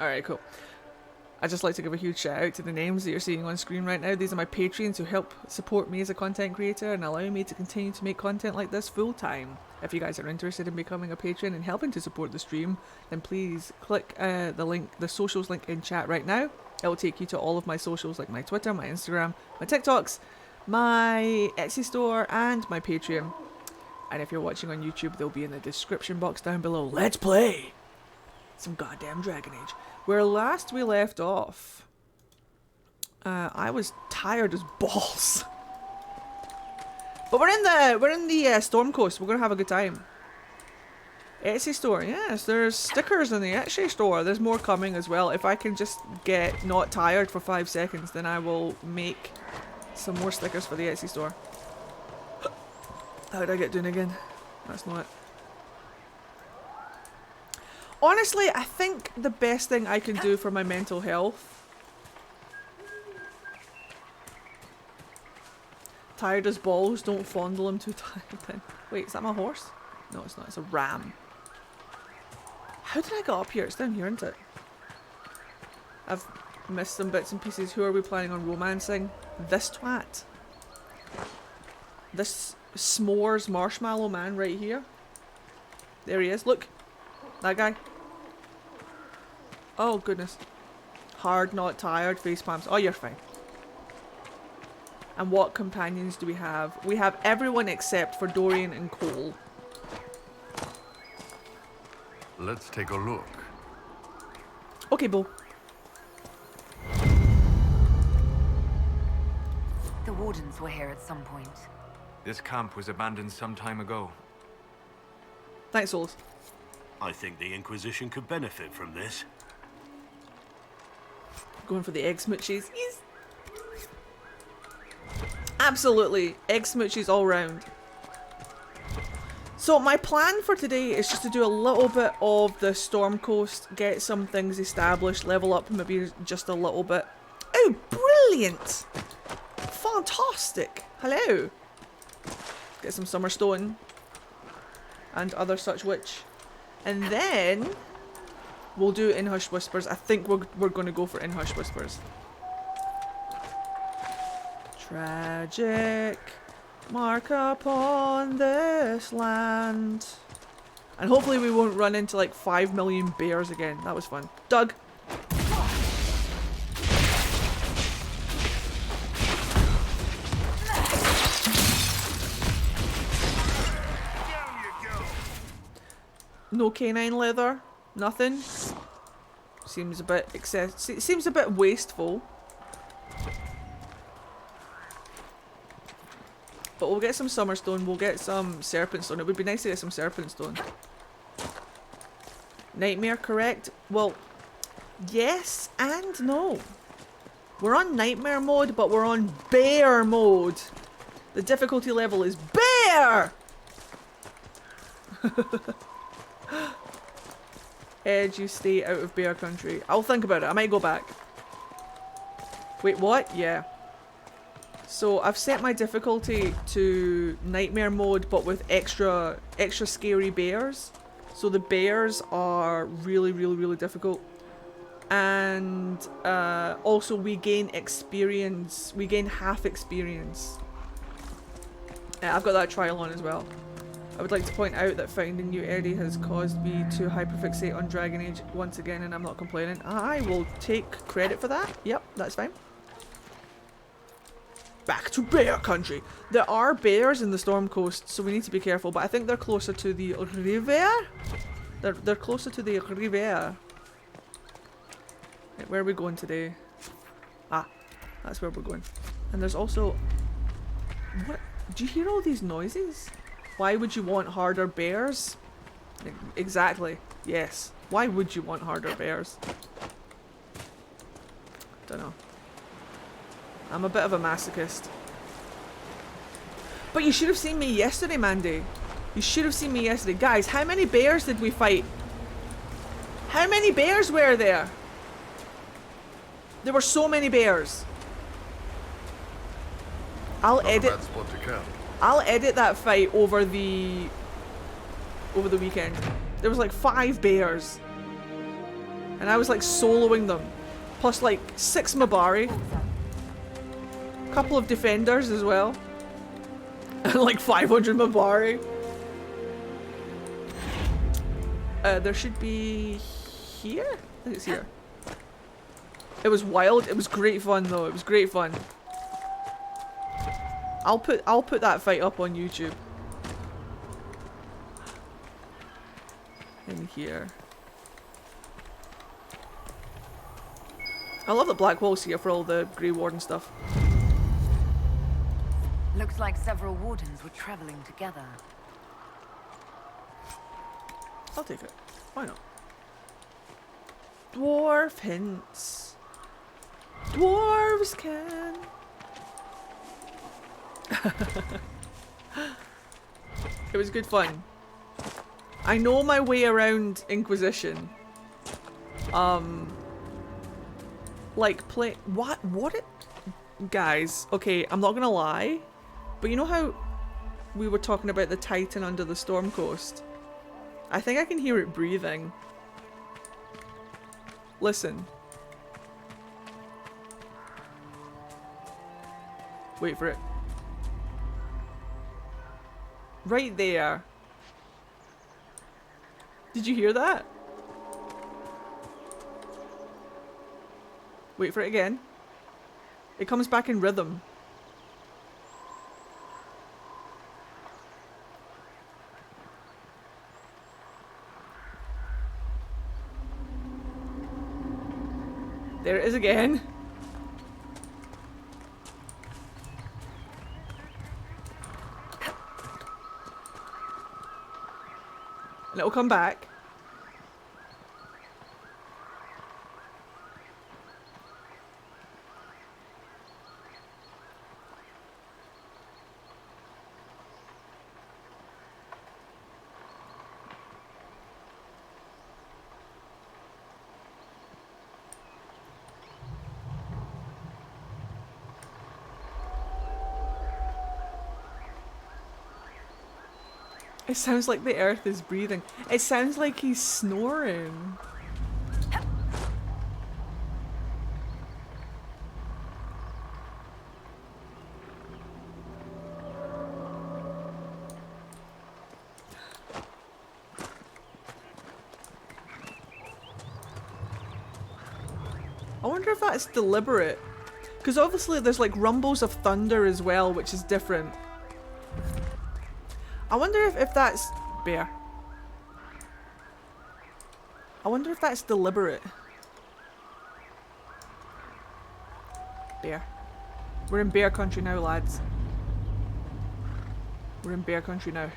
Alright, cool. I'd just like to give a huge shout out to the names that you're seeing on screen right now. These are my patrons who help support me as a content creator and allow me to continue to make content like this full time. If you guys are interested in becoming a patron and helping to support the stream, then please click the socials link in chat right now. It will take you to all of my socials like my Twitter, my Instagram, my TikToks, my Etsy store, and my Patreon. And if you're watching on YouTube, they'll be in the description box down below. Let's play some goddamn Dragon Age. Where last we left off, I was tired as balls. But we're in the Storm Coast. We're gonna have a good time. Etsy store, yes. There's stickers in the Etsy store. There's more coming as well. If I can just get not tired for 5 seconds, then I will make some more stickers for the Etsy store. How did I get doing again? That's not it. Honestly, I think the best thing I can do for my mental health. Tired as balls, don't fondle him too tight. Wait, is that my horse? No, it's not. It's a ram. How did I get up here? It's down here, isn't it? I've missed some bits and pieces. Who are we planning on romancing? This twat. This s'mores marshmallow man right here. There he is. Look. That guy. Oh, goodness. Hard, not tired, face palms. Oh, you're fine. And what companions do we have? We have everyone except for Dorian and Cole. Let's take a look. Okay, Bo. The Wardens were here at some point. This camp was abandoned some time ago. Thanks, Solus. I think the Inquisition could benefit from this. Going for the egg smoochies. Yes. Absolutely. Egg smoochies all round. So my plan for today is just to do a little bit of the Storm Coast, get some things established, level up maybe just a little bit. Oh, brilliant! Fantastic! Hello! Get some Summerstone and other such which. And then we'll do In Hushed Whispers. I think we're going to go for In Hushed Whispers. Tragic mark upon this land. And hopefully we won't run into like 5 million bears again. That was fun. Doug! No canine leather, nothing. Seems a bit seems a bit wasteful. But we'll get some Summerstone, we'll get some Serpent Stone. It would be nice to get some Serpent Stone. Nightmare, correct? Well, yes and no. We're on Nightmare mode, but we're on Bear mode. The difficulty level is Bear! Edge, you stay out of bear country. I'll think about it. I might go back. Wait, what? Yeah. So I've set my difficulty to nightmare mode, but with extra scary bears. So the bears are really difficult. And also we gain experience. We gain half experience. I've got that trial on as well. I would like to point out that finding you, Eddie, has caused me to hyperfixate on Dragon Age once again, and I'm not complaining. I will take credit for that. Yep, that's fine. Back to bear country. There are bears in the Storm Coast, so we need to be careful, but I think they're closer to the river. They're closer to the river. Right, where are we going today? Ah, that's where we're going. And there's also... What? Do you hear all these noises? Why would you want harder bears? Exactly. Yes. Why would you want harder bears? Don't know. I'm a bit of a masochist. But you should have seen me yesterday, Mandy. You should have seen me yesterday. Guys, how many bears did we fight? How many bears were there? There were so many bears. I'll edit that fight over the weekend. There was like 5 bears. And I was like soloing them. Plus like 6 Mabari. Couple of defenders as well. And like 500 Mabari. There should be here? I think it's here. It was wild. It was great fun though. It was great fun. I'll put that fight up on YouTube. In here. I love that Black Wall's here for all the Grey Warden stuff. Looks like several wardens were traveling together. I'll take it. Why not? Dwarf hints. Dwarves can. It was good fun. I know my way around Inquisition. Like play what it guys, okay, I'm not gonna lie, but you know how we were talking about the Titan under the Storm Coast? I think I can hear it breathing. Listen. Wait for it. Right there. Did you hear that? Wait for it again. It comes back in rhythm. There it is again. And it'll come back. It sounds like the earth is breathing. It sounds like he's snoring. I wonder if that's deliberate. Because obviously there's like rumbles of thunder as well, which is different. I wonder if that's... Bear. I wonder if that's deliberate. Bear. We're in bear country now, lads. We're in bear country now.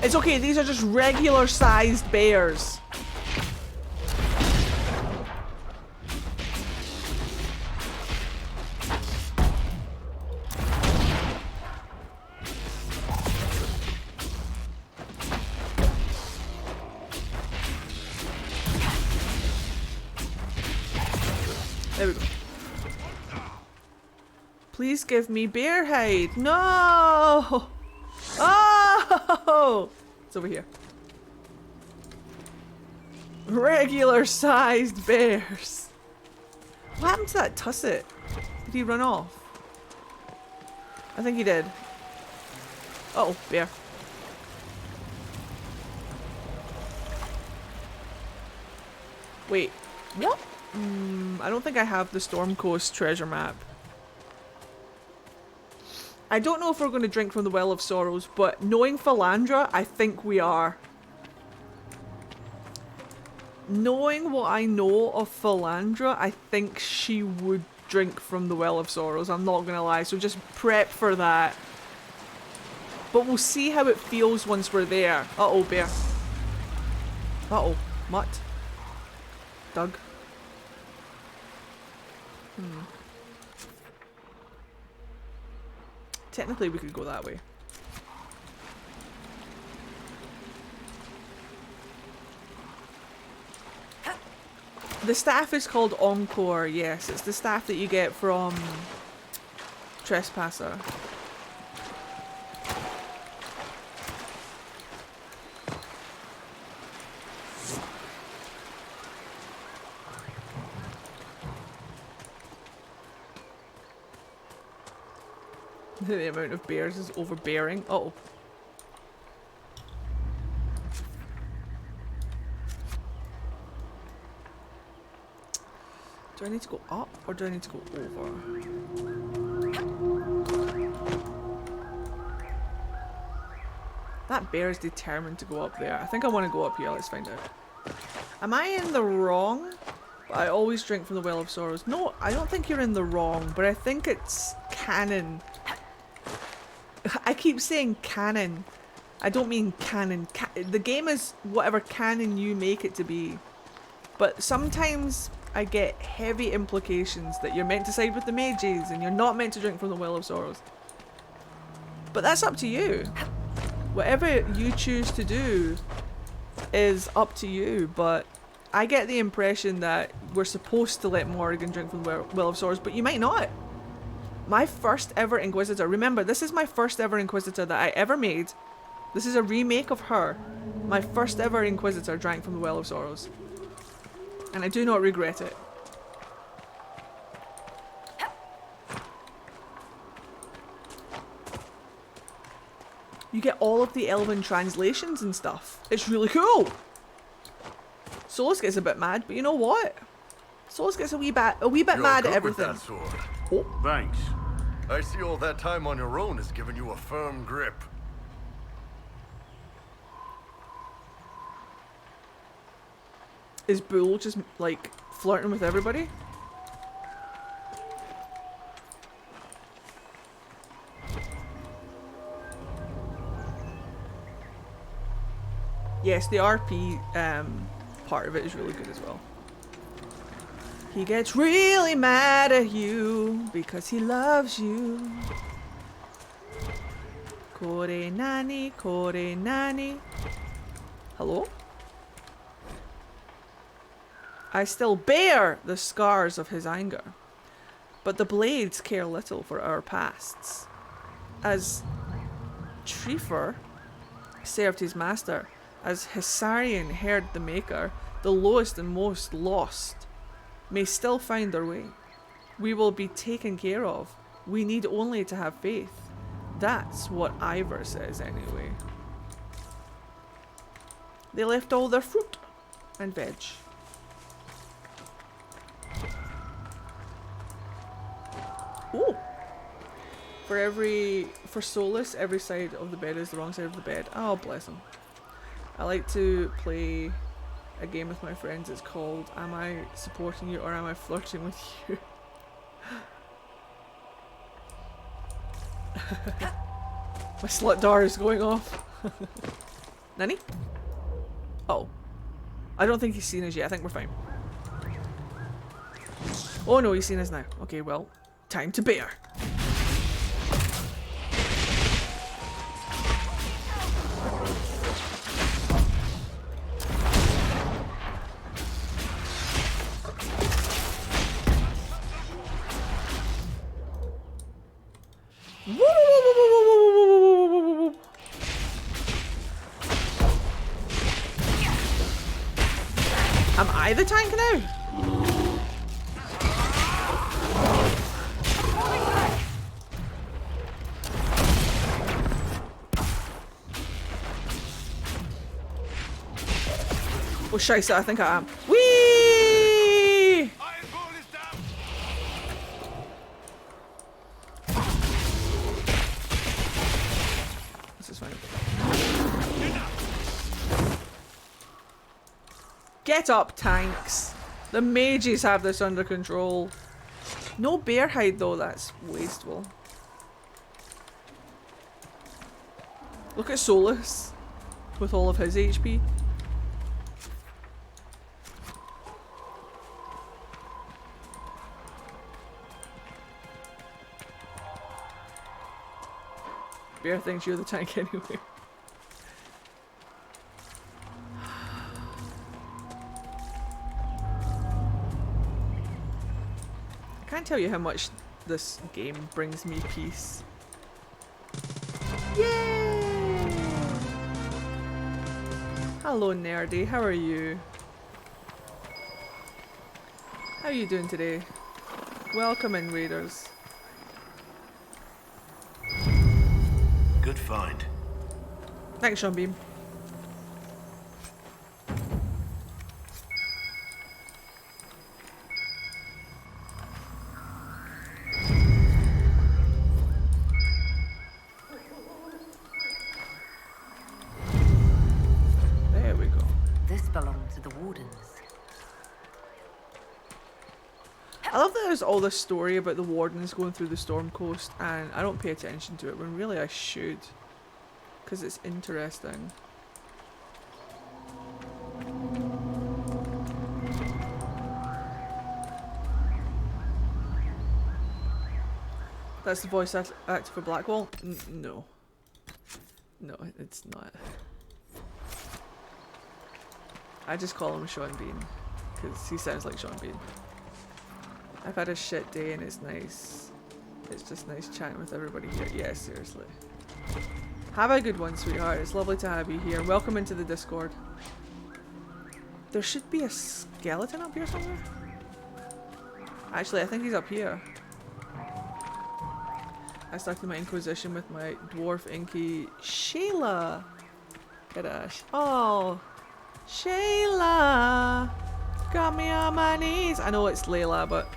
It's okay, these are just regular sized bears. There we go. Please give me bear hide. No! Oh! It's over here. Regular sized bears. What happened to that tusset? Did he run off? I think he did. Uh oh, bear. Wait, what? I don't think I have the Storm Coast treasure map. I don't know if we're going to drink from the Well of Sorrows, but knowing Philandra, I think we are. Knowing what I know of Philandra, I think she would drink from the Well of Sorrows. I'm not going to lie, so just prep for that. But we'll see how it feels once we're there. Uh-oh, bear. Uh-oh, mutt. Doug. Technically, we could go that way. The staff is called Encore, yes. It's the staff that you get from Trespasser. The amount of bears is overbearing. Uh-oh. Do I need to go up or do I need to go over? That bear is determined to go up there. I think I want to go up here. Let's find out. Am I in the wrong? I always drink from the Well of Sorrows. No, I don't think you're in the wrong, but I think it's canon. I keep saying canon. I don't mean canon. The game is whatever canon you make it to be. But sometimes I get heavy implications that you're meant to side with the mages and you're not meant to drink from the Well of Sorrows. But that's up to you. Whatever you choose to do is up to you, but I get the impression that we're supposed to let Morrigan drink from the Well of Sorrows, but you might not. My first ever Inquisitor, remember this is my first ever Inquisitor that I ever made. This is a remake of her. My first ever Inquisitor drank from the Well of Sorrows. And I do not regret it. You get all of the Elven translations and stuff. It's really cool. Solus gets a bit mad, but you know what? Solus gets a wee bit You're mad good at with everything. that sword. Oh, Thanks. I see all that time on your own has given you a firm grip. is Bull just like flirting with everybody? Yes, the RP part of it is really good as well. He gets really mad at you because he loves you. Kore nani, kore nani. Hello? I still bear the scars of his anger, but the blades care little for our pasts. As Trefer served his master, as Hissarian heard the Maker, the lowest and most lost may still find their way. We will be taken care of. We need only to have faith. That's what Ivor says anyway. They left all their fruit and veg. Ooh! For Solus, every side of the bed is the wrong side of the bed. Oh, bless him. I like to play a game with my friends. It's called Am I Supporting You or Am I Flirting with You? My slut dar is going off. Nani? Oh. I don't think he's seen us yet. I think we're fine. Oh no, he's seen us now. Okay, well, time to bear. Am I the tank now? Oh scheisse, I think I am. Whee! This is fine. Get up, tanks. The mages have this under control. No bear hide though, that's wasteful. Look at Solus with all of his HP. Bear thinks you're the tank anyway. I can't tell you how much this game brings me peace. Yay! Hello Nerdy, how are you? How are you doing today? Welcome in, Raiders. Good find. Thanks, Sean Beam. There we go. This belonged to the Wardens. I love that there's all this story about the Wardens going through the Storm Coast, and I don't pay attention to it when really I should, because it's interesting. That's the voice actor for Blackwall? No. No, it's not. I just call him Sean Bean, because he sounds like Sean Bean. I've had a shit day and it's nice. It's just nice chatting with everybody here. Yeah, seriously. Have a good one, sweetheart. It's lovely to have you here. Welcome into the Discord. There should be a skeleton up here somewhere. Actually, I think he's up here. I started my Inquisition with my dwarf Inky Shayla. Oh, Shayla. Got me on my knees. I know it's Layla, but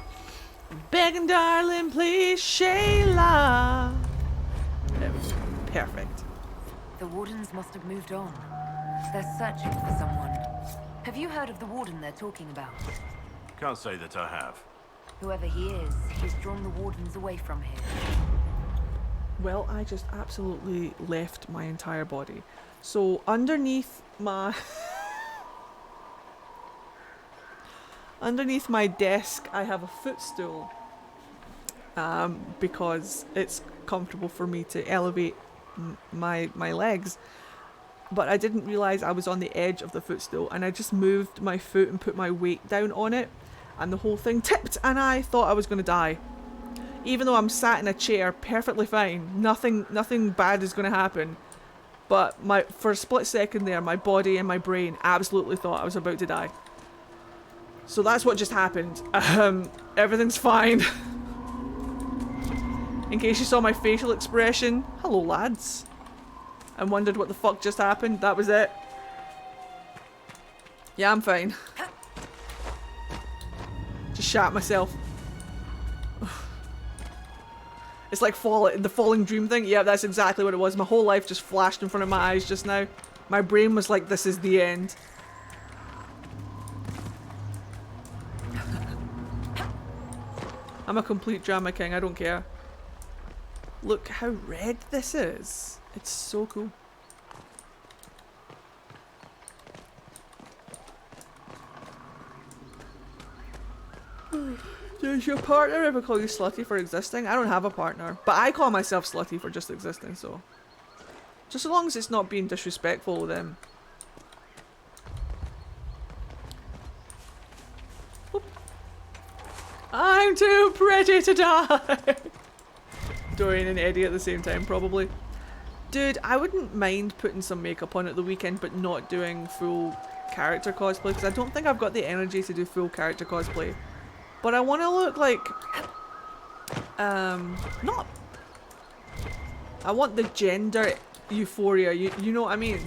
begging, darling, please, Shayla. There we go. Perfect. The Wardens must have moved on. They're searching for someone. Have you heard of the Warden they're talking about? Can't say that I have. Whoever he is, he's drawn the Wardens away from here. Well, I just absolutely left my entire body. So underneath my underneath my desk I have a footstool, because it's comfortable for me to elevate my legs. But I didn't realise I was on the edge of the footstool, and I just moved my foot and put my weight down on it, and the whole thing tipped, and I thought I was going to die. Even though I'm sat in a chair perfectly fine, nothing bad is going to happen. But for a split second there, my body and my brain absolutely thought I was about to die. So that's what just happened. Everything's fine. In case you saw my facial expression, hello lads, and wondered what the fuck just happened, that was it. Yeah, I'm fine. Just shat myself. It's like the falling dream thing. Yeah, that's exactly what it was. My whole life just flashed in front of my eyes just now. My brain was like, this is the end. I'm a complete drama king, I don't care. Look how red this is. It's so cool. Does your partner ever call you slutty for existing? I don't have a partner, but I call myself slutty for just existing, so. Just as long as it's not being disrespectful with them. Oop. I'm too pretty to die! Dorian and Eddie at the same time, probably. Dude, I wouldn't mind putting some makeup on at the weekend, but not doing full character cosplay, because I don't think I've got the energy to do full character cosplay. But I want to look like, not, I want the gender euphoria, you know what I mean?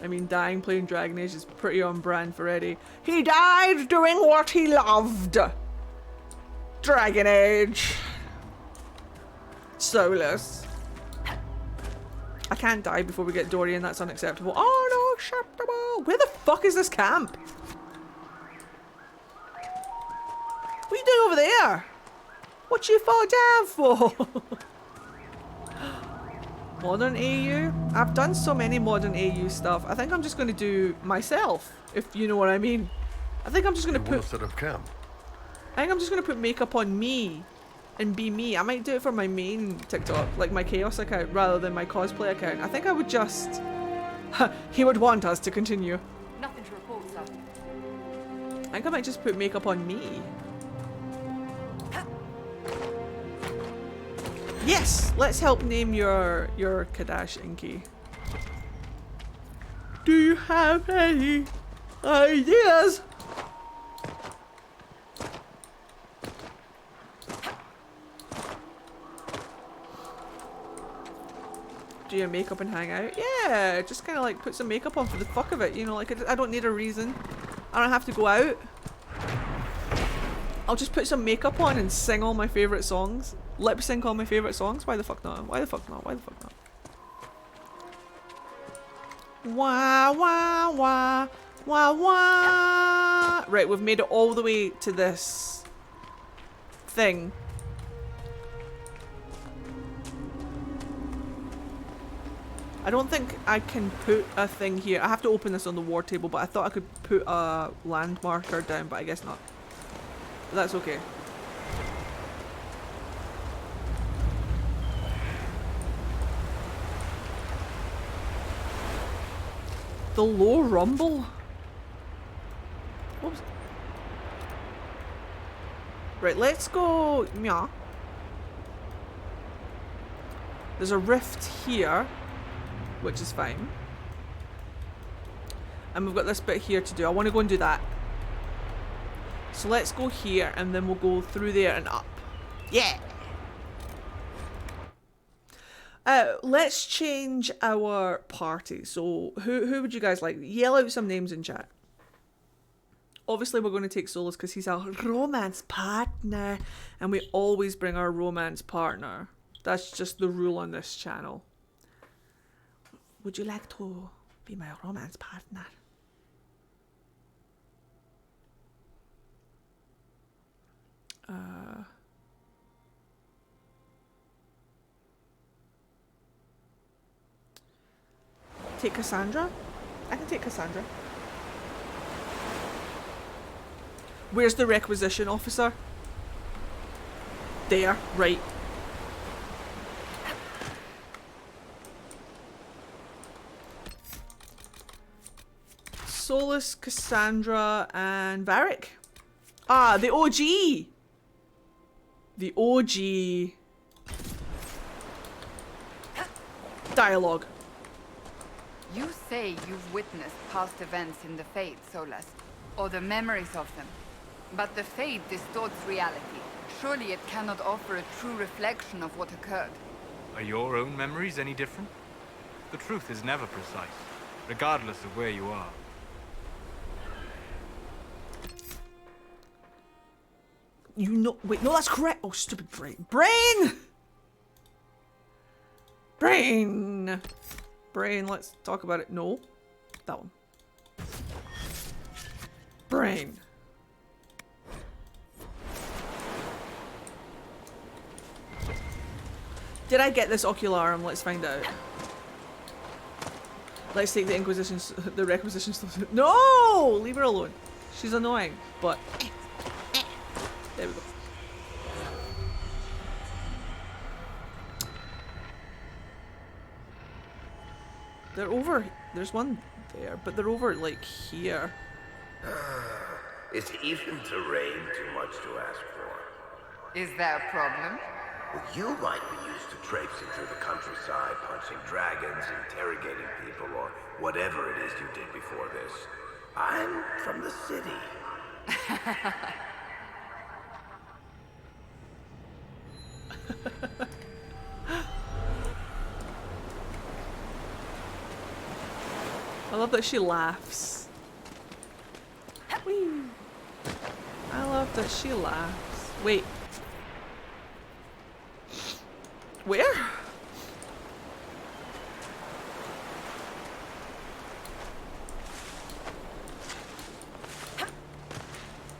I mean, dying playing Dragon Age is pretty on brand for Eddie. He died doing what he loved. Dragon Age. Soulless. I can't die before we get Dorian, that's unacceptable. Oh, unacceptable! Where the fuck is this camp? What are you doing over there? What you fall down for? Modern AU? I've done so many modern AU stuff. I think I'm just going to do myself, if you know what I mean. I think I'm just going to put... set up camp. I think I'm just going to put makeup on me and be me. I might do it for my main TikTok, like my Chaos account, rather than my cosplay account. I think I would just... he would want us to continue. Nothing to report, sir. I think I might just put makeup on me. Yes! Let's help name your Kadash Inky. Do you have any ideas? Do your makeup and hang out? Yeah, just kind of like put some makeup on for the fuck of it, you know, like I don't need a reason. I don't have to go out. I'll just put some makeup on and sing all my favourite songs. Lip sync all my favourite songs. Why the fuck not? Why the fuck not? Why the fuck not? Wah wah wah wah wah. Right, we've made it all the way to this thing. I don't think I can put a thing here. I have to open this on the war table, but I thought I could put a land marker down, but I guess not. But that's okay. The low rumble? Oops. Right, let's go. Meow. There's a rift here, which is fine. And we've got this bit here to do. I want to go and do that. So let's go here and then we'll go through there and up. Yeah! Let's change our party. So who would you guys like? Yell out some names in chat. Obviously we're going to take Solus because he's our romance partner. And we always bring our romance partner. That's just the rule on this channel. Would you like to be my romance partner? Take Cassandra? I can take Cassandra. Where's the requisition officer? There, right. Solus, Cassandra, and Varric. Ah, the OG! The OG. Dialogue. You say you've witnessed past events in the Fade, Solus, or the memories of them. But the Fade distorts reality. Surely it cannot offer a true reflection of what occurred. Are your own memories any different? The truth is never precise, regardless of where you are. You know, wait, no, that's correct. Oh, stupid brain. Brain! Brain! Brain, let's talk about it. No, that one. Brain. Did I get this ocularum? Let's find out. Let's take the Inquisition's, the requisitions. No! Leave her alone. She's annoying, but there we go. They're over. There's one there, but they're over like here. Is even terrain too much to ask for? Is there a problem? Well, you might be used to traipsing through the countryside, punching dragons, interrogating people, or whatever it is you did before this. I'm from the city. I love that she laughs. Whee. I love that she laughs. Wait. Where?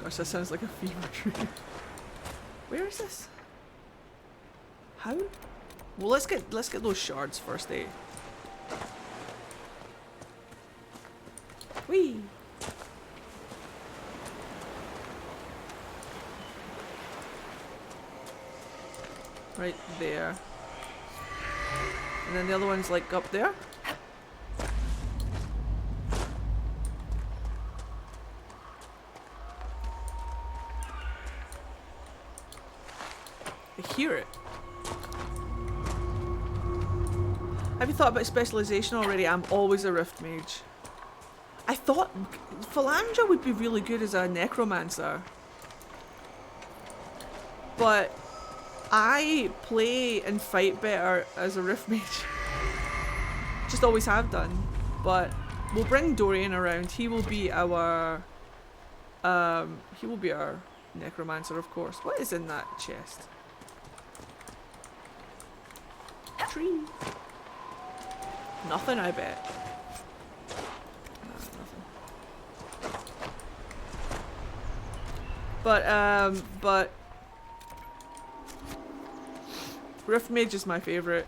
Gosh, that sounds like a fever dream. Where is this? How? Well, let's get those shards first, eh? Whee! right there. And then the other one's like up there. I hear it. Have you thought about specialization already? I'm always a Rift Mage. I thought Phalandra would be really good as a Necromancer. But I play and fight better as a Rift Mage. Just always have done. But we'll bring Dorian around. He will be our Necromancer, of course. What is in that chest? Tree. Nothing, I bet. Nothing. But Rift Mage is my favorite.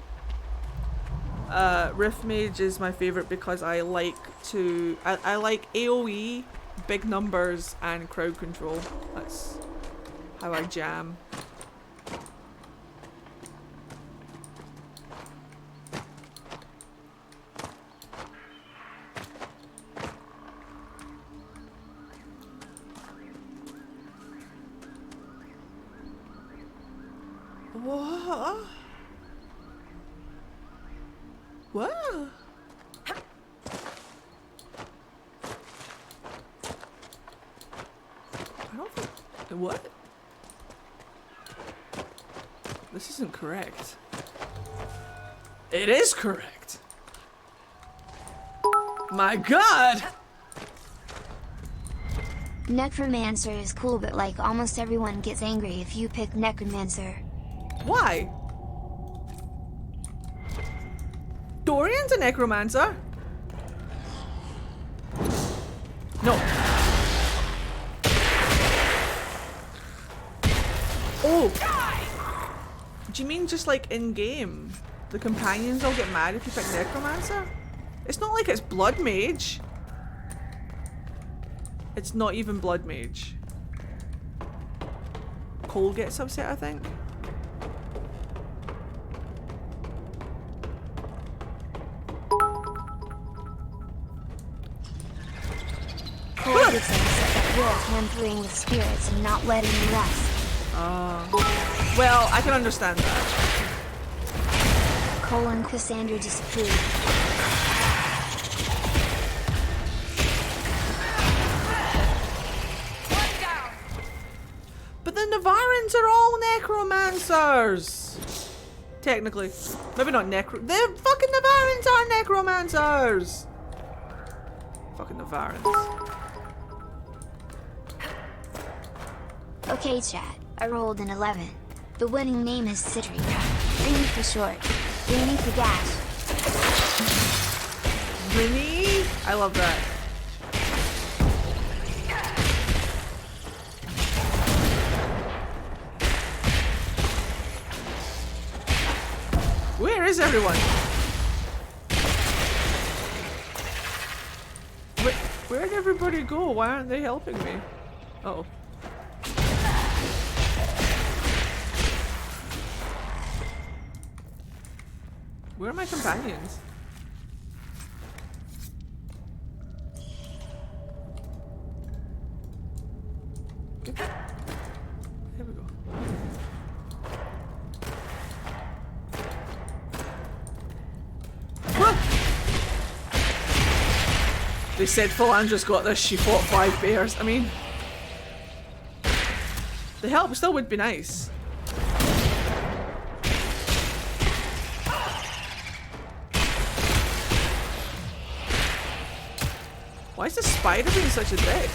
Rift Mage is my favorite because I like AoE, big numbers, and crowd control. That's how I jam. What? What? I don't think... What? This isn't correct. It is correct! My god! Necromancer is cool, but like almost everyone gets angry if you pick Necromancer. Why? Dorian's a Necromancer. No. Oh! Do you mean just like in-game? The companions all get mad if you pick Necromancer? It's not like it's Blood Mage. It's not even Blood Mage. Cole gets upset, I think. Cole gets upset that you're tampering with spirits and not letting you rest. Well, I can understand that. Cole and Cassandra disapprove. But the Navarans are all necromancers! Technically. Maybe not the fucking Navarans are necromancers! Fucking Navarans. Okay, chat. I rolled an 11. The winning name is Citry. Rini for short. Rini for dash. Rini? I love that. Where is everyone? Where'd everybody go? Why aren't they helping me? Uh-oh. Where are my companions? Okay. Here we go. They said Phalandra's got this, she fought 5 bears. I mean... The help still would be nice. Why is the spider being such a dick?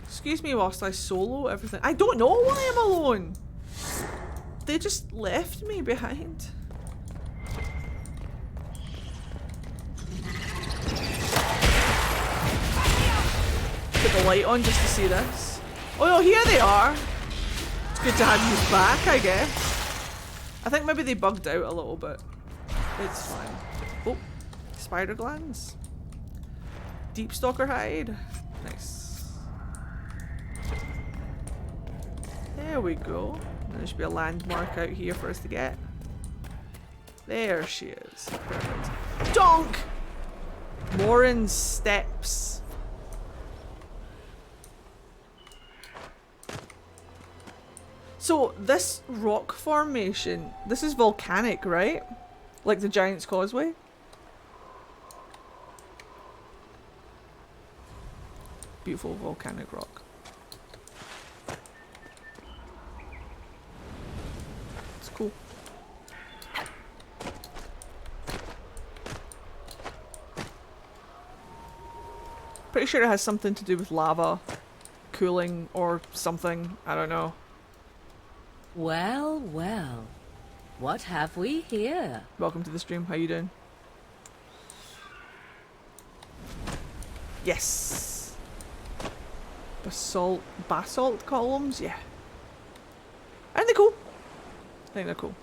Excuse me whilst I solo everything. I don't know why I'm alone. They just left me behind. light on just to see this. Oh no, here they are! It's good to have you back, I guess. I think maybe they bugged out a little bit. It's fine. Oh, spider glands. Deep stalker hide. Nice. There we go. There should be a landmark out here for us to get. There she is. Perfect. Donk! Morin's steps. So this rock formation, this is volcanic, right? Like the Giant's Causeway? Beautiful volcanic rock. It's cool. Pretty sure it has something to do with lava, cooling, or something. I don't know. Well, well. What have we here? Welcome to the stream. How you doing? Yes. Basalt columns? Yeah. Aren't they cool? I think they're cool.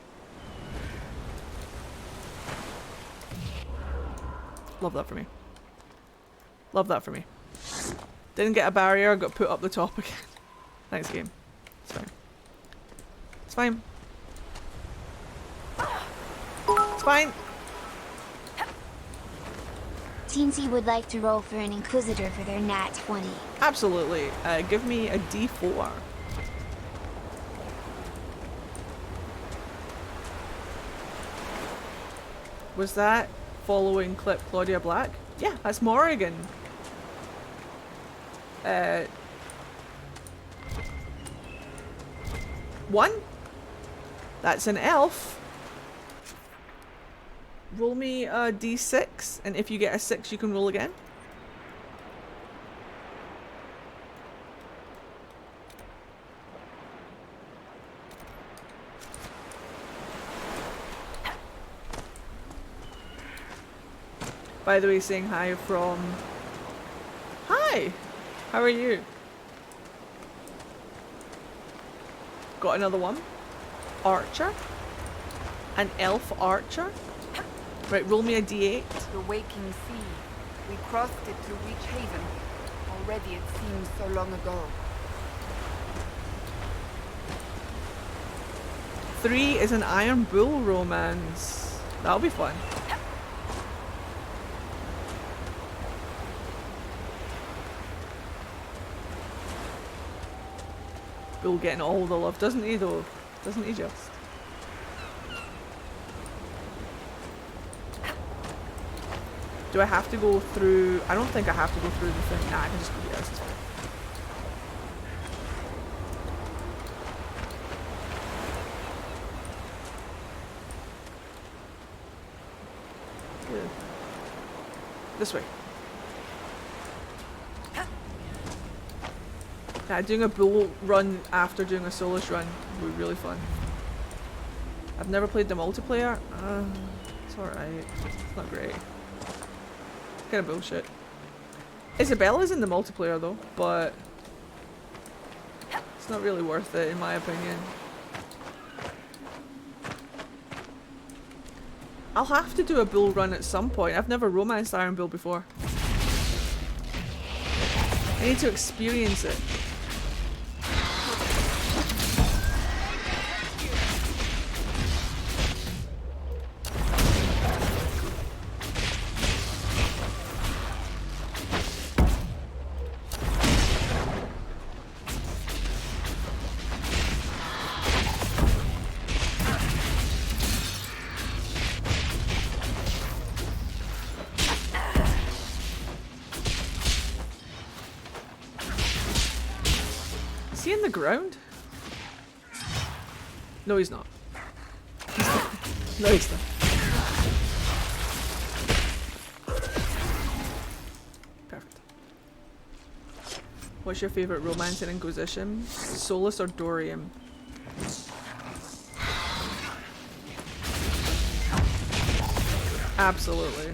Love that for me. Love that for me. Didn't get a barrier, got put up the top again. Thanks, game. It's fine. It's fine. It's fine. Teensy would like to roll for an Inquisitor for their nat 20. Absolutely. Give me a D4. Was that following clip Claudia Black? Yeah, that's Morrigan. One? That's an elf. Roll me a D6, and if you get a 6, you can roll again. By the way, saying hi from... Hi! How are you? Got another one. Archer. An elf archer. Right, roll me a D8. The waking sea. We crossed it to reach haven. Already it seems so long ago. 3 is an Iron Bull romance. That'll be fun. Bull getting all the love, doesn't he though? Doesn't he just? Do I have to go through... I don't think I have to go through the thing. Nah, I can just go here. This is fine. Good. This way. Yeah, doing a bull run after doing a soloist run would be really fun. I've never played the multiplayer. It's alright. It's not great. Kind of bullshit. Isabella's in the multiplayer though, but it's not really worth it in my opinion. I'll have to do a bull run at some point. I've never romanced Iron Bull before. I need to experience it. Ground? No, he's not. No, he's not. Perfect. What's your favourite romance in Inquisition? Solus or Dorian? Absolutely.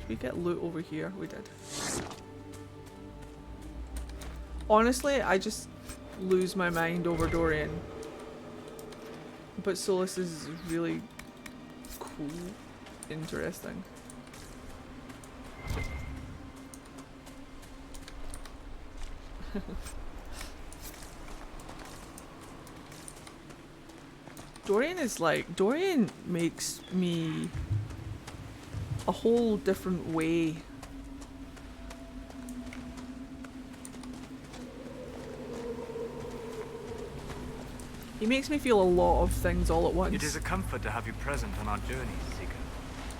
Did we get loot over here? We did. Honestly, I just lose my mind over Dorian. But Solus is really cool. Interesting. Dorian makes me a whole different way. He makes me feel a lot of things all at once. It is a comfort to have you present on our journeys, Seeker.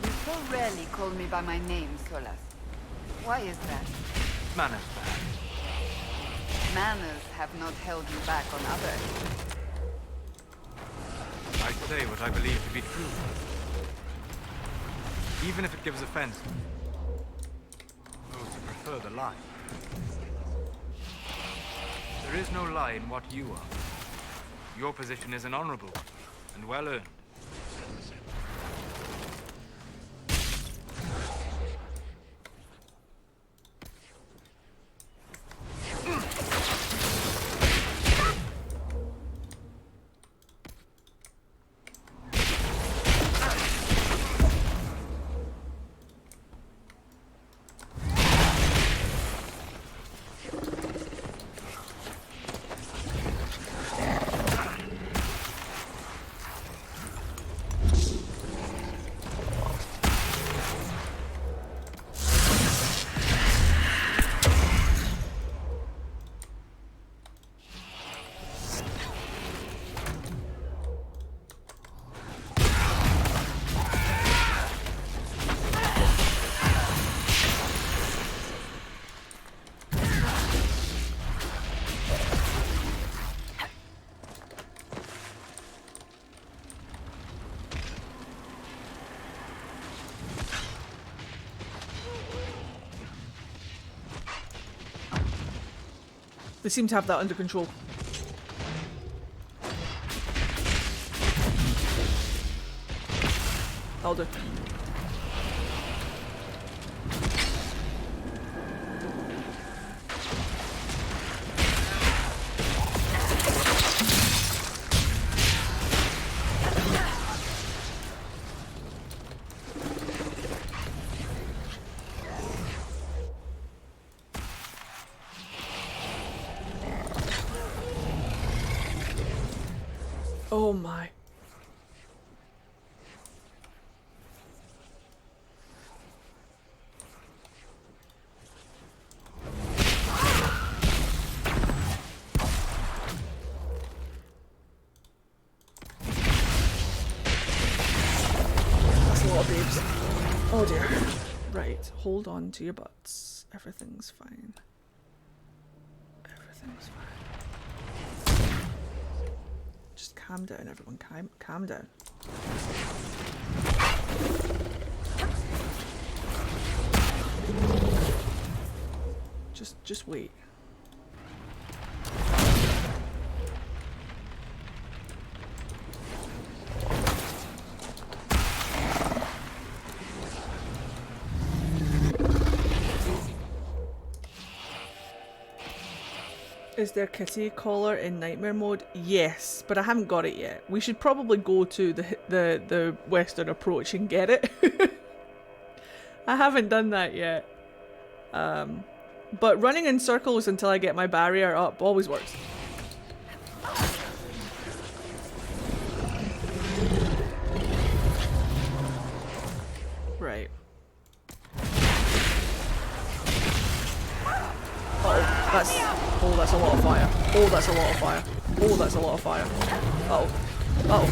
You so rarely call me by my name, Solus. Why is that? Manners, perhaps. Manners have not held you back on others. I say what I believe to be true. Even if it gives offense to those who prefer the lie. There is no lie in what you are. Your position is an honorable one, and well earned. They seem to have that under control. I'll do. Oh my. That's a lot of babes. Oh dear. Right, hold on to your butts. Everything's fine. Everything's fine. Calm down, everyone. Calm down. Just wait. Is there kitty collar in nightmare mode? Yes, but I haven't got it yet. We should probably go to the western approach and get it. I haven't done that yet. But running in circles until I get my barrier up always works. Right. Oh, that's a lot of fire. Oh, that's a lot of fire. Oh, that's a lot of fire. Oh. Oh.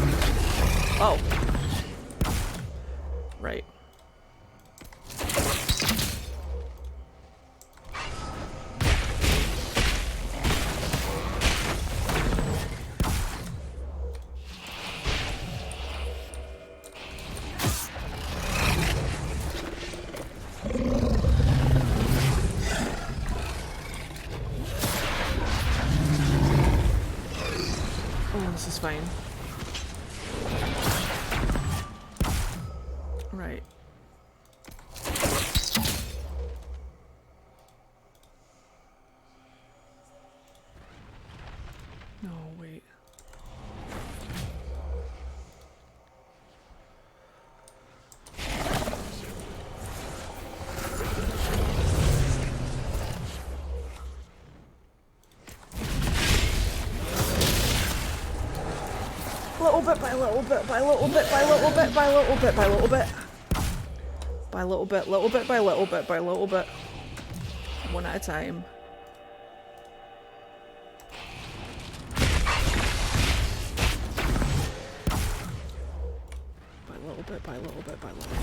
Oh. Right. This is fine. Right. Little bit by little bit by little bit by little bit by little bit by little bit. By little bit by little bit by little bit. One at a time. By little bit by little bit by little bit.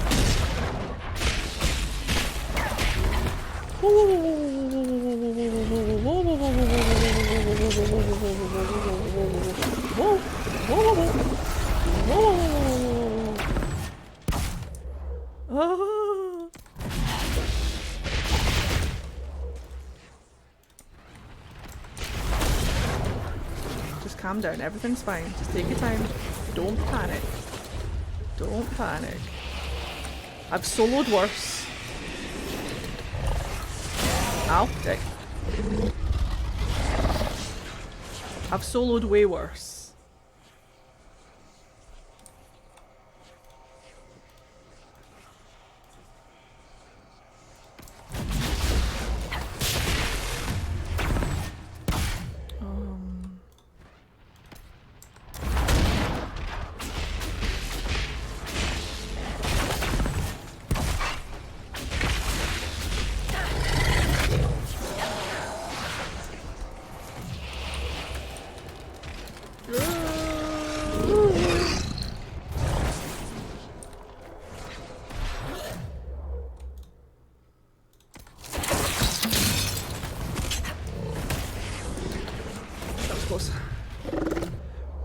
Just calm down, everything's fine. Just take your time. Don't panic. Don't panic. I've soloed worse. Ow, dick. I've soloed way worse.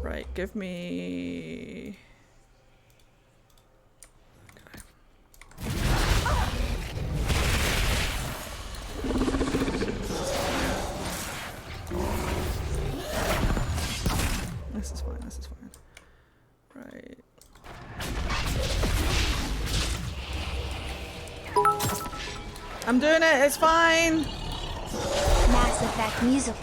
Right, give me... Okay. This is fine, this is fine. Right. I'm doing it, it's fine! Mass Effect music.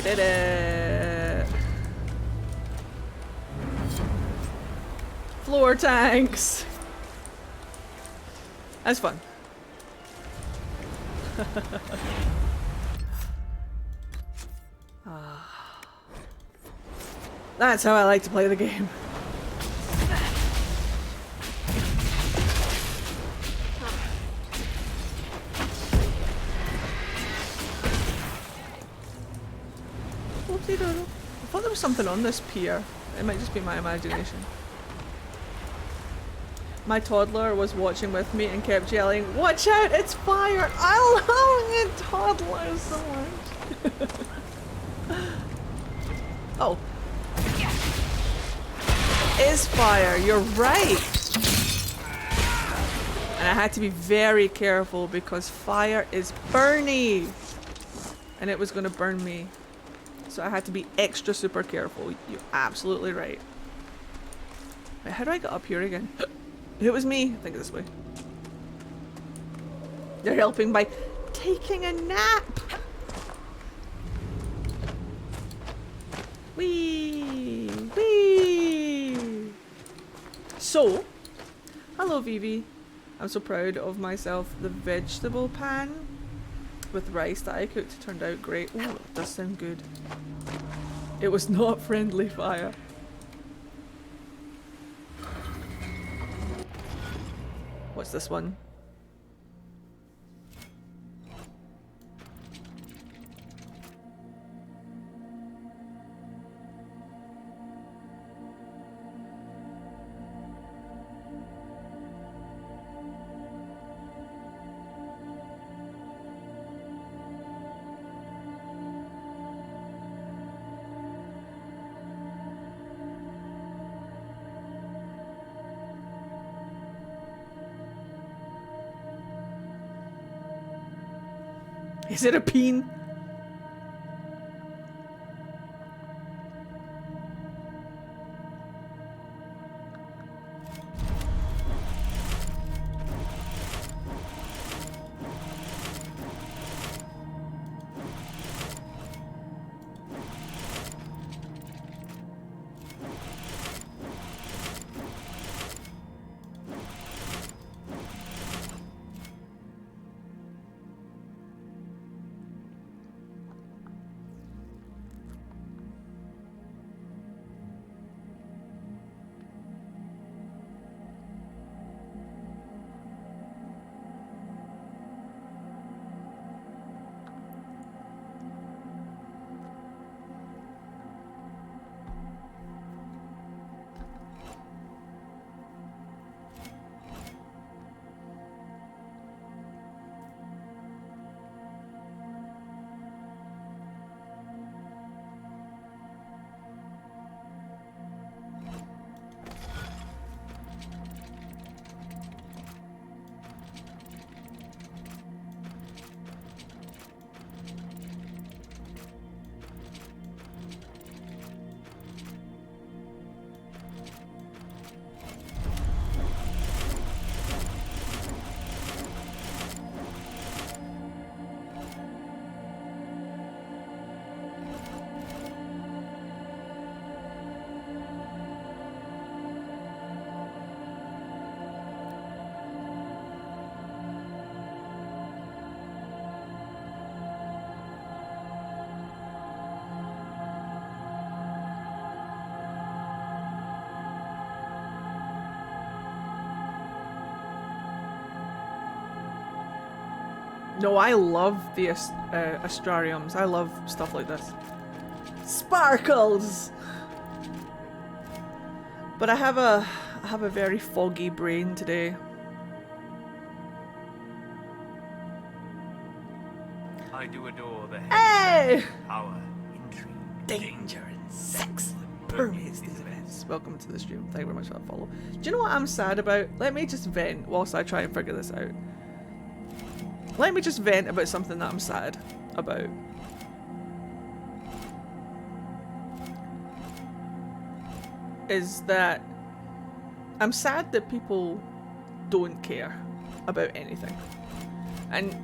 Did it! Floor tanks! That's fun. That's how I like to play the game. Whoopsie doodle. I thought there was something on this pier. It might just be my imagination. My toddler was watching with me and kept yelling, "Watch out, it's fire!" I love toddlers so much. Oh. Is fire, you're right! And I had to be very careful because fire is burny! And it was gonna burn me. So I had to be extra super careful. You're absolutely right. Wait, how do I get up here again? It was me. I think this way. They're helping by taking a nap. Wee! Wee! So, hello Vivi. I'm so proud of myself. The vegetable pan with rice that I cooked turned out great. Ooh, it does sound good. It was not friendly fire. What's this one? Is it a peen? No, I love the astrariums. I love stuff like this. Sparkles! But I have a very foggy brain today. I do adore the Hey! power, intrigue, Danger and sex permeates these events. Welcome to the stream. Thank you very much for that follow. Do you know what I'm sad about? Let me just vent whilst I try and figure this out. Let me just vent about something that I'm sad about. Is that I'm sad that people don't care about anything. And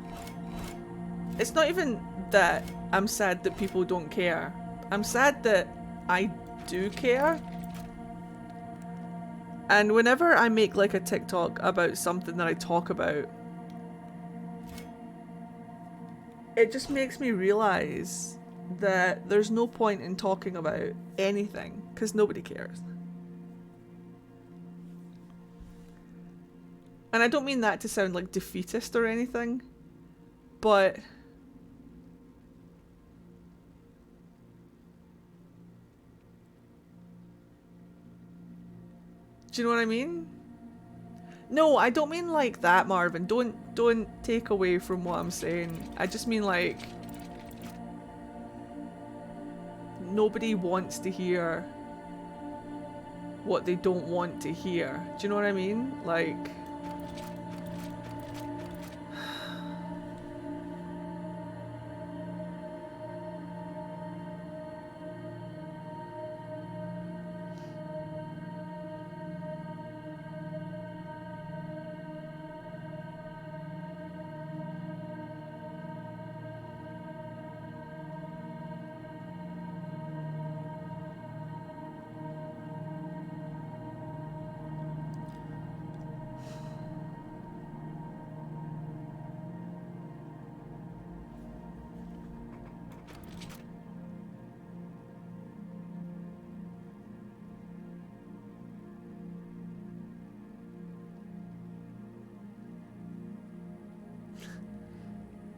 it's not even that I'm sad that people don't care. I'm sad that I do care. And whenever I make like a TikTok about something that I talk about, it just makes me realize that there's no point in talking about anything because nobody cares. And I don't mean that to sound like defeatist or anything, but do you know what I mean? No, I don't mean like that, Marvin. Don't take away from what I'm saying. I just mean like nobody wants to hear what they don't want to hear. Do you know what I mean? Like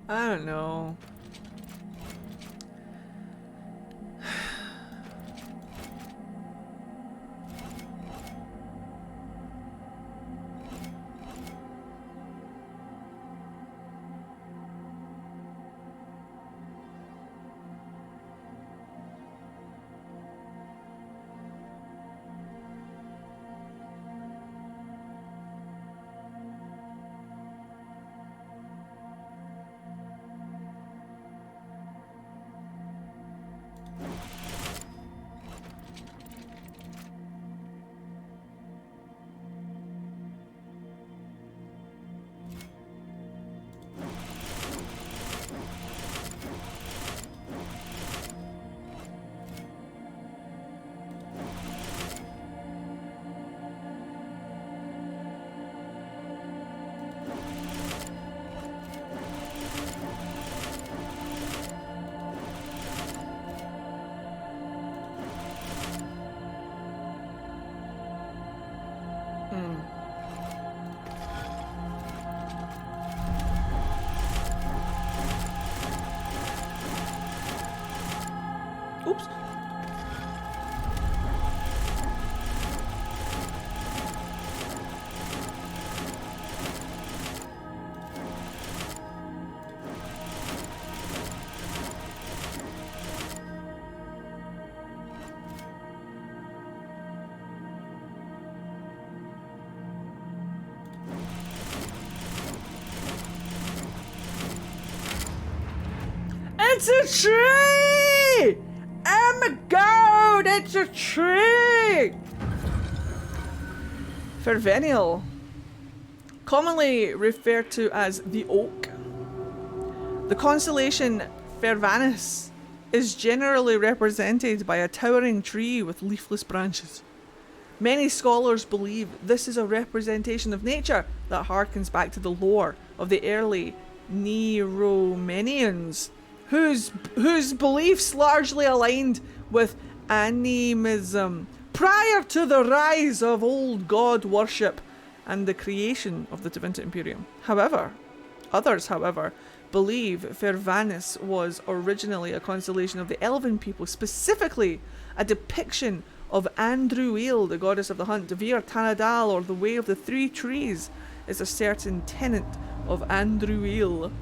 I don't know. Oops. It's a tree! Oh my god, it's a tree! Fervenial. Commonly referred to as the oak. The constellation Fervanus is generally represented by a towering tree with leafless branches. Many scholars believe this is a representation of nature that harkens back to the lore of the early Neromenians, whose beliefs largely aligned with animism prior to the rise of old god worship and the creation of the Divinity Imperium. Others, however, believe Fervanus was originally a constellation of the Elven people, specifically a depiction of Andruil, the goddess of the hunt. Vir Tanadal, or the Way of the Three Trees, is a certain tenet of Andruil.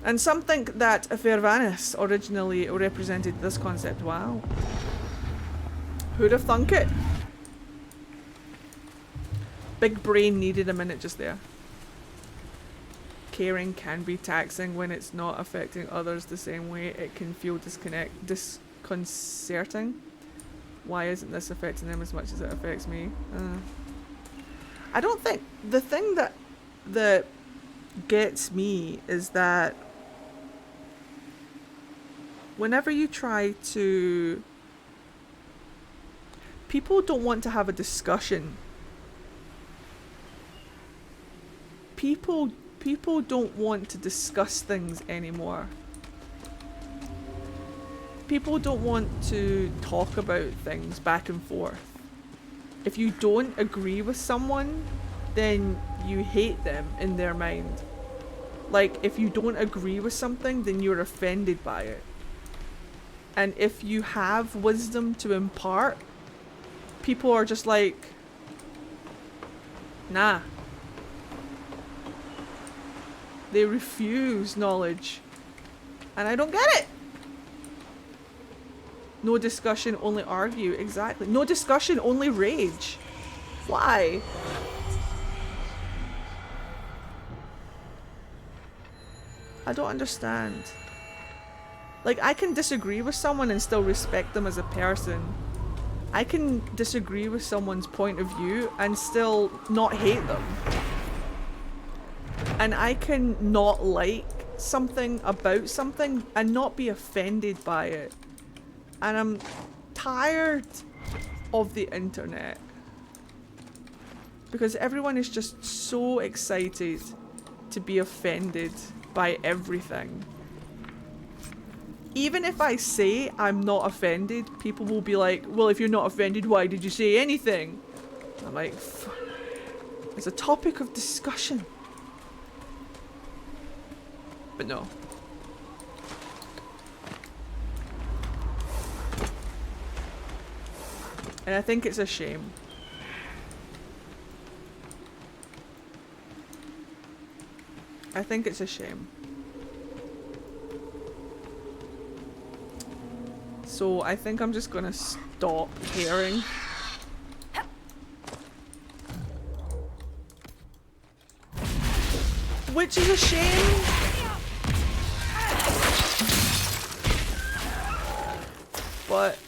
And some think that Fervanus originally represented this concept. Wow. Who'd have thunk it? Big brain needed a minute just there. Caring can be taxing when it's not affecting others the same way. It can feel disconcerting. Why isn't this affecting them as much as it affects me? I don't think... The thing that gets me is that whenever you try to... People don't want to have a discussion. People don't want to discuss things anymore. People don't want to talk about things back and forth. If you don't agree with someone, then you hate them in their mind. Like, if you don't agree with something, then you're offended by it. And if you have wisdom to impart, people are just like, nah. They refuse knowledge. And I don't get it. No discussion, only argue. Exactly. No discussion, only rage. Why? I don't understand. Like, I can disagree with someone and still respect them as a person. I can disagree with someone's point of view and still not hate them. And I can not like something about something and not be offended by it. And I'm tired of the internet. Because everyone is just so excited to be offended by everything. Even if I say I'm not offended, people will be like, well, if you're not offended, why did you say anything? I'm like, it's a topic of discussion. But no, And I think it's a shame. I think it's a shame. So I think I'm just gonna stop caring. Which is a shame. But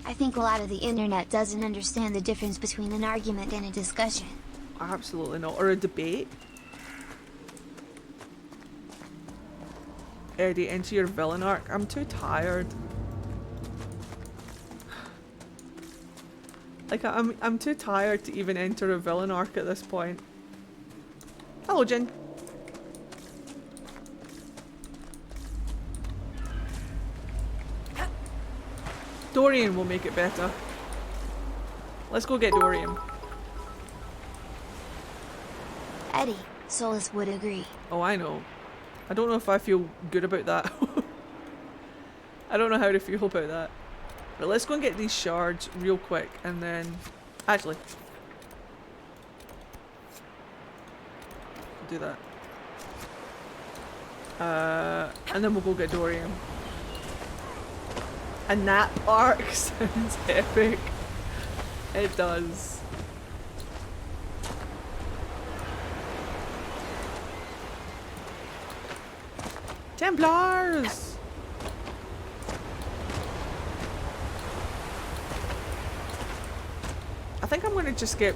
I think a lot of the internet doesn't understand the difference between an argument and a discussion. absolutely not. Or a debate. Eddie, into your villain arc. I'm too tired. Like, I'm too tired to even enter a villain arc at this point. Hello, Jin. Dorian will make it better. Let's go get Dorian. Eddie, Solus would agree. Oh, I know. I don't know if I feel good about that. I don't know how to feel about that. But let's go and get these shards real quick and then... Actually. Do that. And then we'll go get Dorian. And that arc sounds epic. It does. Templars! I think I'm gonna just get...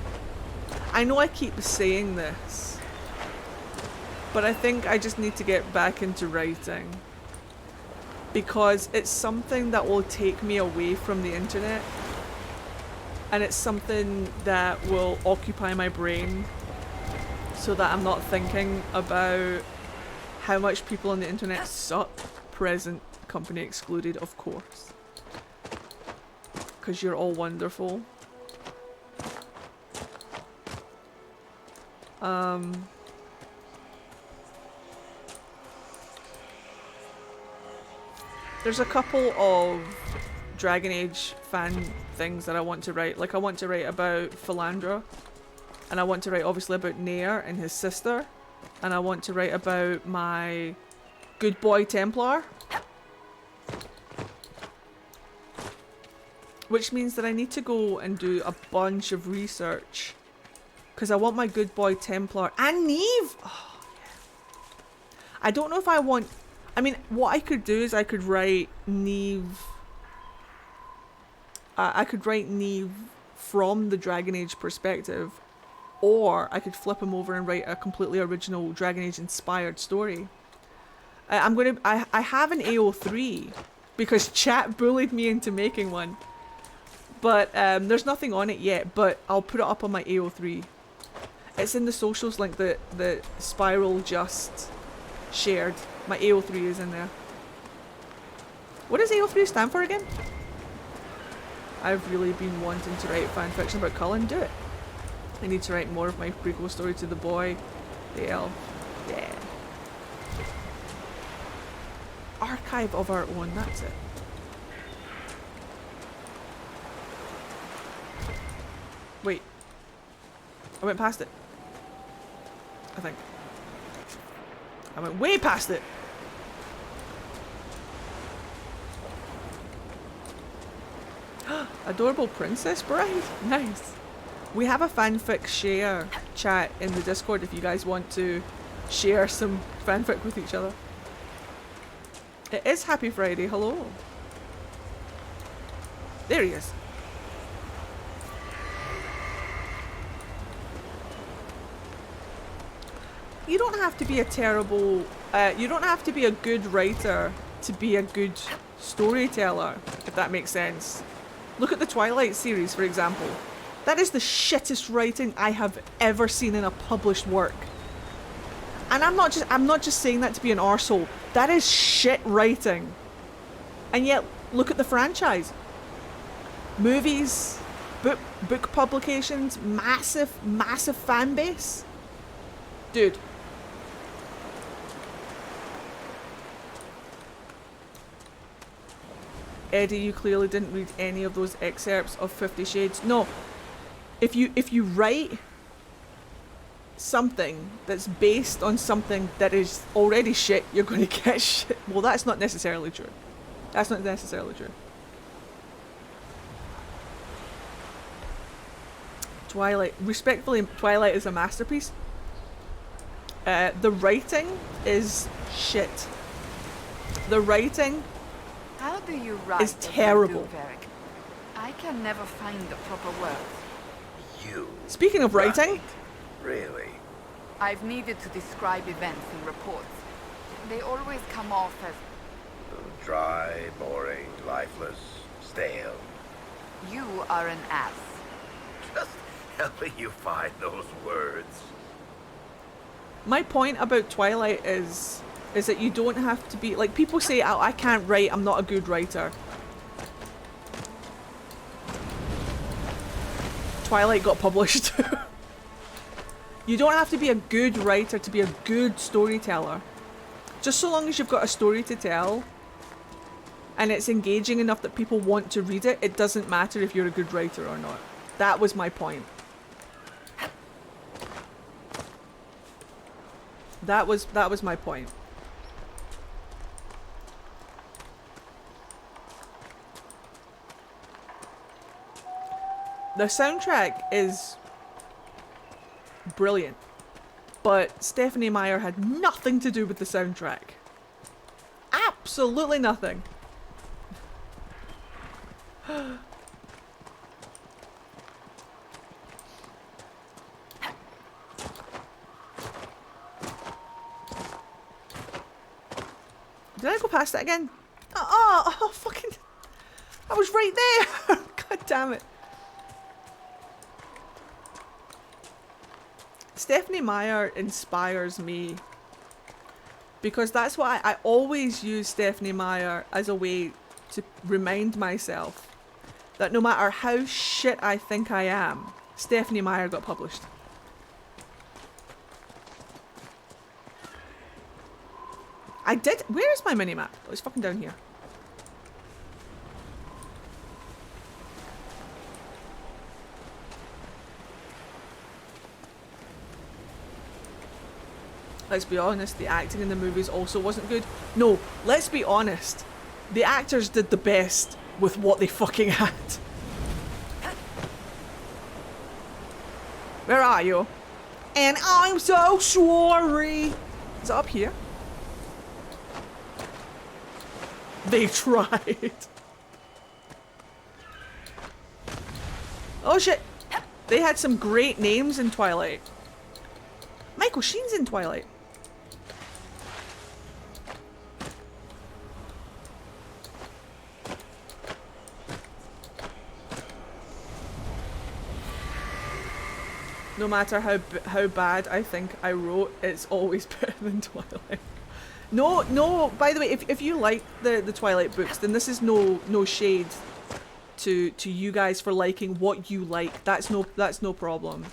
I know I keep saying this, but I think I just need to get back into writing. Because it's something that will take me away from the internet. And it's something that will occupy my brain so that I'm not thinking about how much people on the internet suck. Present company excluded, of course. Because you're all wonderful. There's a couple of Dragon Age fan things that I want to write. Like, I want to write about Philandra. And I want to write, obviously, about Nair and his sister. And I want to write about my good boy Templar. Which means that I need to go and do a bunch of research. Because I want my good boy Templar. And Neve! Oh, yeah. I don't know if I want... I mean, what I could do is I could write Neve... I could write Neve from the Dragon Age perspective. Or I could flip him over and write a completely original Dragon Age inspired story. I have an AO3 because chat bullied me into making one. But there's nothing on it yet, but I'll put it up on my AO3. It's in the socials link that Spiral just shared. My AO3 is in there. What does AO3 stand for again? I've really been wanting to write fanfiction about Cullen. Do it. I need to write more of my prequel story to the boy, the elf. Yeah. Archive of our own, that's it. Wait. I went past it. I think. I went way past it! Adorable princess bride? Nice. We have a fanfic share chat in the Discord if you guys want to share some fanfic with each other. It is Happy Friday, hello. There he is. You don't have to be a terrible, you don't have to be a good writer to be a good storyteller, if that makes sense. Look at the Twilight series, for example. That is the shittest writing I have ever seen in a published work. And I'm not just saying that to be an arsehole. That is shit writing. And yet, look at the franchise. Movies, book publications, massive fan base. Dude. Eddie, you clearly didn't read any of those excerpts of 50 Shades. No, if you write something that's based on something that is already shit, you're going to get shit. Well, that's not necessarily true. That's not necessarily true. Twilight, respectfully, Twilight is a masterpiece. The writing is shit. The writing How do you write is as you terrible. do, Varric? I can never find the proper words. You. Speaking of writing, Right. Really? I've needed to describe events in reports. They always come off as Dry, boring, lifeless, stale. you are an ass. Just helping you find those words. my point about Twilight is that you don't have to be like, people say, oh, I can't write, I'm not a good writer. Twilight got published. You don't have to be a good writer to be a good storyteller. Just so long as you've got a story to tell and it's engaging enough that people want to read it, it doesn't matter if you're a good writer or not. That was my point. That was my point. The soundtrack is brilliant, but Stephanie Meyer had nothing to do with the soundtrack. Absolutely nothing. Did I go past that again? Oh, fucking... I was right there! God damn it. Stephanie Meyer inspires me because that's why I always use Stephanie Meyer as a way to remind myself that no matter how shit I think I am, Stephanie Meyer got published. I did. Where is my minimap? Oh, it's fucking down here. Let's be honest, the acting in the movies also wasn't good. No, let's be honest. The actors did the best with what they fucking had. Where are you? And I'm so sorry. Is it up here? They tried. Oh shit. They had some great names in Twilight. Michael Sheen's in Twilight. No matter how bad I think I wrote, it's always better than Twilight. No, by the way, if you like the Twilight books, then this is no shade to you guys for liking what you like. That's no problem.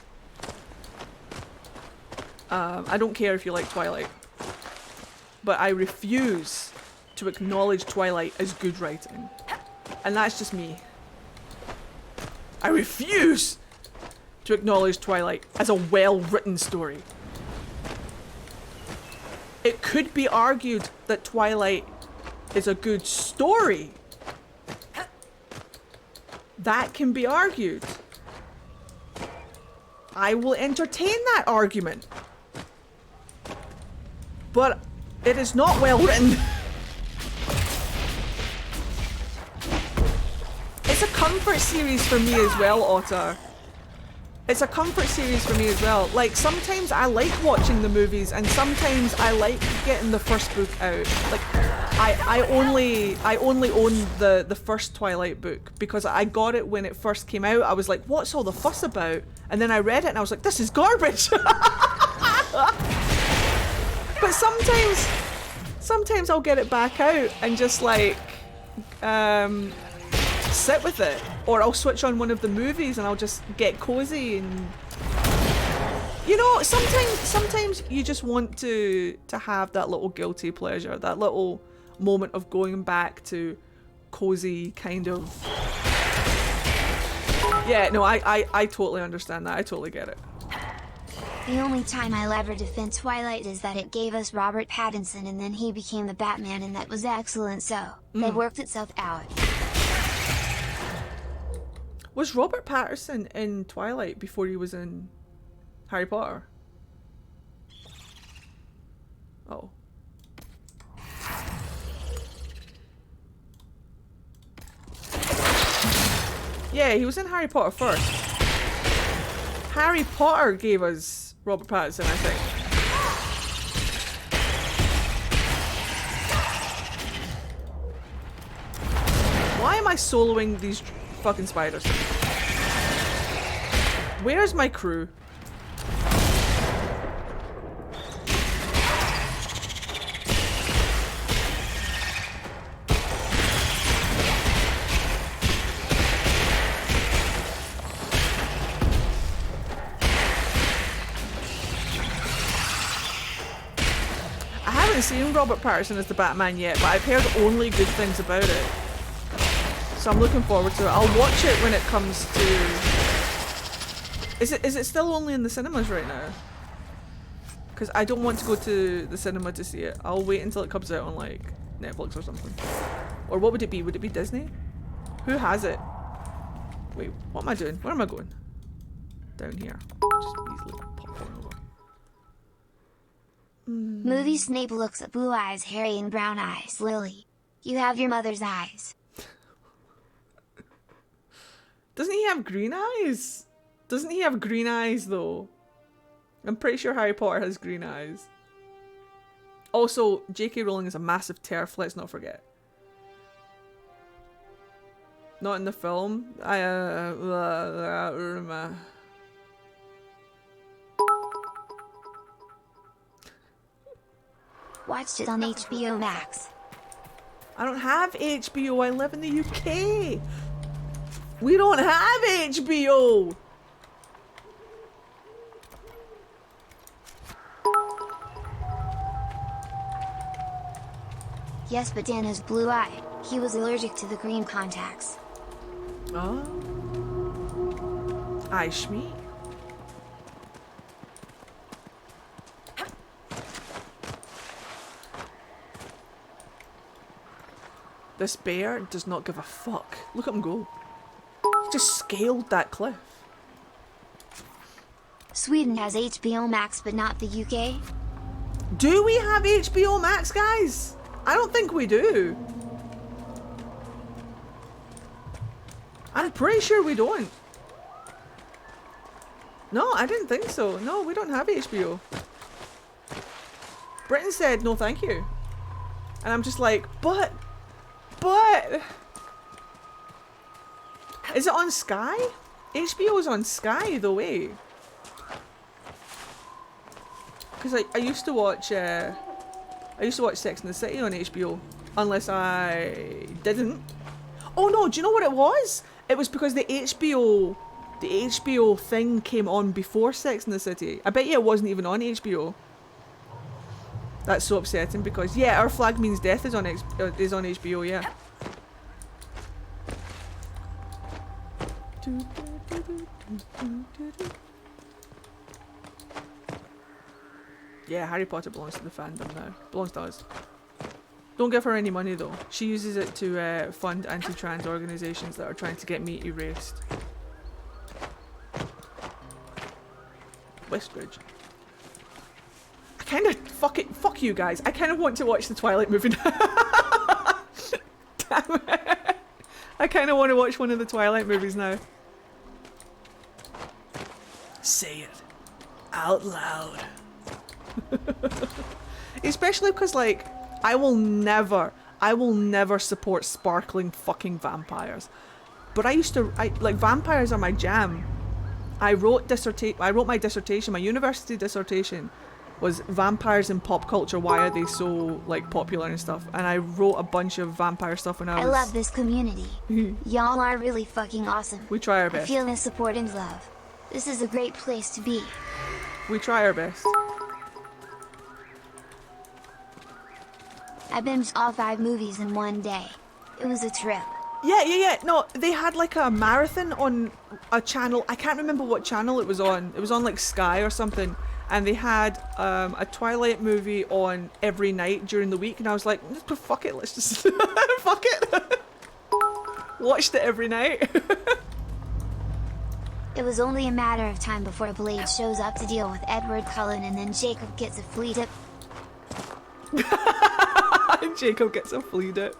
I don't care if you like Twilight. But I refuse to acknowledge Twilight as good writing. And that's just me. I refuse to acknowledge Twilight as a well-written story. It could be argued that Twilight is a good story. That can be argued. I will entertain that argument. But it is not well written. It's a comfort series for me as well, Otter. It's a comfort series for me as well. Like, sometimes I like watching the movies and sometimes I like getting the first book out. Like, I only own the first Twilight book because I got it when it first came out. I was like, what's all the fuss about? And then I read it and I was like, this is garbage. But sometimes I'll get it back out and just like sit with it, or I'll switch on one of the movies and I'll just get cozy and, you know, sometimes you just want to have that little guilty pleasure, that little moment of going back to cozy kind of. Yeah, no, I totally understand that. I totally get it. The only time I'll ever defend Twilight is that it gave us Robert Pattinson and then he became the Batman and that was excellent, so that worked itself out. Was Robert Pattinson in Twilight before he was in Harry Potter? Oh. Yeah, he was in Harry Potter first. Harry Potter gave us Robert Pattinson, I think. Why am I soloing these fucking spiders? Where's my crew? Seen Robert Pattinson as the Batman yet, but I've heard only good things about it, so I'm looking forward to it. I'll watch it when it comes to. Is it still only in the cinemas right now? Because I don't want to go to the cinema to see it. I'll wait until it comes out on like Netflix or something. Or what would it be? Would it be Disney? Who has it? Wait, what am I doing? Where am I going? Down here. Just easily pop on over. Movie Snape looks at blue eyes, Harry, and brown eyes. Lily, you have your mother's eyes. Doesn't he have green eyes? Doesn't he have green eyes though? I'm pretty sure Harry Potter has green eyes. Also, J.K. Rowling is a massive TERF, let's not forget. Not in the film. Watched it on HBO Max. I don't have HBO. I live in the UK. We don't have HBO. Yes, but Dan has blue eye. He was allergic to the green contacts. Oh. Aye, Shmee. This bear does not give a fuck. Look at him go. He just scaled that cliff. Sweden has HBO Max, but not the UK. Do we have HBO Max, guys? I don't think we do. I'm pretty sure we don't. No, I didn't think so. No, we don't have HBO. Britain said no thank you. And I'm just like, but... Is it on Sky? HBO is on Sky though, eh? Because I used to watch Sex and the City on HBO, unless I didn't. Oh no, do you know what it was? It was because the HBO thing came on before Sex and the City. I bet you it wasn't even on HBO. That's so upsetting because yeah, Our Flag Means Death is on HBO, yeah. Yeah, Harry Potter belongs to the fandom now. Belongs to us. Don't give her any money though. She uses it to fund anti-trans organisations that are trying to get me erased. Westridge. I kind of fuck you guys. I kind of want to watch the Twilight movie now. Damn it. I kind of want to watch one of the Twilight movies now. Say it out loud. Especially because like I will never support sparkling fucking vampires. But like vampires are my jam. I wrote my dissertation, my university dissertation was vampires in pop culture, why are they so like popular and stuff, and I wrote a bunch of vampire stuff when I was... I love this community. Y'all are really fucking awesome. We try our best. I feel the support and love. This is a great place to be. We try our best. I binged all 5 movies in one day. It was a trip. Yeah. No, they had like a marathon on a channel. I can't remember what channel it was on. It was on like Sky or something. And they had a Twilight movie on every night during the week. And I was like, fuck it, let's just... fuck it. Watched it every night. It was only a matter of time before Blade shows up to deal with Edward Cullen, and then Jacob gets a flea tip. Jacob gets a flea dip.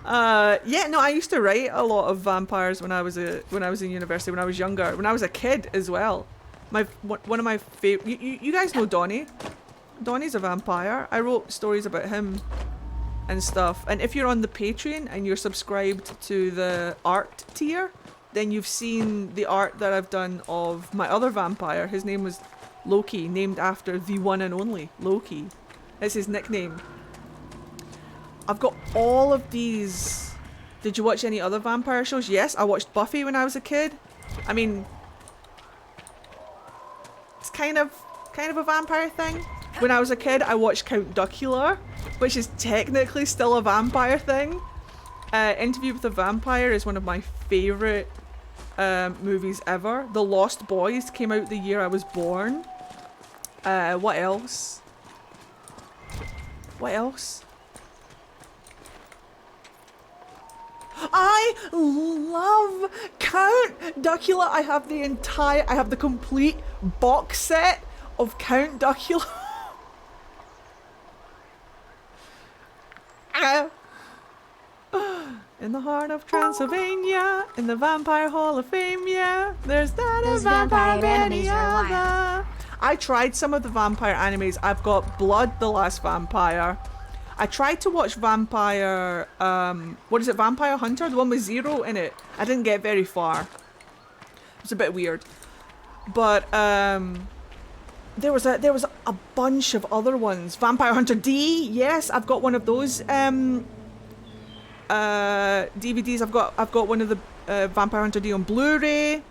Yeah, no, I used to write a lot of vampires when I was in university, when I was younger, when I was a kid as well. One of my favorite. You guys know Donnie. Donnie's a vampire. I wrote stories about him and stuff. And if you're on the Patreon and you're subscribed to the art tier, then you've seen the art that I've done of my other vampire. His name was Loki, named after the one and only Loki. It's his nickname. I've got all of these. Did you watch any other vampire shows? Yes, I watched Buffy when I was a kid. I mean, it's kind of a vampire thing. When I was a kid, I watched Count Duckula, which is technically still a vampire thing. Interview with the Vampire is one of my favourite movies ever. The Lost Boys came out the year I was born. What else? What else? I love Count Duckula. I have the complete box set of Count Duckula. In the heart of Transylvania, in the Vampire Hall of Fame, yeah, there's not Those a vampire vampire any animes are wild. other. I tried some of the vampire animes. I've got Blood, the Last Vampire. I tried to watch Vampire, what is it, Vampire Hunter? The one with Zero in it. I didn't get very far. It was a bit weird. But, there was a bunch of other ones. Vampire Hunter D, yes, I've got one of those, DVDs. I've got one of the, Vampire Hunter D on Blu-ray.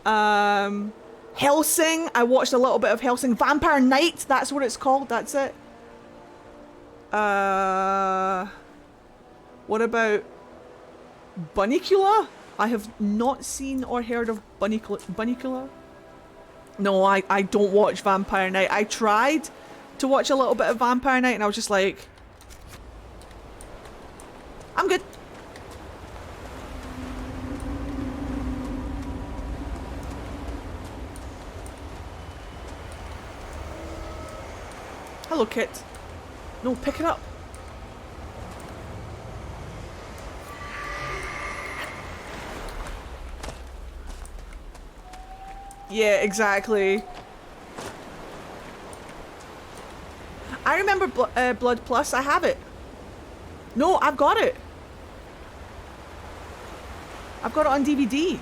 Hellsing, I watched a little bit of Hellsing. Vampire Knight, that's what it's called, that's it. What about Bunnicula? I have not seen or heard of Bunnicula. No, I don't watch Vampire Knight. I tried to watch a little bit of Vampire Knight and I was just like, I'm good. Hello, Kit. No, pick it up. Yeah, exactly. I remember Blood Plus. I have it. No, I've got it. I've got it on DVD.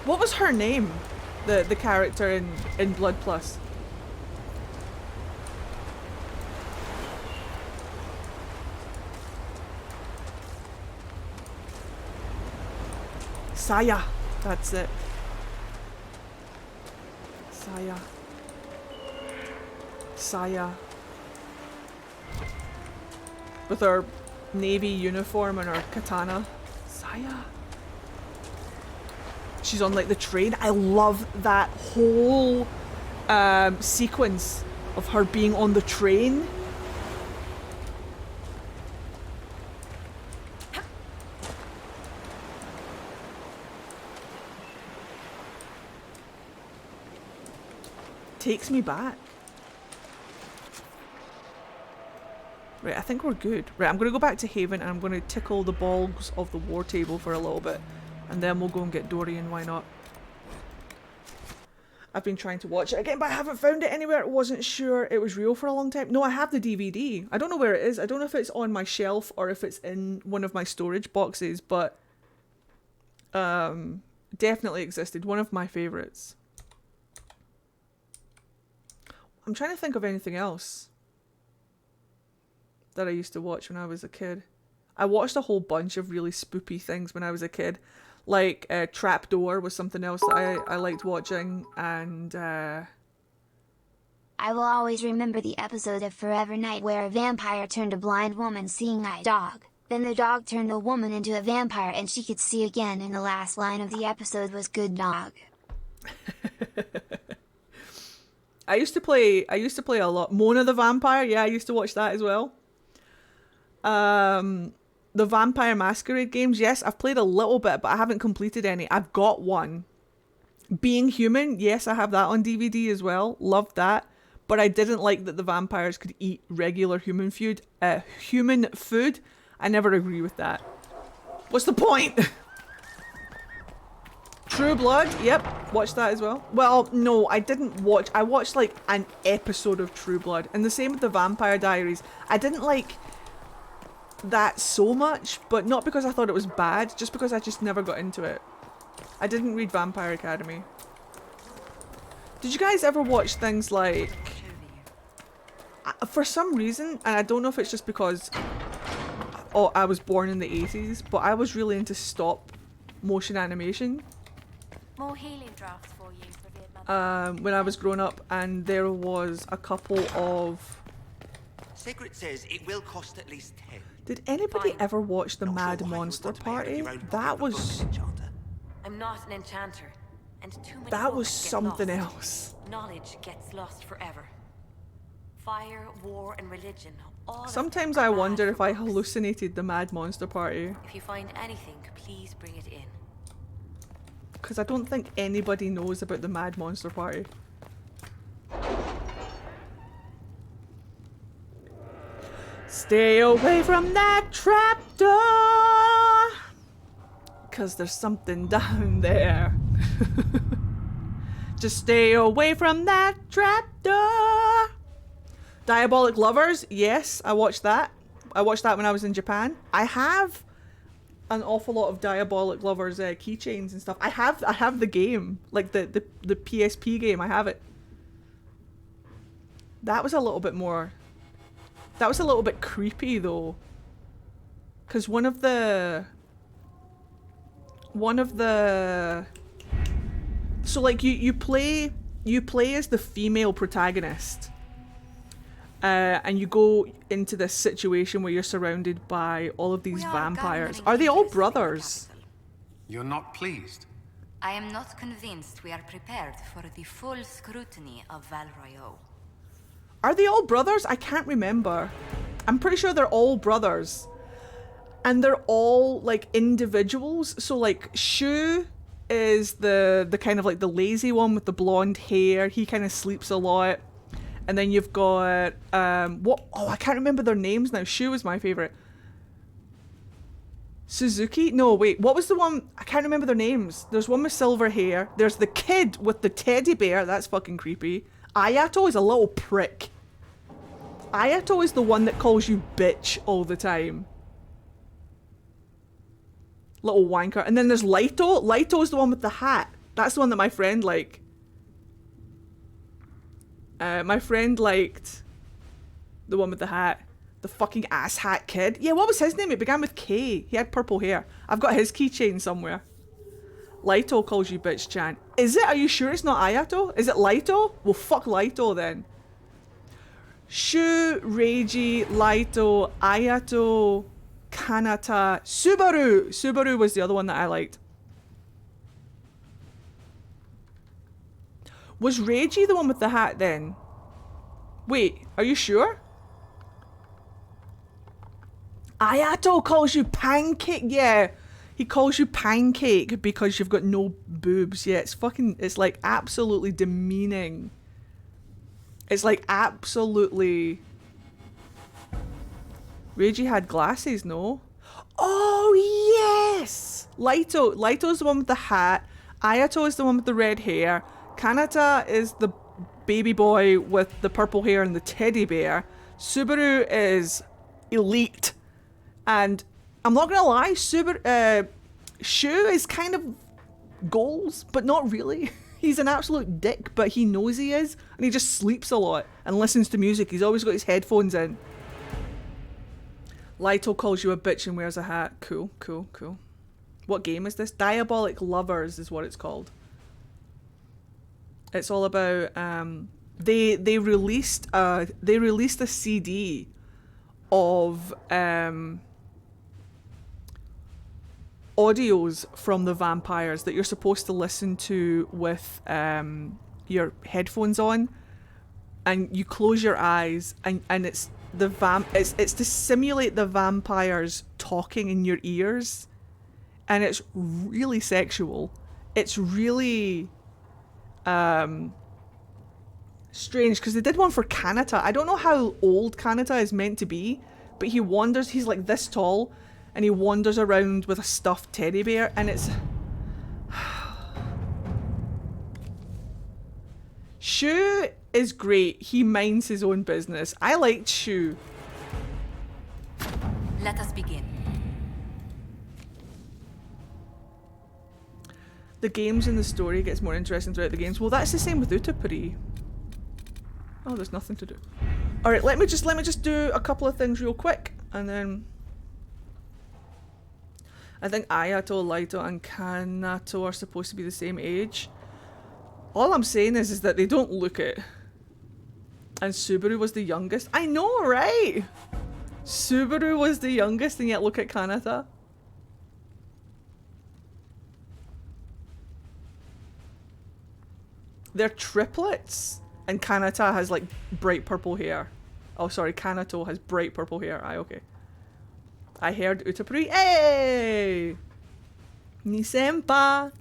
What was her name? The character in Blood Plus. Saya. That's it. Saya. With her navy uniform and her katana. Saya. She's on like the train. I love that whole sequence of her being on the train. Takes me back. Right, I think we're good. Right, I'm going to go back to Haven and I'm going to tickle the balls of the war table for a little bit. And then we'll go and get Dorian, why not? I've been trying to watch it again, but I haven't found it anywhere. I wasn't sure it was real for a long time. No, I have the DVD. I don't know where it is. I don't know if it's on my shelf or if it's in one of my storage boxes, but definitely existed. One of my favourites. I'm trying to think of anything else that I used to watch when I was a kid. I watched a whole bunch of really spoopy things when I was a kid. Like, Trapdoor was something else that I liked watching, and I will always remember the episode of Forever Night where a vampire turned a blind woman seeing-eye dog. Then the dog turned the woman into a vampire and she could see again, and the last line of the episode was "Good dog." I used to play a lot. Mona the Vampire, yeah, I used to watch that as well. The Vampire Masquerade games, yes, I've played a little bit, but I haven't completed any. I've got one. Being Human, yes, I have that on DVD as well. Loved that. But I didn't like that the vampires could eat regular human food. I never agree with that. What's the point? True Blood, yep, watched that as well. Well, no, I didn't watch. I watched like an episode of True Blood. And the same with the Vampire Diaries. I didn't like that so much, but not because I thought it was bad, just because I just never got into it. I didn't read Vampire Academy. Did you guys ever watch things like... For some reason, and I don't know if it's just because I was born in the 80s, but I was really into stop motion animation. More healing drafts for you, revered mother. When I was growing up, and there was a couple of... Sigrid says it will cost at least 10. Did anybody ever watch the Mad Monster Party? That was... I'm not an enchanter, and too many that was books get something lost. else. Knowledge gets lost forever. Fire, war, and religion. All Sometimes I wonder if I hallucinated the Mad Monster Party. If you find anything, please bring it in. Because I don't think anybody knows about the Mad Monster Party. Stay away from that trapdoor! Because there's something down there. Just stay away from that trapdoor! Diabolic Lovers, yes, I watched that. I watched that when I was in Japan. I have an awful lot of Diabolic Lovers keychains and stuff. I have the game, like the PSP game. I have it. That was a little bit more. That was a little bit creepy though, because one of the. So like you play as the female protagonist. And you go into this situation where you're surrounded by all of these vampires. Are they all brothers? You're not pleased? I am not convinced we are prepared for the full scrutiny of Val Royeaux. Are they all brothers? I can't remember. I'm pretty sure they're all brothers. And they're all like individuals. So like Shu is the kind of like the lazy one with the blonde hair. He kind of sleeps a lot. And then you've got, I can't remember their names now. Shu was my favourite. Suzuki? No, wait, what was the one? I can't remember their names. There's one with silver hair. There's the kid with the teddy bear. That's fucking creepy. Ayato is a little prick. Ayato is the one that calls you bitch all the time. Little wanker. And then there's Laito. Laito is the one with the hat. That's the one that my friend liked. My friend liked the one with the hat. The fucking ass hat kid. Yeah, what was his name? It began with K. He had purple hair. I've got his keychain somewhere. Laito calls you bitch, Chan. Is it? Are you sure it's not Ayato? Is it Laito? Well, fuck Laito then. Shu, Reiji, Laito, Ayato, Kanata, Subaru. Subaru was the other one that I liked. Was Reiji the one with the hat then? Wait, are you sure? Ayato calls you pancake. Yeah, he calls you pancake because you've got no boobs. Yeah, it's like absolutely demeaning. It's like absolutely... Reiji had glasses, no? Oh, yes! Laito's the one with the hat. Ayato is the one with the red hair. Kanata is the baby boy with the purple hair and the teddy bear. Subaru is elite. And I'm not gonna lie, Shu is kind of goals, but not really. He's an absolute dick, but he knows he is. And he just sleeps a lot and listens to music. He's always got his headphones in. Laito calls you a bitch and wears a hat. Cool, cool, cool. What game is this? Diabolic Lovers is what it's called. It's all about they released a CD of audios from the vampires that you're supposed to listen to with your headphones on, and you close your eyes, and it's it's to simulate the vampires talking in your ears, and it's really sexual. It's really strange, because they did one for Kanata. I don't know how old Kanata is meant to be, but he's like this tall, and he wanders around with a stuffed teddy bear, and it's... Shu is great. He minds his own business. I liked Shu. Let us begin. The games and the story gets more interesting throughout the games. Well, that's the same with Utapuri. Oh, there's nothing to do. Alright, let me just do a couple of things real quick, and then... I think Ayato, Laito, and Kanato are supposed to be the same age. All I'm saying is that they don't look it. And Subaru was the youngest. I know, right? Subaru was the youngest, and yet look at Kanata. They're triplets. And Kanata has like bright purple hair. Oh, sorry, Kanato has bright purple hair. Aye, okay. I heard Utapuri. Hey! Ni senpa.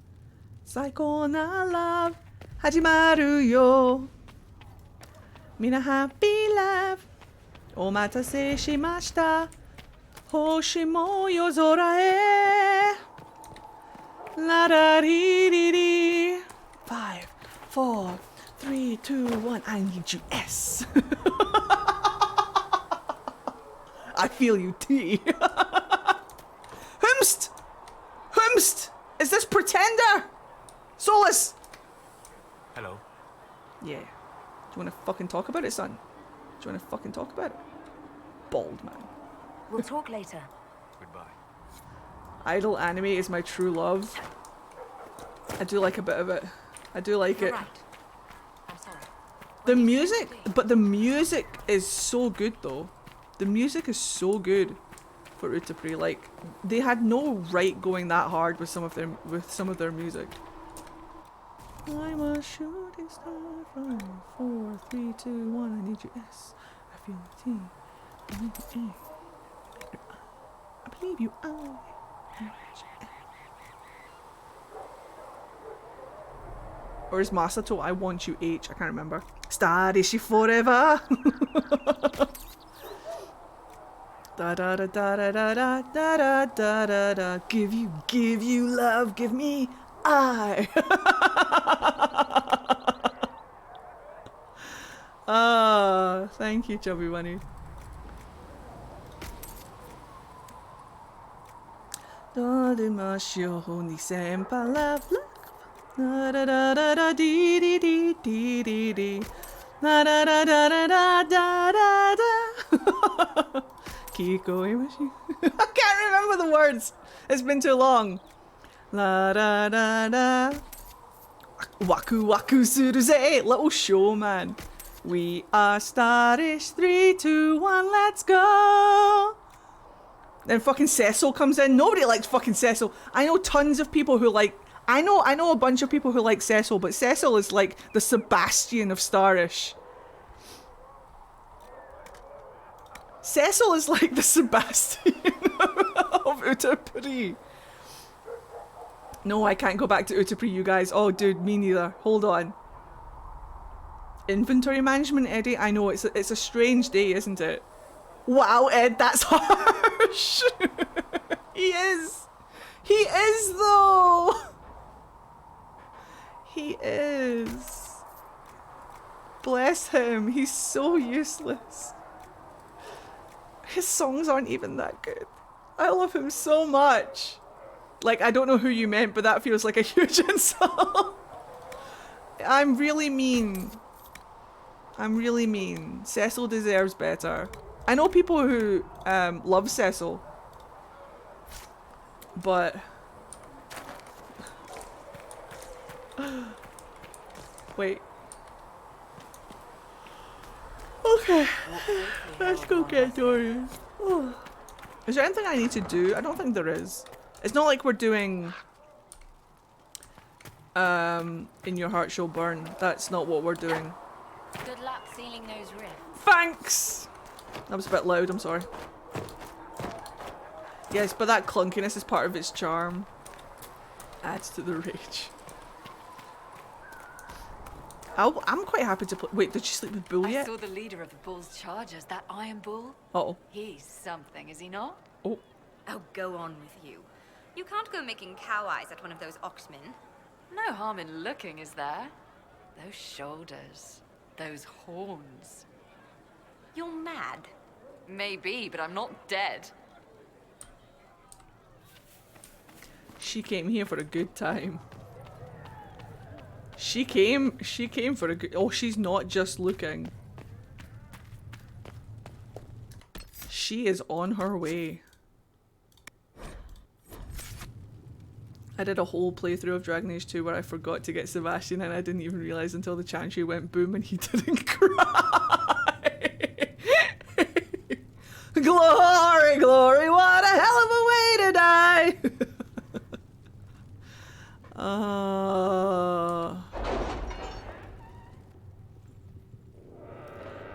Saiko na love. Hajimaru yo. Mina happy laugh. Omatase shimashita. Hoshi mo yozora e. La da dee dee dee. 5, 4, 3, 2, 1. I need you, S. I feel you, T. Humst! Humst! Is this Pretender? Solus! Hello. Yeah. Do you want to fucking talk about it, son? Do you want to fucking talk about it? Bald man. We'll talk later. Goodbye. Idol anime is my true love. I do like a bit of it. I do like it. Right. I'm sorry. The music, but the music is so good though. The music is so good for Utapuri. Like, they had no right going that hard with some of their music. I'm a shooting star from 4, 3, 2, 1. I need you, S. I feel the T. I need you, A. I believe you, I. Or is Masato I want you H? I can't remember. Starishi forever. Da da da da da da da da da da da. Give you love, give me I. Ah, thank you, Chubby Bunny. Dodemashio ni senpai love. Da da da da da dee dee dee dee dee dee. Da da da da da da da da da. Kiko Imashi. I can't remember the words. It's been too long. La da da da. Waku waku suru ze. Little show, man. We are Starish. 3, 2, 1, let's go. Then fucking Cecil comes in. Nobody likes fucking Cecil. I know tons of people who like. I know a bunch of people who like Cecil, but Cecil is like the Sebastian of Starish. Cecil is like the Sebastian of Utapuri. No, I can't go back to Utapuri, you guys. Oh, dude, me neither. Hold on. Inventory management, Eddie? I know, it's a strange day, isn't it? Wow, Ed, that's harsh. He is. He is, though. He is. Bless him. He's so useless. His songs aren't even that good. I love him so much. Like, I don't know who you meant, but that feels like a huge insult. I'm really mean. I'm really mean. Cecil deserves better. I know people who love Cecil. But... Wait. Okay, let's go get Dorian. Oh. Is there anything I need to do? I don't think there is. It's not like we're doing In Your Heart Shall Burn. That's not what we're doing. Good luck sealing those rifts. Thanks! That was a bit loud, I'm sorry. Yes, but that clunkiness is part of its charm. Adds to the rage. I'm quite happy to play. Wait, did she sleep with Bull I yet? saw the leader of the Bull's chargers, that Iron Bull. Uh-oh. He's something, is he not? Oh. Oh, go on with you. You can't go making cow eyes at one of those oxmen. No harm in looking, is there? Those shoulders, those horns. You're mad. Maybe, but I'm not dead. She came here for a good time. She came for a good... Oh, she's not just looking. She is on her way. I did a whole playthrough of Dragon Age 2 where I forgot to get Sebastian and I didn't even realise until the Chantry went boom and he didn't cry. Glory, glory, what a hell of a way to die!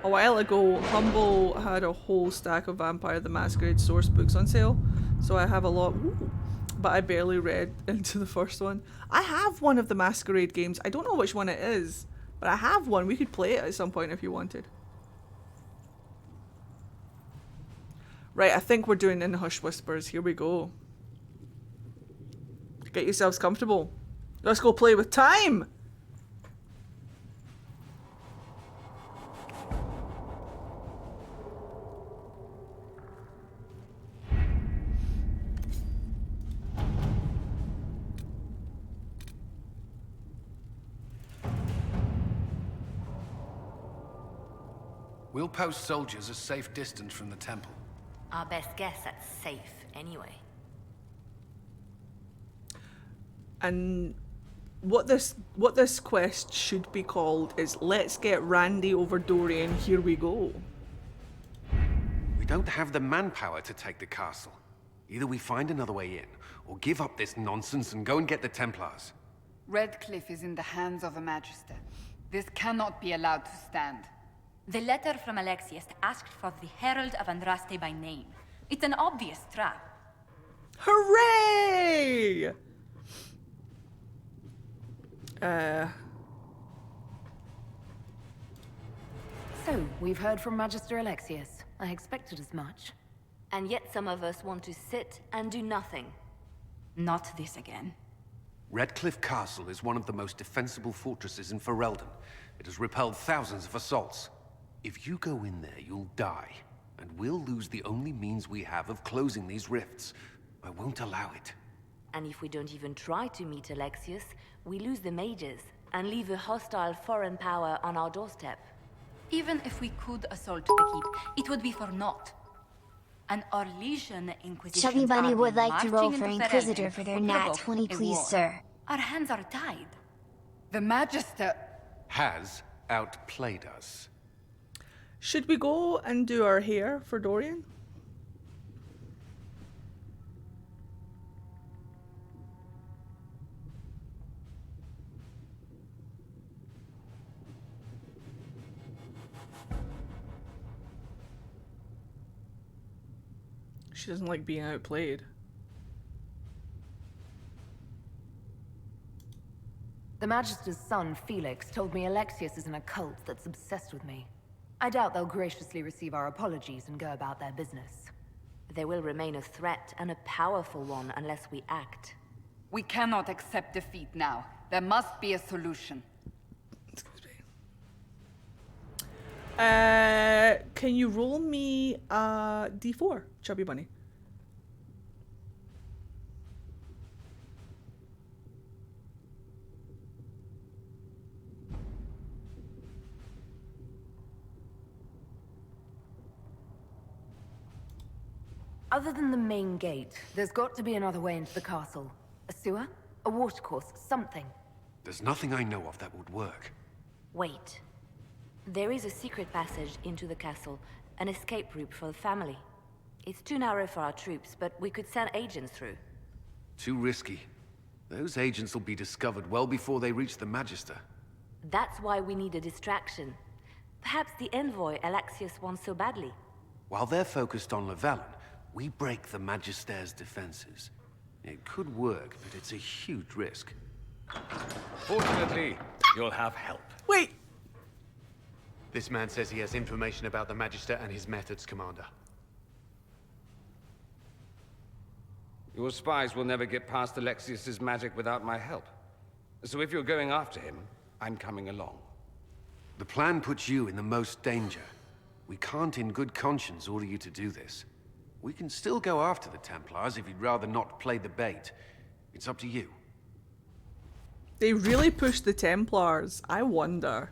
A while ago, Humble had a whole stack of Vampire the Masquerade source books on sale, so I have a lot, but I barely read into the first one. I have one of the Masquerade games. I don't know which one it is, but I have one. We could play it at some point if you wanted. Right, I think we're doing In Hush Whispers. Here we go. Get yourselves comfortable. Let's go play with time! We'll post soldiers a safe distance from the temple. Our best guess at safe, anyway. And what this quest should be called is Let's Get Randy Over Dorian, Here We Go. We don't have the manpower to take the castle. Either we find another way in, or give up this nonsense and go and get the Templars. Redcliffe is in the hands of a magister. This cannot be allowed to stand. The letter from Alexius asked for the Herald of Andraste by name. It's an obvious trap. Hooray! So, we've heard from Magister Alexius. I expected as much. And yet some of us want to sit and do nothing. Not this again. Redcliffe Castle is one of the most defensible fortresses in Ferelden. It has repelled thousands of assaults. If you go in there, you'll die. And we'll lose the only means we have of closing these rifts. I won't allow it. And if we don't even try to meet Alexius, we lose the mages and leave a hostile foreign power on our doorstep. Even if we could assault the keep, it would be for naught. An Orlesian Inquisition. Chubby Bunny would like to roll for Inquisitor for their nat 20, please, sir. Our hands are tied. The Magister has outplayed us. Should we go and do our hair for Dorian? She doesn't like being outplayed. The Magister's son, Felix, told me Alexius is in a cult that's obsessed with me. I doubt they'll graciously receive our apologies and go about their business. They will remain a threat, and a powerful one, unless we act. We cannot accept defeat now. There must be a solution. Excuse me. Can you roll me a d4, Chubby Bunny? Other than the main gate, there's got to be another way into the castle. A sewer? A watercourse? Something. There's nothing I know of that would work. Wait. There is a secret passage into the castle, an escape route for the family. It's too narrow for our troops, but we could send agents through. Too risky. Those agents will be discovered well before they reach the Magister. That's why we need a distraction. Perhaps the envoy Alexius wants so badly. While they're focused on Llewellyn, we break the Magister's defenses. It could work, but it's a huge risk. Fortunately, you'll have help. Wait! This man says he has information about the Magister and his methods, Commander. Your spies will never get past Alexius's magic without my help. So if you're going after him, I'm coming along. The plan puts you in the most danger. We can't in good conscience order you to do this. We can still go after the Templars if you'd rather not play the bait. It's up to you. They really pushed the Templars. I wonder.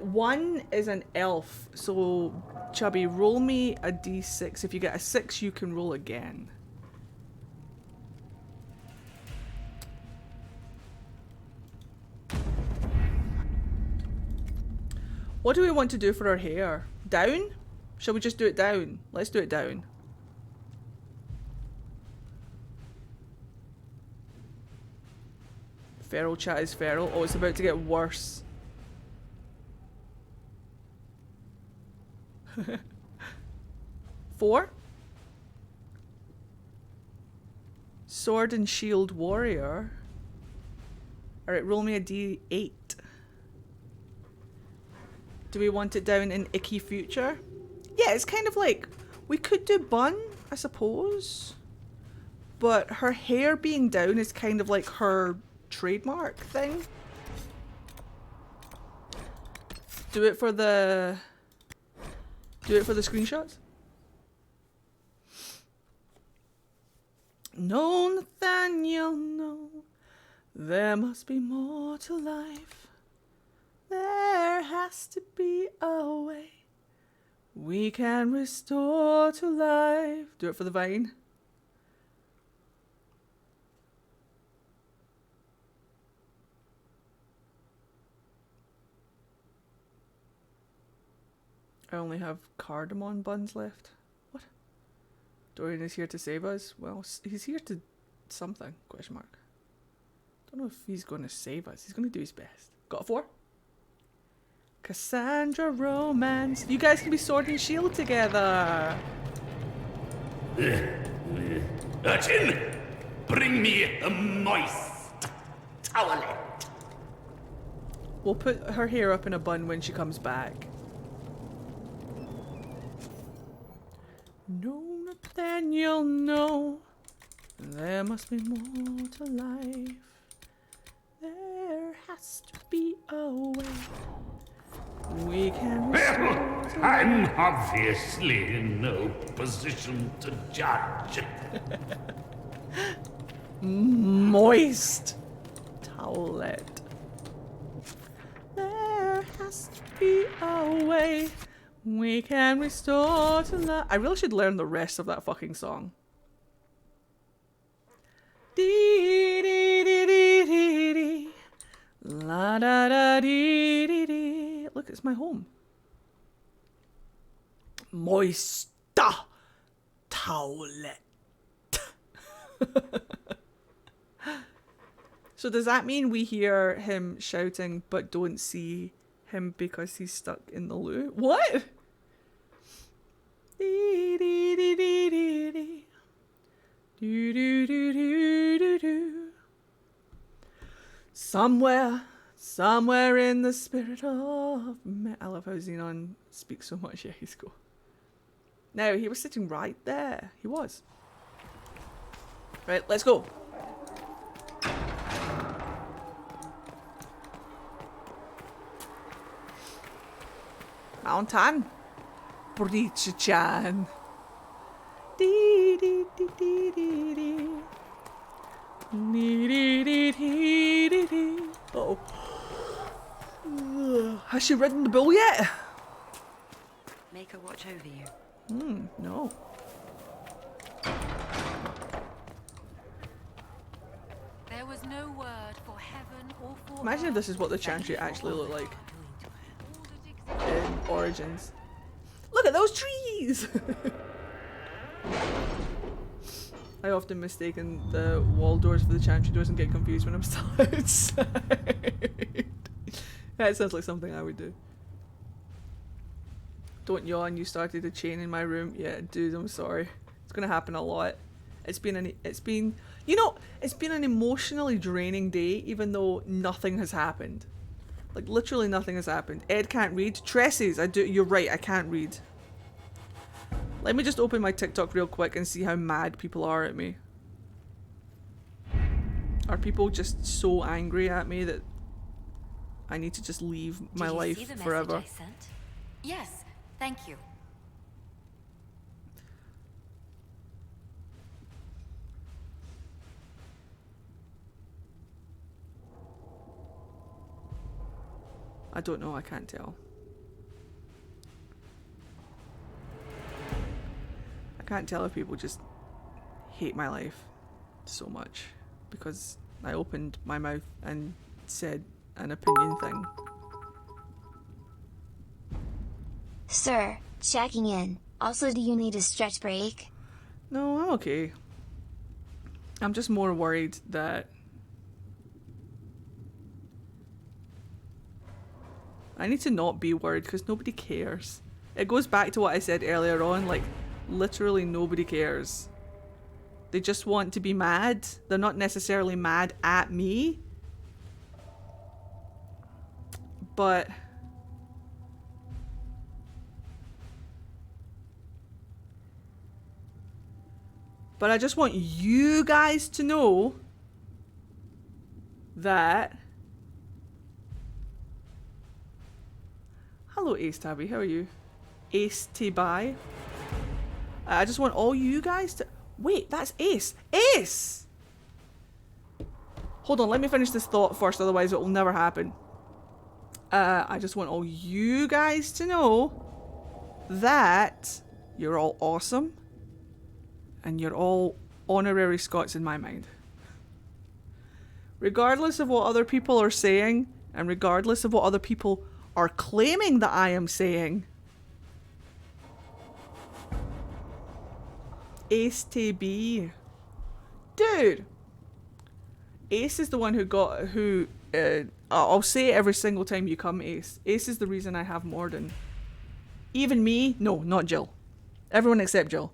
One is an elf, so Chubby, roll me a d6. If you get a 6, you can roll again. What do we want to do for our hair? Down? Shall we just do it down? Let's do it down. Feral chat is feral. Oh, it's about to get worse. 4. Sword and shield warrior. Alright, roll me a d8. Do we want it down in icky future? Yeah, it's kind of like, we could do bun, I suppose. But her hair being down is kind of like her trademark thing. Do it for the screenshots. No, Nathaniel, no. There must be more to life. There has to be a way we can restore to life. Do it for the vine. I only have cardamom buns left. What? Dorian is here to save us? Well, he's here to something, question mark. Don't know if he's going to save us. He's going to do his best. Got a 4? Cassandra romance. You guys can be sword and shield together. Urchin, bring me a moist towelette. We'll put her hair up in a bun when she comes back. No, Nathaniel, no. There must be more to life. There has to be a way we can restore to I'm life. obviously in no position to judge. Moist towelette. There has to be a way we can restore to life. I really should learn the rest of that fucking song. Dee dee dee dee dee dee. La da da dee dee dee. Look, it's my home. Moista towelette. So does that mean we hear him shouting but don't see him because he's stuck in the loo? What? Dee dee dee dee dee dee. Do do do do do do. Somewhere in the spirit of I love how Xenon speaks so much. Yeah, he's cool. No, he was sitting right there. He was. Right, let's go. Mountain. Breach-chan. Dee dee dee dee dee dee. Dee dee dee dee dee dee. Uh-oh. Has she ridden the bull yet? Make her watch over you. No. There was no word for heaven or for Imagine if this is what the Chantry actually look like in Origins. Look at those trees! I often mistaken the wall doors for the Chantry doors and get confused when I'm still outside. That sounds like something I would do. Don't yawn, you started a chain in my room. Yeah, dude, I'm sorry. It's gonna happen a lot. It's been an emotionally draining day, even though nothing has happened. Like, literally nothing has happened. Ed can't read. Tresses, you're right, I can't read. Let me just open my TikTok real quick and see how mad people are at me. Are people just so angry at me that I need to just leave my life Did you see the forever? message I sent? Yes, thank you. I don't know, I can't tell. I can't tell if people just hate my life so much because I opened my mouth and said an opinion thing. Sir, checking in. Also, do you need a stretch break? No, I'm okay. I'm just more worried that I need to not be worried because nobody cares. It goes back to what I said earlier on, like, literally nobody cares. They just want to be mad. They're not necessarily mad at me. But I just want you guys to know that... Hello Ace Tabby, how are you? Ace Tabai. I just want all you guys to... Wait, that's Ace! Ace! Hold on, let me finish this thought first, otherwise it will never happen. I just want all you guys to know that you're all awesome and you're all honorary Scots in my mind. Regardless of what other people are saying, and regardless of what other people are claiming that I am saying, Ace TB. Dude! Ace is the one I'll say it every single time you come, Ace. Ace is the reason I have Morden. Even me? No, not Jill. Everyone except Jill.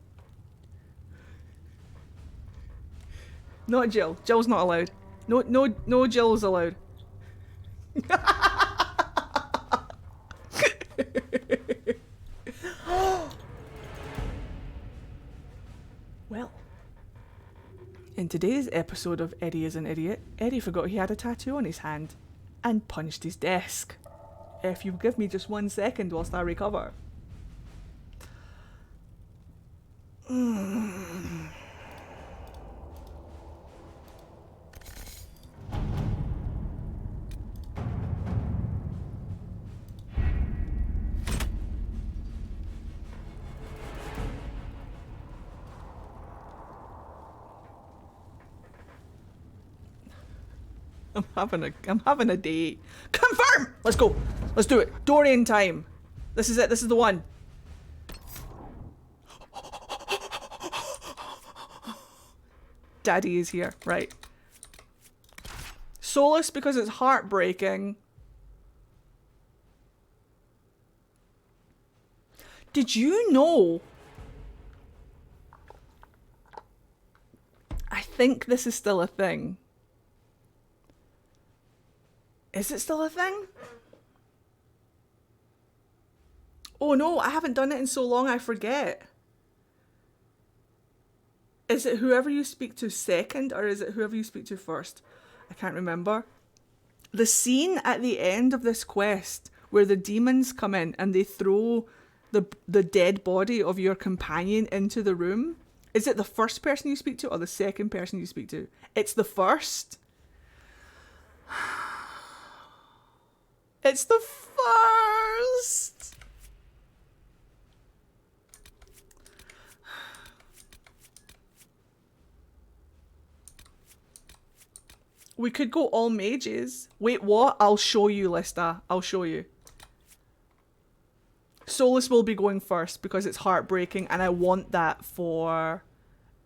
Not Jill. Jill's not allowed. No Jill's allowed. Well, in today's episode of Eddie is an Idiot, Eddie forgot he had a tattoo on his hand and punched his desk. If you give me just 1 second whilst I recover. I'm having a date. Confirm! Let's go. Let's do it. Dorian time. This is it. This is the one. Daddy is here. Right. Solace because it's heartbreaking. Did you know? I think this is still a thing. Is it still a thing? Oh no, I haven't done it in so long I forget. Is it whoever you speak to second or is it whoever you speak to first? I can't remember. The scene at the end of this quest where the demons come in and they throw the dead body of your companion into the room. Is it the first person you speak to or the second person you speak to? It's the first. It's the first. We could go all mages. Wait, what? I'll show you, Lista. I'll show you. Solus will be going first because it's heartbreaking, and I want that for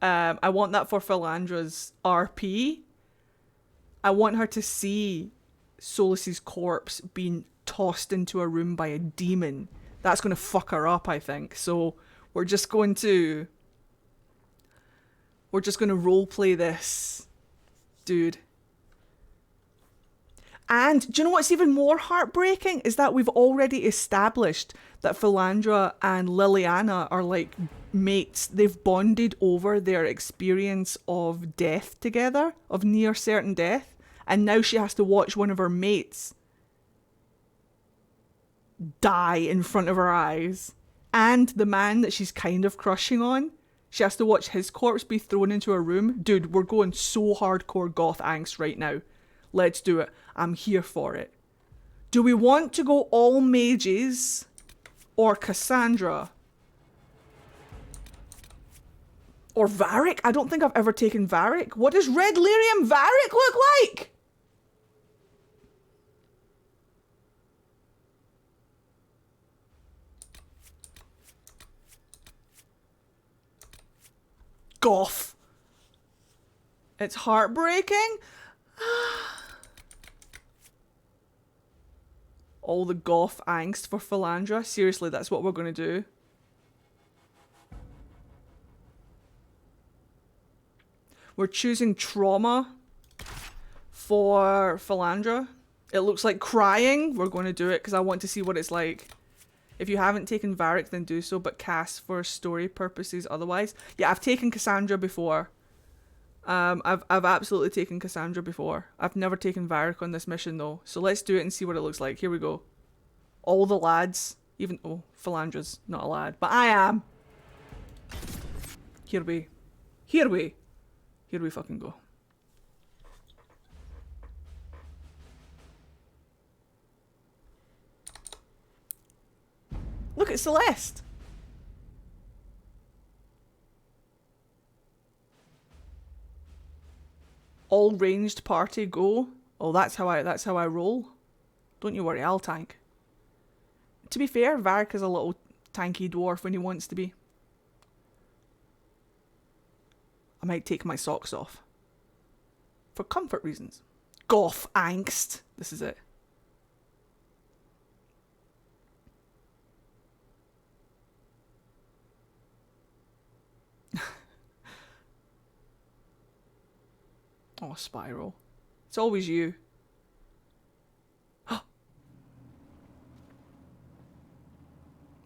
Philandra's RP. I want her to see Solus's corpse being tossed into a room by a demon. That's going to fuck her up, I think. So we're just going to roleplay this, dude. And do you know what's even more heartbreaking is that we've already established that Philandra and Liliana are like mates. They've bonded over their experience of death together, of near certain death. And now she has to watch one of her mates die in front of her eyes. And the man that she's kind of crushing on, she has to watch his corpse be thrown into a room. Dude, we're going so hardcore goth angst right now. Let's do it. I'm here for it. Do we want to go all mages or Cassandra? Or Varric? I don't think I've ever taken Varric. What does Red Lyrium Varric look like? Goth. It's heartbreaking. All the goth angst for Philandra. Seriously, that's what we're going to do. We're choosing trauma for Philandra. It looks like crying. We're going to do it because I want to see what it's like. If you haven't taken Varric, then do so, but Cass for story purposes otherwise. Yeah, I've taken Cassandra before. I've absolutely taken Cassandra before. I've never taken Varric on this mission though. So let's do it and see what it looks like. Here we go. All the lads, even Philandra's not a lad, but I am. Here we fucking go. Look at Celeste. All ranged party go. Oh, that's how I roll. Don't you worry, I'll tank. To be fair, Varric is a little tanky dwarf when he wants to be. I might take my socks off. For comfort reasons. Goth angst. This is it. Oh, Spiral. It's always you.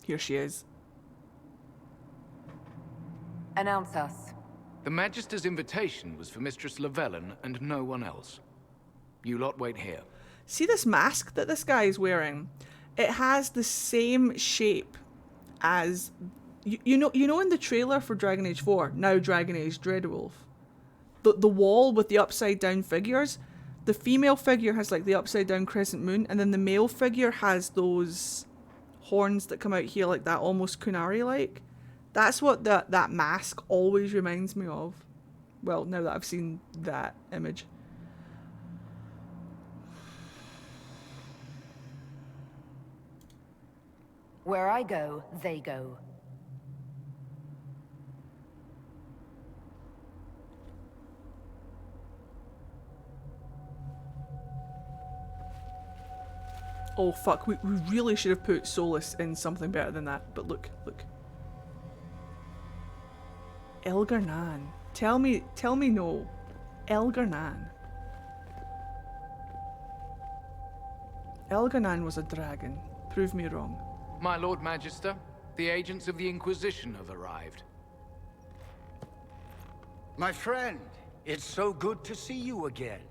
Here she is. Announce us. The Magister's invitation was for Mistress Llewellyn and no one else. You lot wait here. See this mask that this guy is wearing? It has the same shape as... You know in the trailer for Dragon Age 4, now Dragon Age Dreadwolf, the wall with the upside down figures, the female figure has like the upside down crescent moon, and then the male figure has those horns that come out here like that, almost Kunari-like. That's what that mask always reminds me of. Well, now that I've seen that image. Where I go, they go. Oh fuck, we really should have put Solus in something better than that, but look. Elgarnan. Tell me no. Elgarnan. Elgarnan was a dragon. Prove me wrong. My Lord Magister, the agents of the Inquisition have arrived. My friend, it's so good to see you again.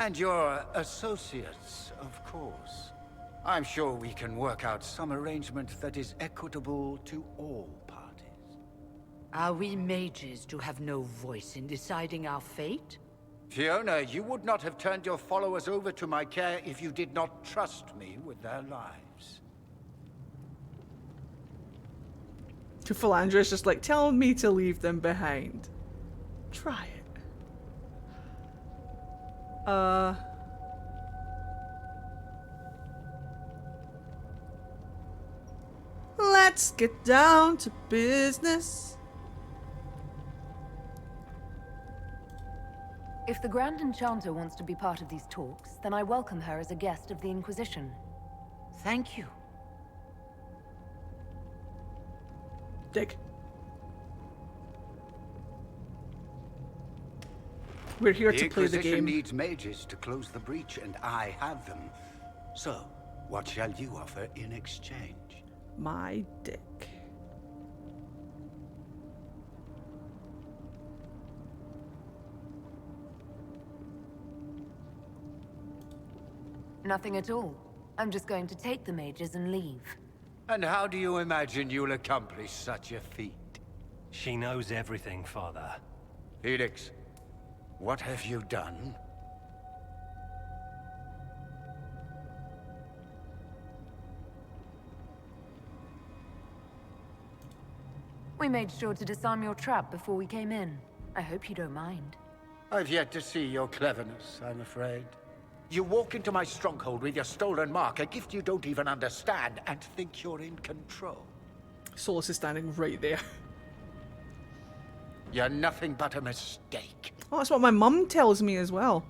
And your associates, of course. I'm sure we can work out some arrangement that is equitable to all parties. Are we mages to have no voice in deciding our fate? Fiona, you would not have turned your followers over to my care if you did not trust me with their lives. To Philandra, it's just like, tell me to leave them behind. Try it. Let's get down to business. If the Grand Enchanter wants to be part of these talks, then I welcome her as a guest of the Inquisition. Thank you. Dig. We're here to play the Inquisition game. needs mages to close the breach, and I have them. So, what shall you offer in exchange? My dick. Nothing at all. I'm just going to take the mages and leave. And how do you imagine you'll accomplish such a feat? She knows everything, Father. Felix, what have you done? We made sure to disarm your trap before we came in. I hope you don't mind. I've yet to see your cleverness, I'm afraid. You walk into my stronghold with your stolen mark, a gift you don't even understand, and think you're in control. Solus is standing right there. You're nothing but a mistake. Oh, that's what my mum tells me as well.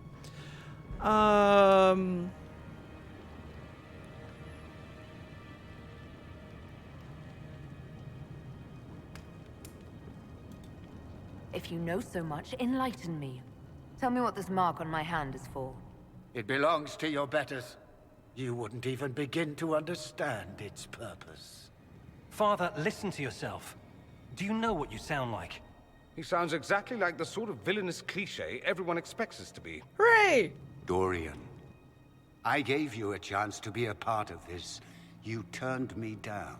If you know so much, enlighten me. Tell me what this mark on my hand is for. It belongs to your betters. You wouldn't even begin to understand its purpose. Father, listen to yourself. Do you know what you sound like? He sounds exactly like the sort of villainous cliché everyone expects us to be. Hooray! Dorian, I gave you a chance to be a part of this. You turned me down.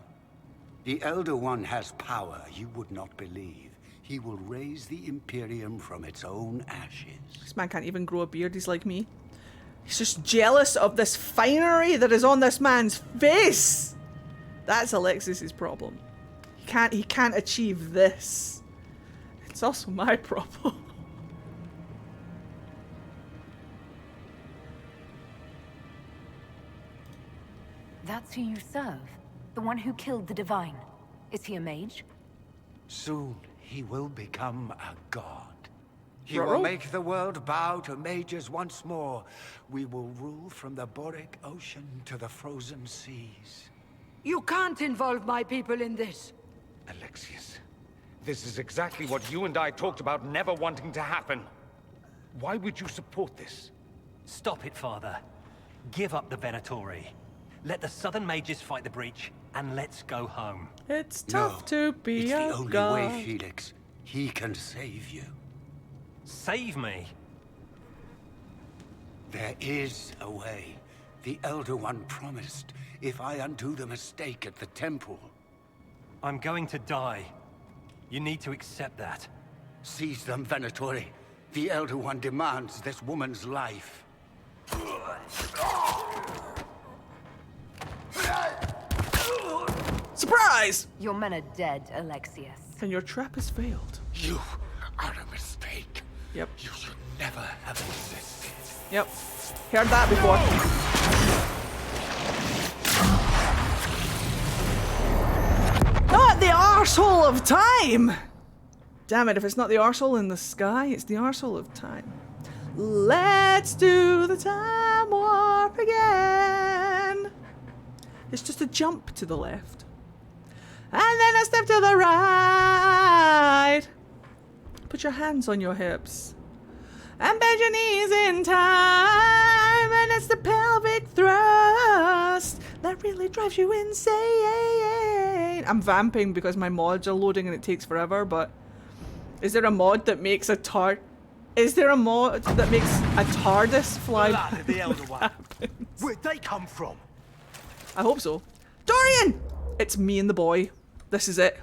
The Elder One has power you would not believe. He will raise the Imperium from its own ashes. This man can't even grow a beard, he's like me. He's just jealous of this finery that is on this man's face! That's Alexius's problem. He can't achieve this. It's also my problem. That's who you serve? The one who killed the Divine? Is he a mage? Soon, he will become a god. He Ruh-roh. will make the world bow to mages once more. We will rule from the Boric Ocean to the frozen seas. You can't involve my people in this. Alexius, this is exactly what you and I talked about never wanting to happen. Why would you support this? Stop it, Father. Give up the Venatori. Let the Southern Mages fight the breach, and let's go home. It's tough to be It's a the only god. way, Felix. He can save you. Save me? There is a way. The Elder One promised, if I undo the mistake at the temple. I'm going to die. You need to accept that. Seize them, Venatori. The Elder One demands this woman's life. Surprise! Your men are dead, Alexius. And your trap has failed. You are a mistake. Yep. You should never have existed. Yep. Heard that before. Not the arsehole of time! Damn it, if it's not the arsehole in the sky, it's the arsehole of time. Let's do the time warp again. It's just a jump to the left. And then a step to the right. Put your hands on your hips. And bend your knees in time. And it's the pelvic thrust that really drives you insane. I'm vamping because my mods are loading and it takes forever, but is there a mod that makes a Is there a mod that makes a TARDIS fly? Blood of the Elder One. Where'd they come from? I hope so. Dorian! It's me and the boy. This is it.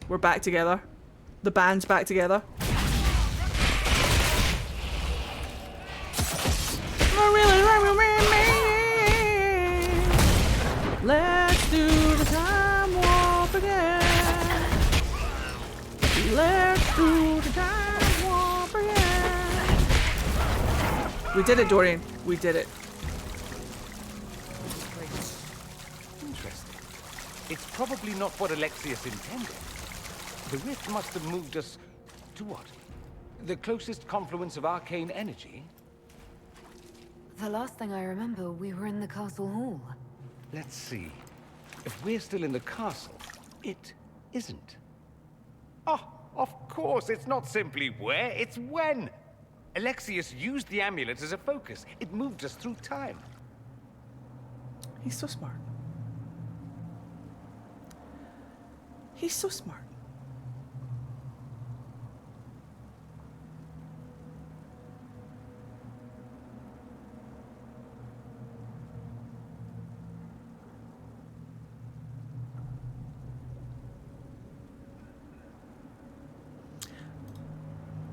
We're back together. The band's back together. Let's do the time warp again. Let's do the time warp again. We did it, Dorian. We did it. Interesting. It's probably not what Alexius intended. The rift must have moved us to what? The closest confluence of arcane energy? The last thing I remember, we were in the castle hall. Let's see. If we're still in the castle, it isn't. Oh, of course, it's not simply where, it's when. Alexius used the amulet as a focus. It moved us through time. He's so smart. He's so smart.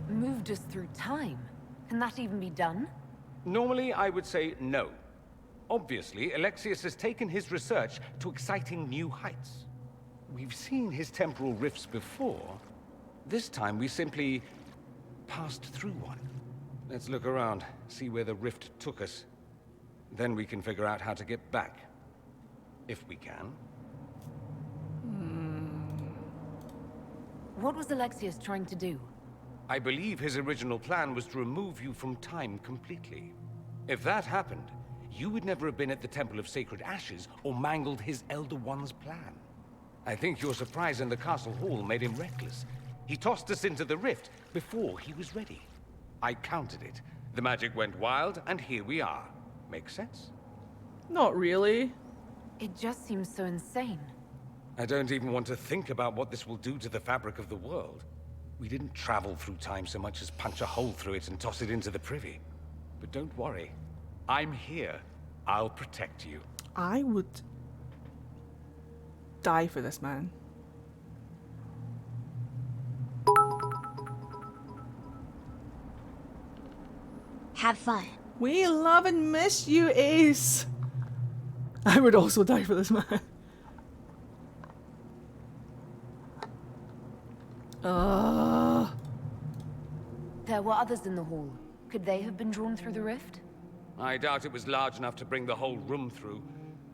Moved us through time? Can that even be done? Normally, I would say no. Obviously, Alexius has taken his research to exciting new heights. We've seen his temporal rifts before. This time, we simply passed through one. Let's look around, see where the rift took us. Then we can figure out how to get back. If we can. What was Alexius trying to do? I believe his original plan was to remove you from time completely. If that happened, you would never have been at the Temple of Sacred Ashes or mangled his Elder One's plan. I think your surprise in the castle hall made him reckless. He tossed us into the rift before he was ready. I counted it. The magic went wild, and here we are. Make sense? Not really. It just seems so insane. I don't even want to think about what this will do to the fabric of the world. We didn't travel through time so much as punch a hole through it and toss it into the privy. But don't worry. I'm here. I'll protect you. I would die for this man. Have fun. We love and miss you, Ace. I would also die for this man. There were others in the hall. Could they have been drawn through the rift? I doubt it was large enough to bring the whole room through.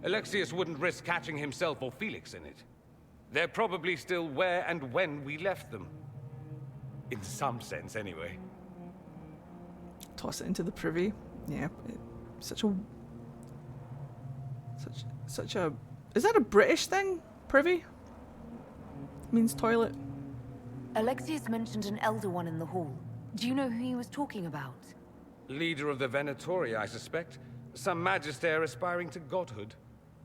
Alexius wouldn't risk catching himself or Felix in it. They're probably still where and when we left them. In some sense, anyway. Toss it into the privy. Yeah, such a... Is that a British thing? Privy? Means toilet. Alexius mentioned an Elder One in the hall. Do you know who he was talking about? Leader of the Venatori, I suspect. Some magister aspiring to godhood.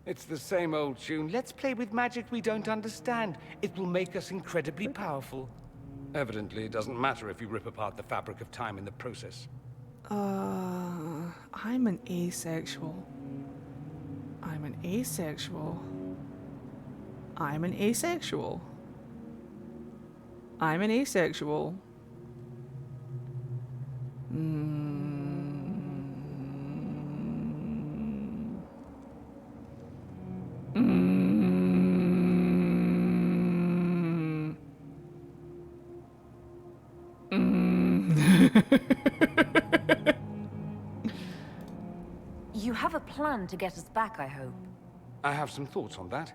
It's the same old tune. Let's play with magic we don't understand. It will make us incredibly powerful. Evidently, it doesn't matter if you rip apart the fabric of time in the process. I'm an asexual. I'm an asexual. I'm an asexual. I'm an asexual. You have a plan to get us back, I hope. I have some thoughts on that.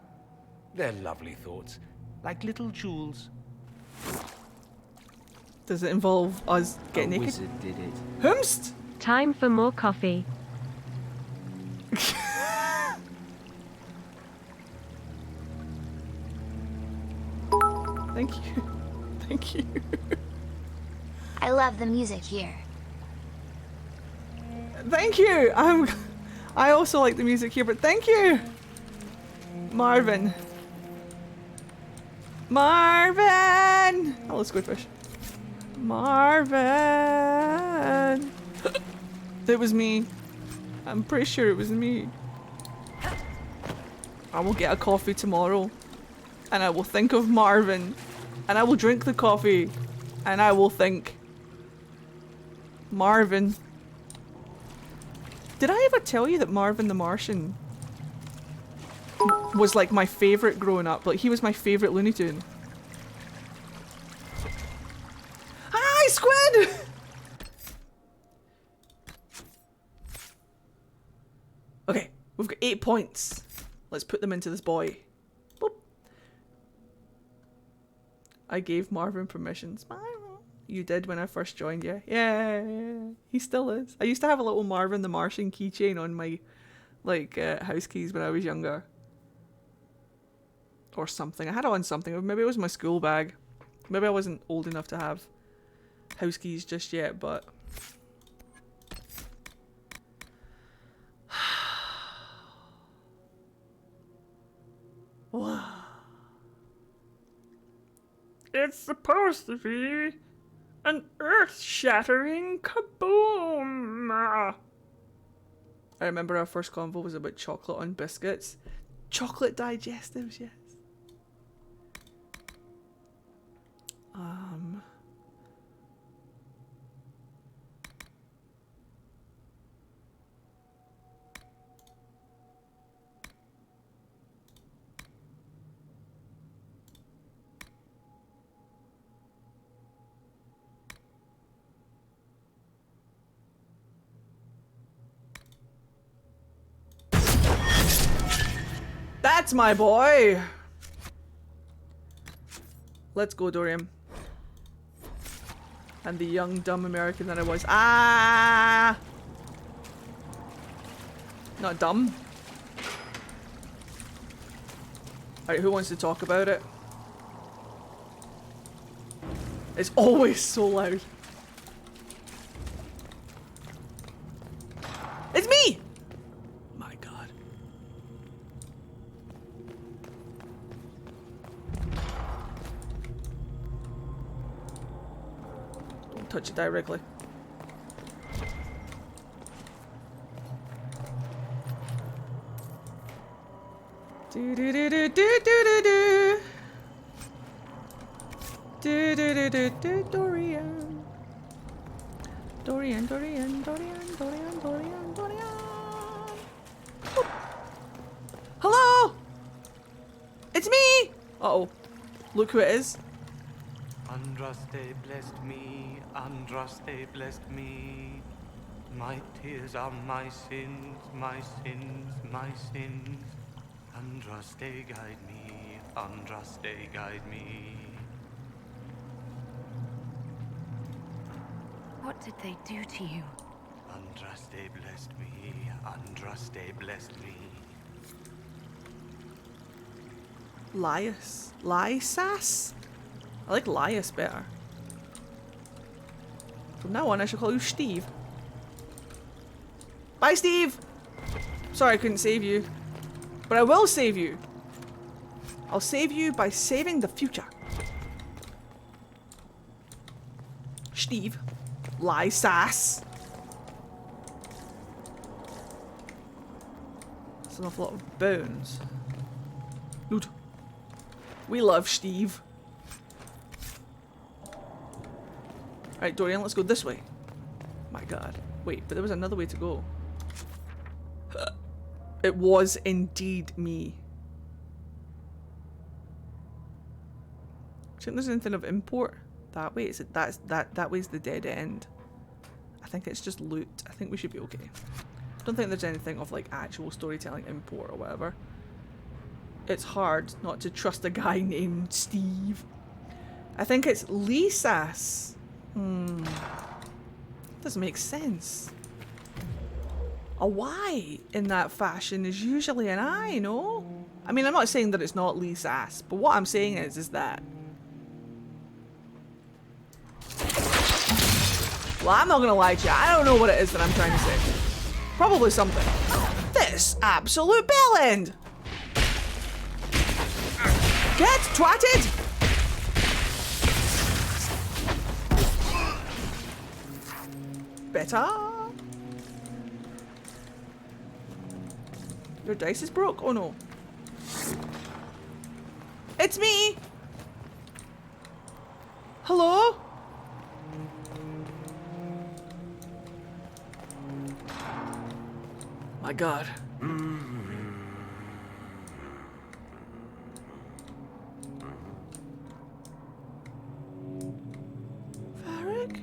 They're lovely thoughts, like little jewels. Does it involve us getting naked? Wizard did it. Humst! Time for more coffee. Thank you. Thank you. I love the music here. Thank you. I also like the music here, but thank you, Marvin. Marvin. Hello, Squidfish. Marvin. It was me. I'm pretty sure it was me. I will get a coffee tomorrow, and I will think of Marvin, and I will drink the coffee, and I will think, Marvin. Did I ever tell you that Marvin the Martian was like my favorite growing up? Like, he was my favorite Looney Tune. Hi, Squid! We've got 8 points. Let's put them into this boy. Boop. I gave Marvin permissions. You did when I first joined you. Yeah, he still is. I used to have a little Marvin the Martian keychain on my like house keys when I was younger. Or something. I had it on something. Maybe it was my school bag. Maybe I wasn't old enough to have house keys just yet, but... Wow. It's supposed to be an earth-shattering kaboom! I remember our first convo was about chocolate on biscuits. Chocolate digestives, yes. That's my boy! Let's go, Dorian. And the young, dumb American that I was. Ah! Not dumb. Alright, who wants to talk about it? It's always so loud. It's me! My god. Don't touch it directly. Do do do do do do do do. Do do do do do Dorian. Dorian, Dorian, Dorian, Dorian, Dorian, Dorian. Boop. Hello! It's me! Uh-oh. Look who it is. Andraste blessed me, Andraste blessed me. My tears are my sins, my sins, my sins. Andraste guide me, Andraste guide me. What did they do to you? Andraste blessed me, Andraste blessed me. Lias. Lysas? I like Lias better. From now on, I shall call you Steve. Bye, Steve! Sorry I couldn't save you. But I will save you. I'll save you by saving the future. Steve. Lysas. That's an awful lot of bones. Loot. We love Steve. Right, Dorian, let's go this way. My god. Wait, but there was another way to go. It was indeed me. Do you think there's anything of import? That way? That way's the dead end. I think it's just loot. I think we should be okay. I don't think there's anything of like actual storytelling import or whatever. It's hard not to trust a guy named Steve. I think it's Lysas. Doesn't make sense. A Y in that fashion is usually an I, no? I mean, I'm not saying that it's not Lysas, but what I'm saying is that. Well, I'm not gonna lie to you. I don't know what it is that I'm trying to say. Probably something. This absolute bell end! Get twatted! Better. Your dice is broke? Oh no. It's me! Hello? My god. Varric?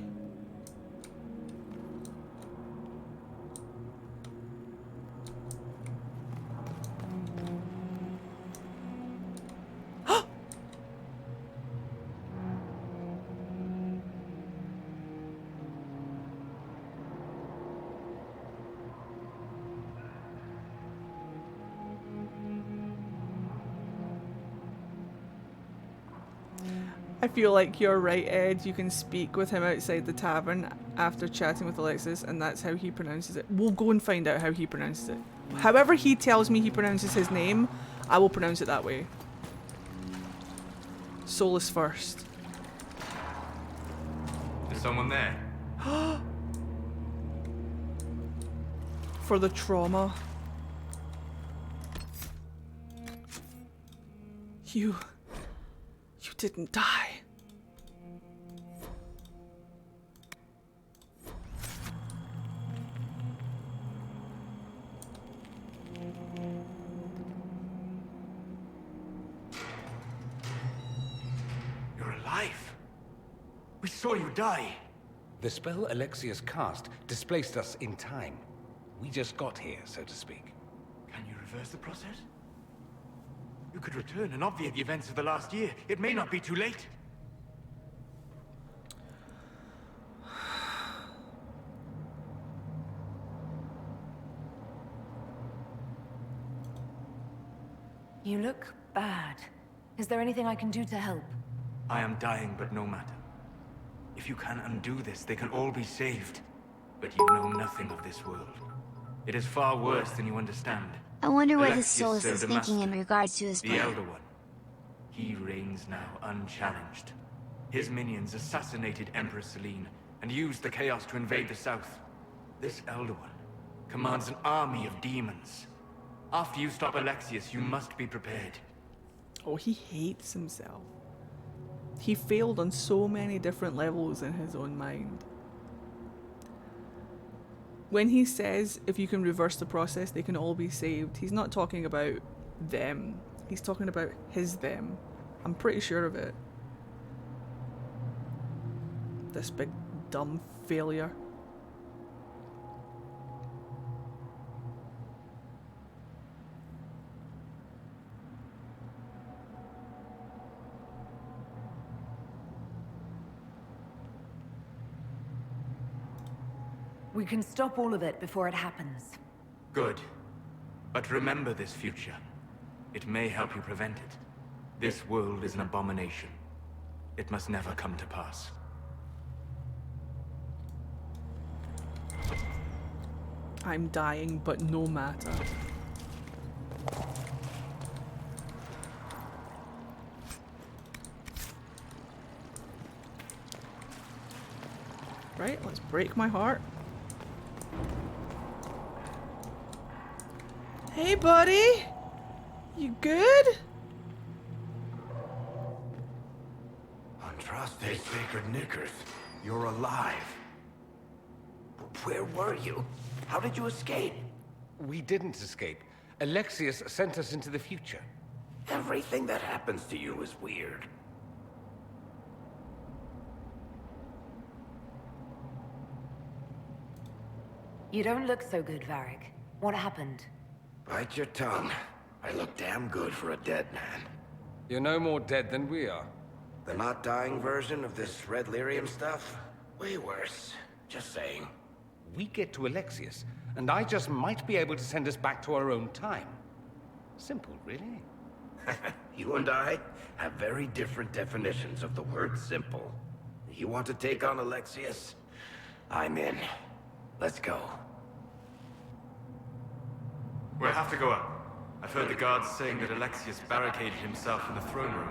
I feel like you're right, Ed. You can speak with him outside the tavern after chatting with Alexius, and that's how he pronounces it. We'll go and find out how he pronounces it. However he tells me he pronounces his name, I will pronounce it that way. Solus first. Is someone there? For the trauma. You didn't die. You're alive. We saw you die. The spell Alexius cast displaced us in time. We just got here, so to speak. Can you reverse the process? You could return and obviate the events of the last year. It may not be too late. You look bad. Is there anything I can do to help? I am dying, but no matter. If you can undo this, they can all be saved. But you know nothing of this world. It is far worse than you understand. I wonder what Alexius his Solus is served a thinking in master, regards to his the plan. Elder One. He reigns now unchallenged. His minions assassinated Empress Selene and used the chaos to invade the south. This Elder One commands an army of demons. After you stop Alexius, you must be prepared. Oh, he hates himself. He failed on so many different levels in his own mind. When he says, if you can reverse the process, they can all be saved, he's not talking about them. He's talking about his them. I'm pretty sure of it. This big dumb failure. We can stop all of it before it happens. Good. But remember this future. It may help you prevent it. This world is an abomination. It must never come to pass. I'm dying, but no matter. Right, let's break my heart. Hey, buddy! You good? Andraste Sacred Knickers, you're alive. Where were you? How did you escape? We didn't escape. Alexius sent us into the future. Everything that happens to you is weird. You don't look so good, Varric. What happened? Bite your tongue. I look damn good for a dead man. You're no more dead than we are. The not dying version of this red lyrium stuff? Way worse. Just saying. We get to Alexius, and I just might be able to send us back to our own time. Simple, really. You and I have very different definitions of the word simple. You want to take on Alexius? I'm in. Let's go. We'll have to go up. I've heard the guards saying that Alexius barricaded himself in the throne room.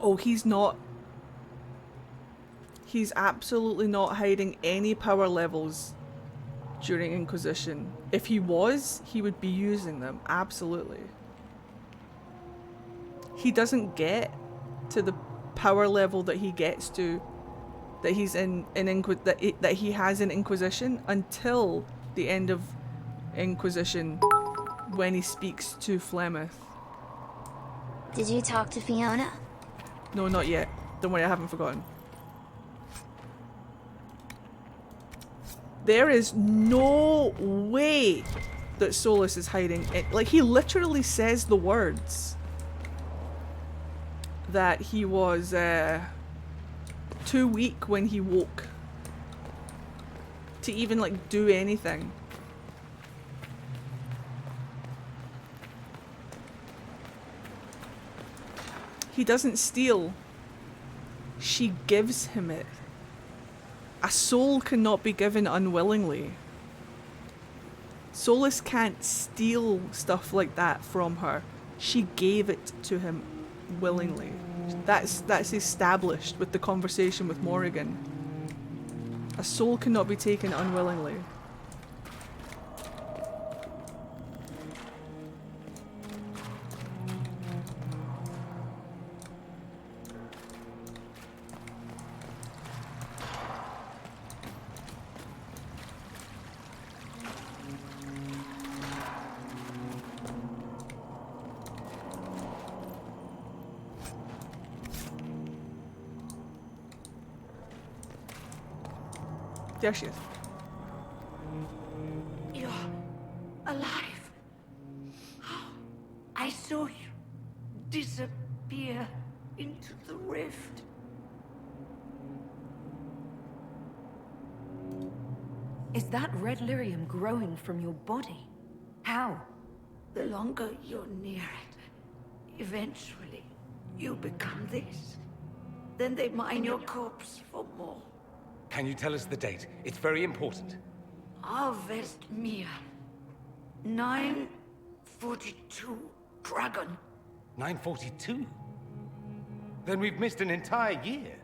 Oh, he's not. He's absolutely not hiding any power levels during Inquisition. If he was, he would be using them. Absolutely. He doesn't get to the power level that he gets to, that he's that he has in Inquisition until the end of Inquisition, when he speaks to Flemeth. Did you talk to Fiona? No, not yet. Don't worry, I haven't forgotten. There is no way that Solus is hiding it. Like, he literally says the words that he was too weak when he woke to even like do anything. He doesn't steal. She gives him it. A soul cannot be given unwillingly. Solus can't steal stuff like that from her. She gave it to him willingly. That's established with the conversation with Morrigan. A soul cannot be taken unwillingly. There she is. You're alive. I saw you disappear into the rift. Is that red lyrium growing from your body? How? The longer you're near it, eventually you become this. Then they mine your corpse for more. Can you tell us the date? It's very important. Harvest Mia. 942 Dragon. 942? Then we've missed an entire year.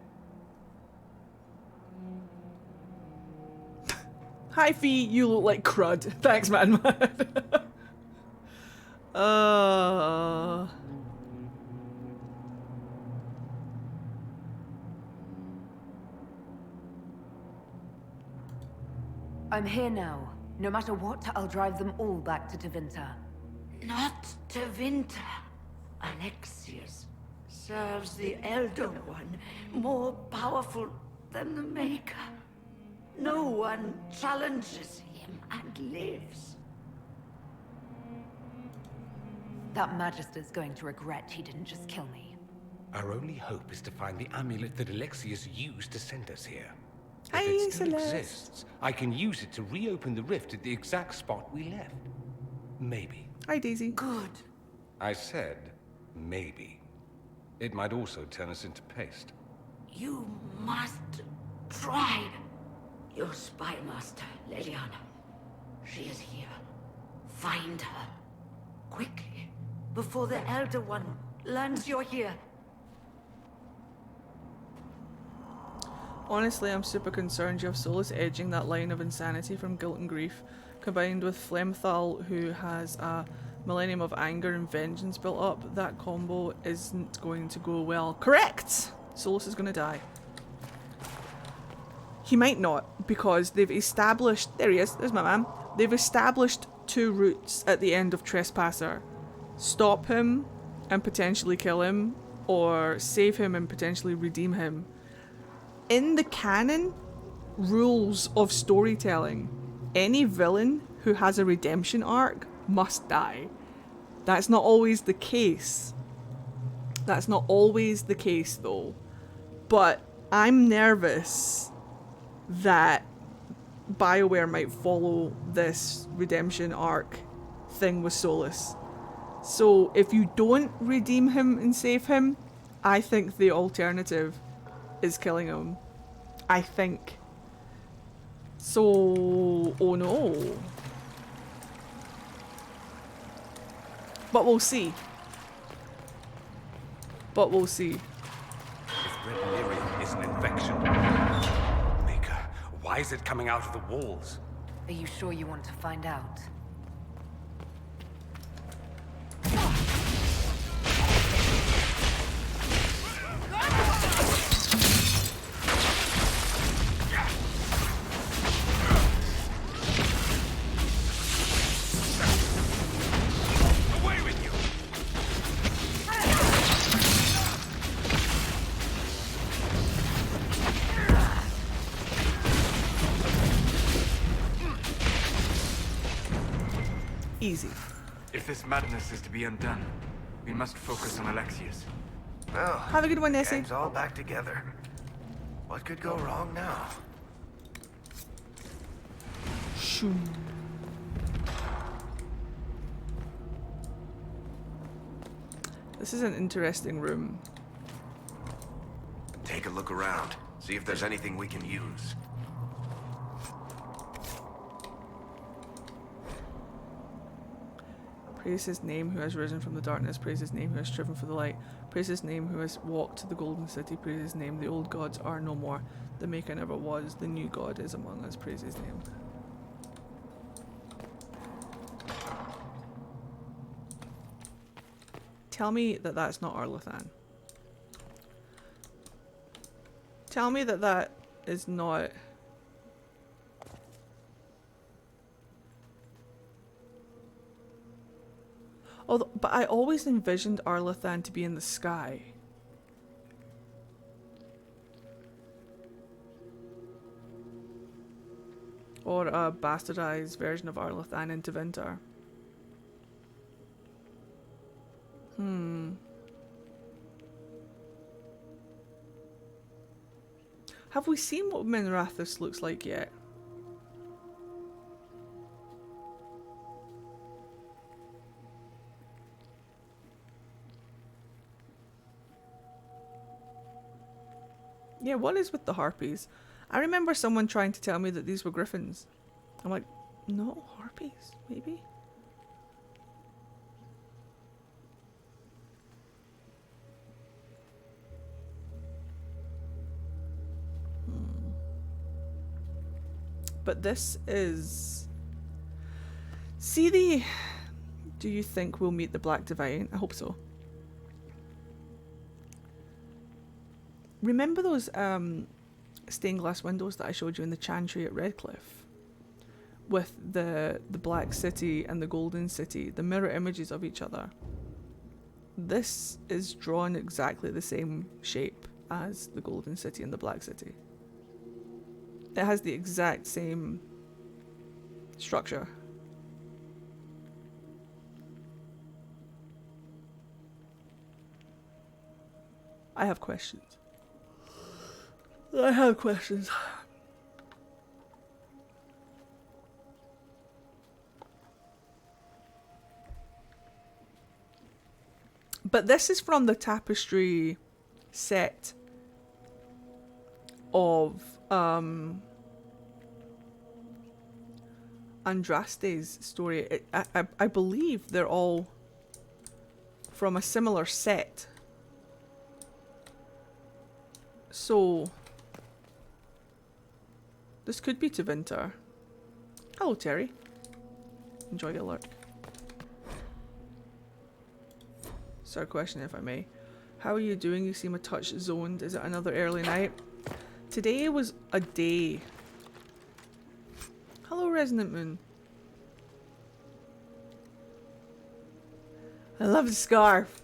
Hi Fee, you look like crud. Thanks, man. I'm here now. No matter what, I'll drive them all back to Tevinter. Not Tevinter. Alexius serves the Elder One, more powerful than the Maker. No one challenges him and lives. That Magister's going to regret he didn't just kill me. Our only hope is to find the amulet that Alexius used to send us here. Hi, If it still Celeste. exists, I can use it to reopen the rift at the exact spot we left. Maybe. Hi, Daisy. Good. I said, maybe. It might also turn us into paste. You must try. Your spy master, Leliana. She is here. Find her. Quickly. Before the Elder One learns you're here. Honestly, I'm super concerned you have Solus edging that line of insanity from guilt and grief, combined with Flemthal, who has a millennium of anger and vengeance built up. That combo isn't going to go well. Correct! Solus is going to die. He might not, because they've established... There he is, there's my man. They've established two routes at the end of Trespasser. Stop him and potentially kill him, or save him and potentially redeem him. In the canon rules of storytelling, any villain who has a redemption arc must die. That's not always the case. That's not always the case though. But I'm nervous that BioWare might follow this redemption arc thing with Solus. So if you don't redeem him and save him, I think the alternative is killing him. I think. So, oh no. But we'll see. But we'll see. If red lyrium is an infection, Maker, why is it coming out of the walls? Are you sure you want to find out? Easy. If this madness is to be undone, we must focus on Alexius. Well, have a good one, Nessie. Gang's all back together. What could go wrong now? Shoo. This is an interesting room. take a look around. See if there's anything we can use. Praise his name who has risen from the darkness. Praise his name who has striven for the light. Praise his name who has walked to the golden city. Praise his name. The old gods are no more. The maker never was. The new god is among us. Praise his name. Tell me that that's not Arlathan. Tell me that that is not... Although, but I always envisioned Arlathan to be in the sky. Or a bastardized version of Arlathan in Tevinter. Have we seen what Minrathous looks like yet? Yeah, what is with the harpies? I remember someone trying to tell me that these were griffins. I'm like, no, harpies, maybe? But this is... See the... Do you think we'll meet the Black Divine? I hope so. Remember those stained glass windows that I showed you in the Chantry at Redcliffe? With the Black City and the Golden City, the mirror images of each other. This is drawn exactly the same shape as the Golden City and the Black City. It has the exact same structure. I have questions. I have questions. But this is from the tapestry set of Andraste's story. I believe they're all from a similar set. So this could be Tevinter. Hello, Terry. Enjoy your lurk. Sir, question if I may. How are you doing? You seem a touch zoned. Is it another early night? Today was a day. Hello, Resonant Moon. I love the scarf.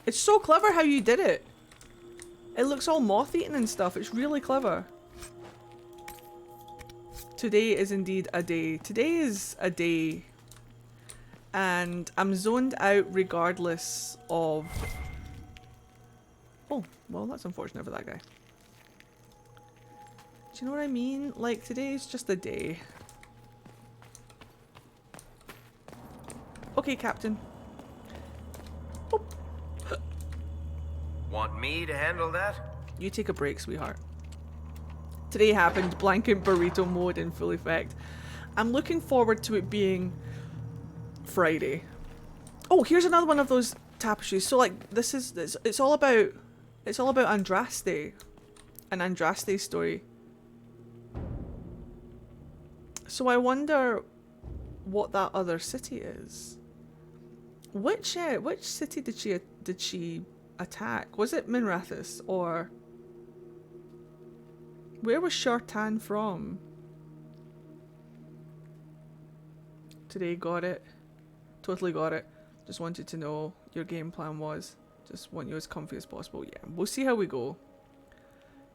It's so clever how you did it. It looks all moth-eaten and stuff. It's really clever. Today is indeed a day. Today is a day. And I'm zoned out regardless of... Oh, well, that's unfortunate for that guy. Do you know what I mean? Like, today is just a day. Okay, Captain. Oh. Want me to handle that? You take a break, sweetheart. Today happened, blanket burrito mode in full effect. I'm looking forward to it being Friday. Oh, here's another one of those tapestries. So like this is it's all about Andraste and Andraste's story. So I wonder what that other city is. Which city did she attack? Was it Minrathous or where was Shartan from? Today, got it. Totally got it. Just wanted to know your game plan was. Just want you as comfy as possible. Yeah, we'll see how we go.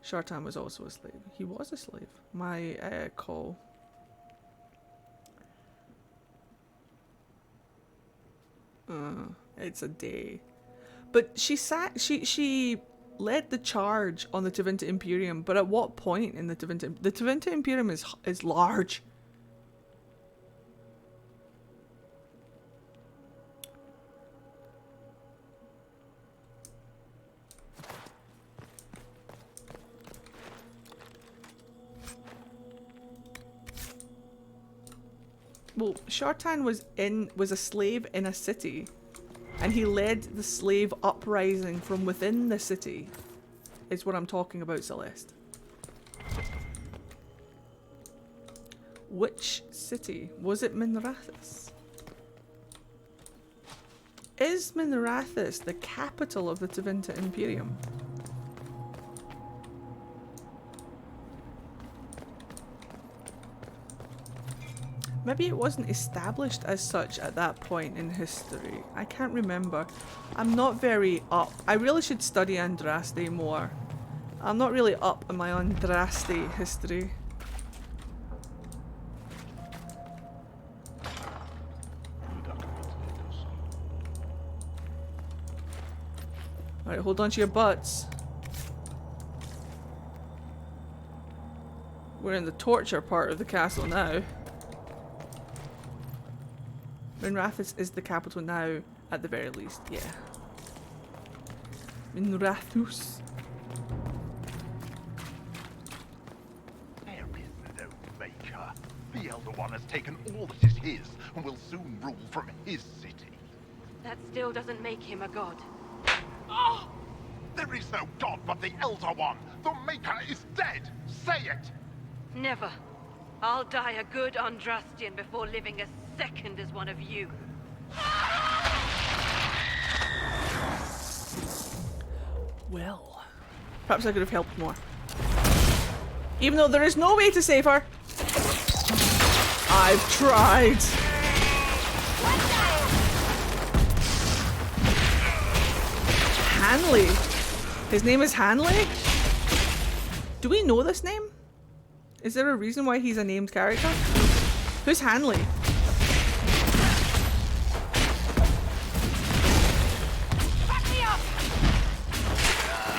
Shartan was also a slave. He was a slave. My call. It's a day. But she led the charge on the Tevinter Imperium, but at what point in the Tevinter Imperium is large. Well, Shartan was a slave in a city, and he led the slave uprising from within the city. Is what I'm talking about, Celeste. Which city? Was it Minrathous? Is Minrathous the capital of the Tevinter Imperium? Maybe it wasn't established as such at that point in history. I can't remember. I'm not very up. I really should study Andraste more. I'm not really up in my Andraste history. Alright, hold on to your butts. We're in the torture part of the castle now. Minrathous is the capital now, at the very least, yeah. Minrathous. There is no maker. The Elder One has taken all that is his, and will soon rule from his city. That still doesn't make him a god. Oh! There is no god but the Elder One! The Maker is dead! Say it! Never. I'll die a good Andrastian before living a second as one of you. Well, perhaps I could have helped more. Even though there is no way to save her. I've tried. Hanley. His name is Hanley? Do we know this name? Is there a reason why he's a named character? Who's Hanley?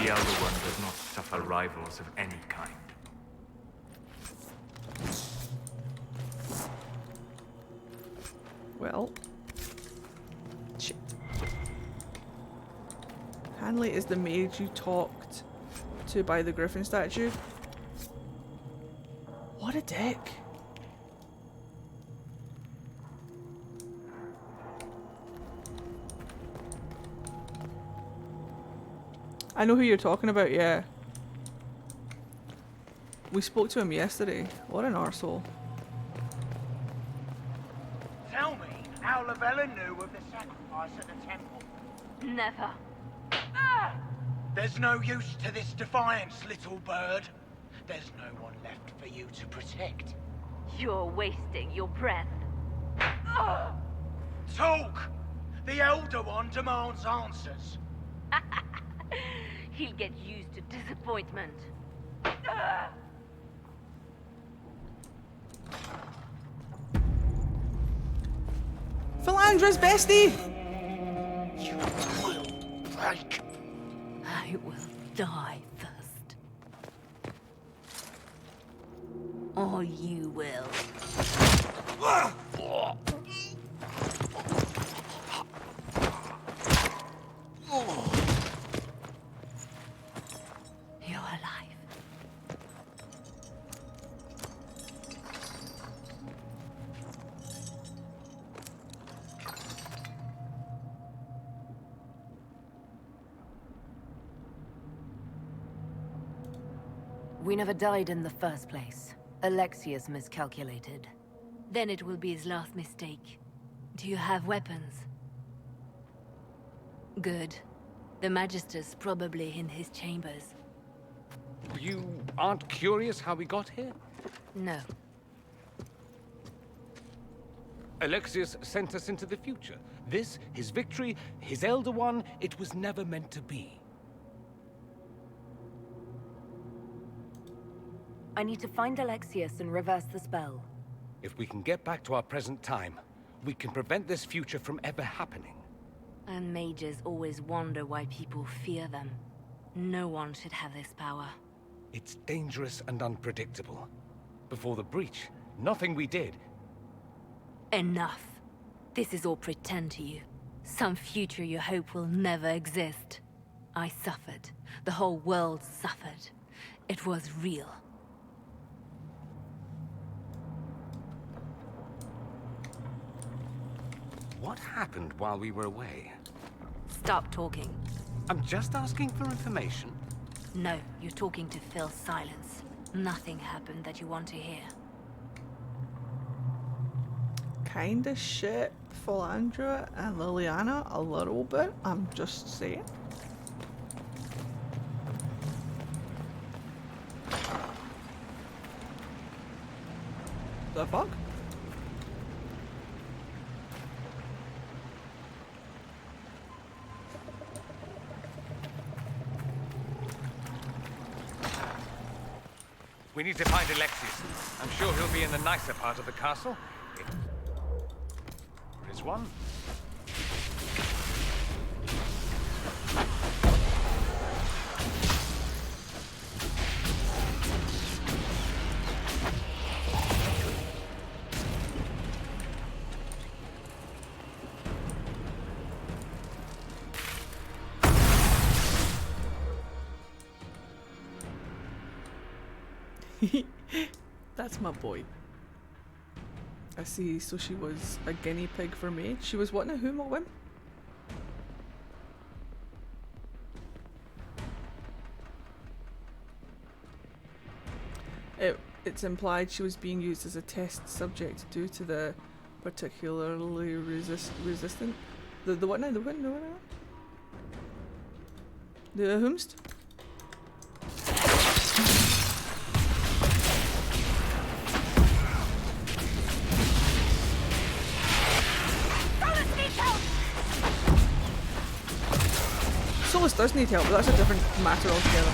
The Elder One does not suffer rivals of any kind. Well. Shit. Hanley is the mage you talked to by the Griffin statue. What a dick. I know who you're talking about, yeah. We spoke to him yesterday. What an arsehole. Tell me how Lavella knew of the sacrifice at the temple. Never. Ah! There's no use to this defiance, little bird. There's no one left for you to protect. You're wasting your breath. Ah! Talk! The Elder One demands answers. He'll get used to disappointment. Ah! Philandra's bestie! You will break. I will die first. Or you will. You're alive. We never died in the first place. Alexius miscalculated. Then it will be his last mistake. Do you have weapons? Good. The Magister's probably in his chambers. You aren't curious how we got here? No. Alexius sent us into the future. This, his victory, his Elder One, it was never meant to be. I need to find Alexius and reverse the spell. If we can get back to our present time, we can prevent this future from ever happening. And mages always wonder why people fear them. No one should have this power. It's dangerous and unpredictable. Before the breach, nothing we did. Enough. This is all pretend to you. Some future you hope will never exist. I suffered. The whole world suffered. It was real. What happened while we were away? Stop talking. I'm just asking for information. No, you're talking to fill silence. Nothing happened that you want to hear. Kinda shit Philandra and Liliana a little bit, I'm just saying. The fuck? We need to find Alexius. I'm sure he'll be in the nicer part of the castle. There is one. That's my boy. I see, so she was a guinea pig for me. She was what now? Whom or when? It's implied she was being used as a test subject due to the particularly resistant. The what now? The what now? The whomst? Solus does need help, but that's a different matter altogether.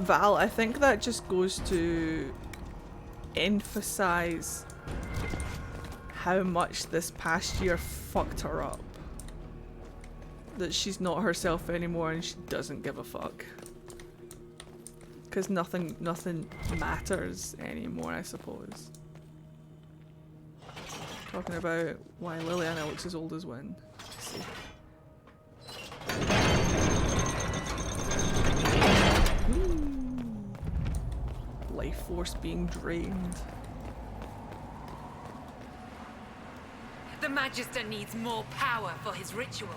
Val, I think that just goes to emphasize how much this past year fucked her up. That she's not herself anymore and she doesn't give a fuck. Because nothing matters anymore, I suppose. Talking about why Liliana looks as old as when. Let's see. Life force being drained. The Magister needs more power for his rituals.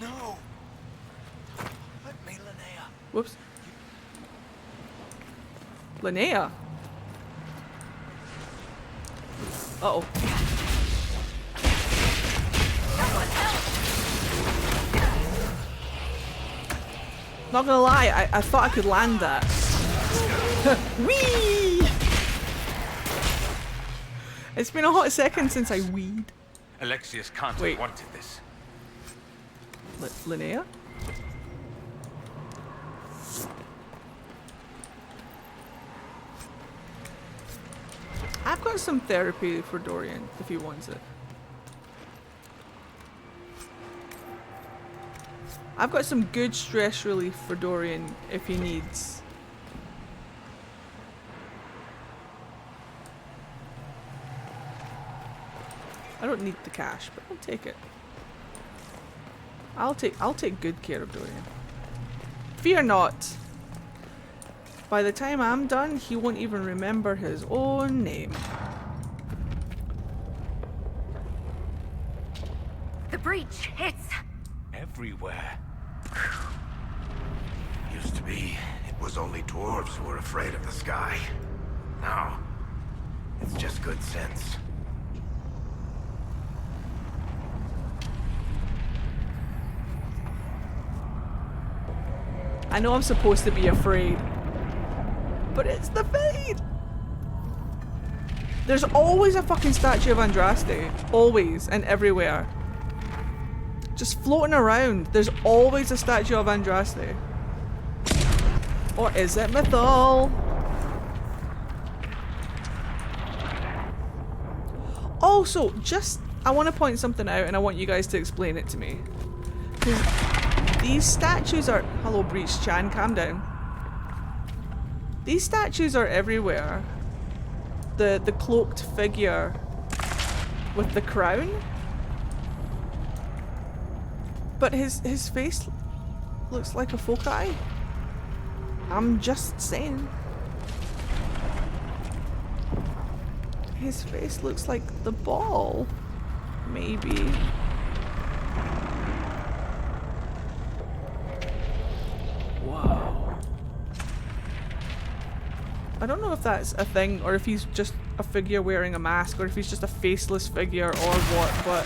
No! Let me, Linnea. Whoops. Linnea? Uh-oh. Not gonna lie, I thought I could land that. Whee! It's been a hot second since I weed. Alexius can't have wanted this. Linnea? I've got some therapy for Dorian if he wants it. I've got some good stress relief for Dorian if he needs. I don't need the cash, but I'll take it. I'll take good care of Dorian. Fear not. By the time I'm done, he won't even remember his own name. The breach, it's everywhere. Used to be, it was only dwarves who were afraid of the sky. Now, it's just good sense. I know I'm supposed to be afraid, but it's the Fade! There's always a fucking statue of Andraste. Always and everywhere. Just floating around. There's always a statue of Andraste. Or is it Mythal? Also, I want to point something out and I want you guys to explain it to me. Because these statues are... Hello, Breach Chan, calm down. These statues are everywhere. The cloaked figure with the crown. But his face looks like a foci. I'm just saying. His face looks like the ball. Maybe. Wow. I don't know if that's a thing or if he's just a figure wearing a mask or if he's just a faceless figure or what, but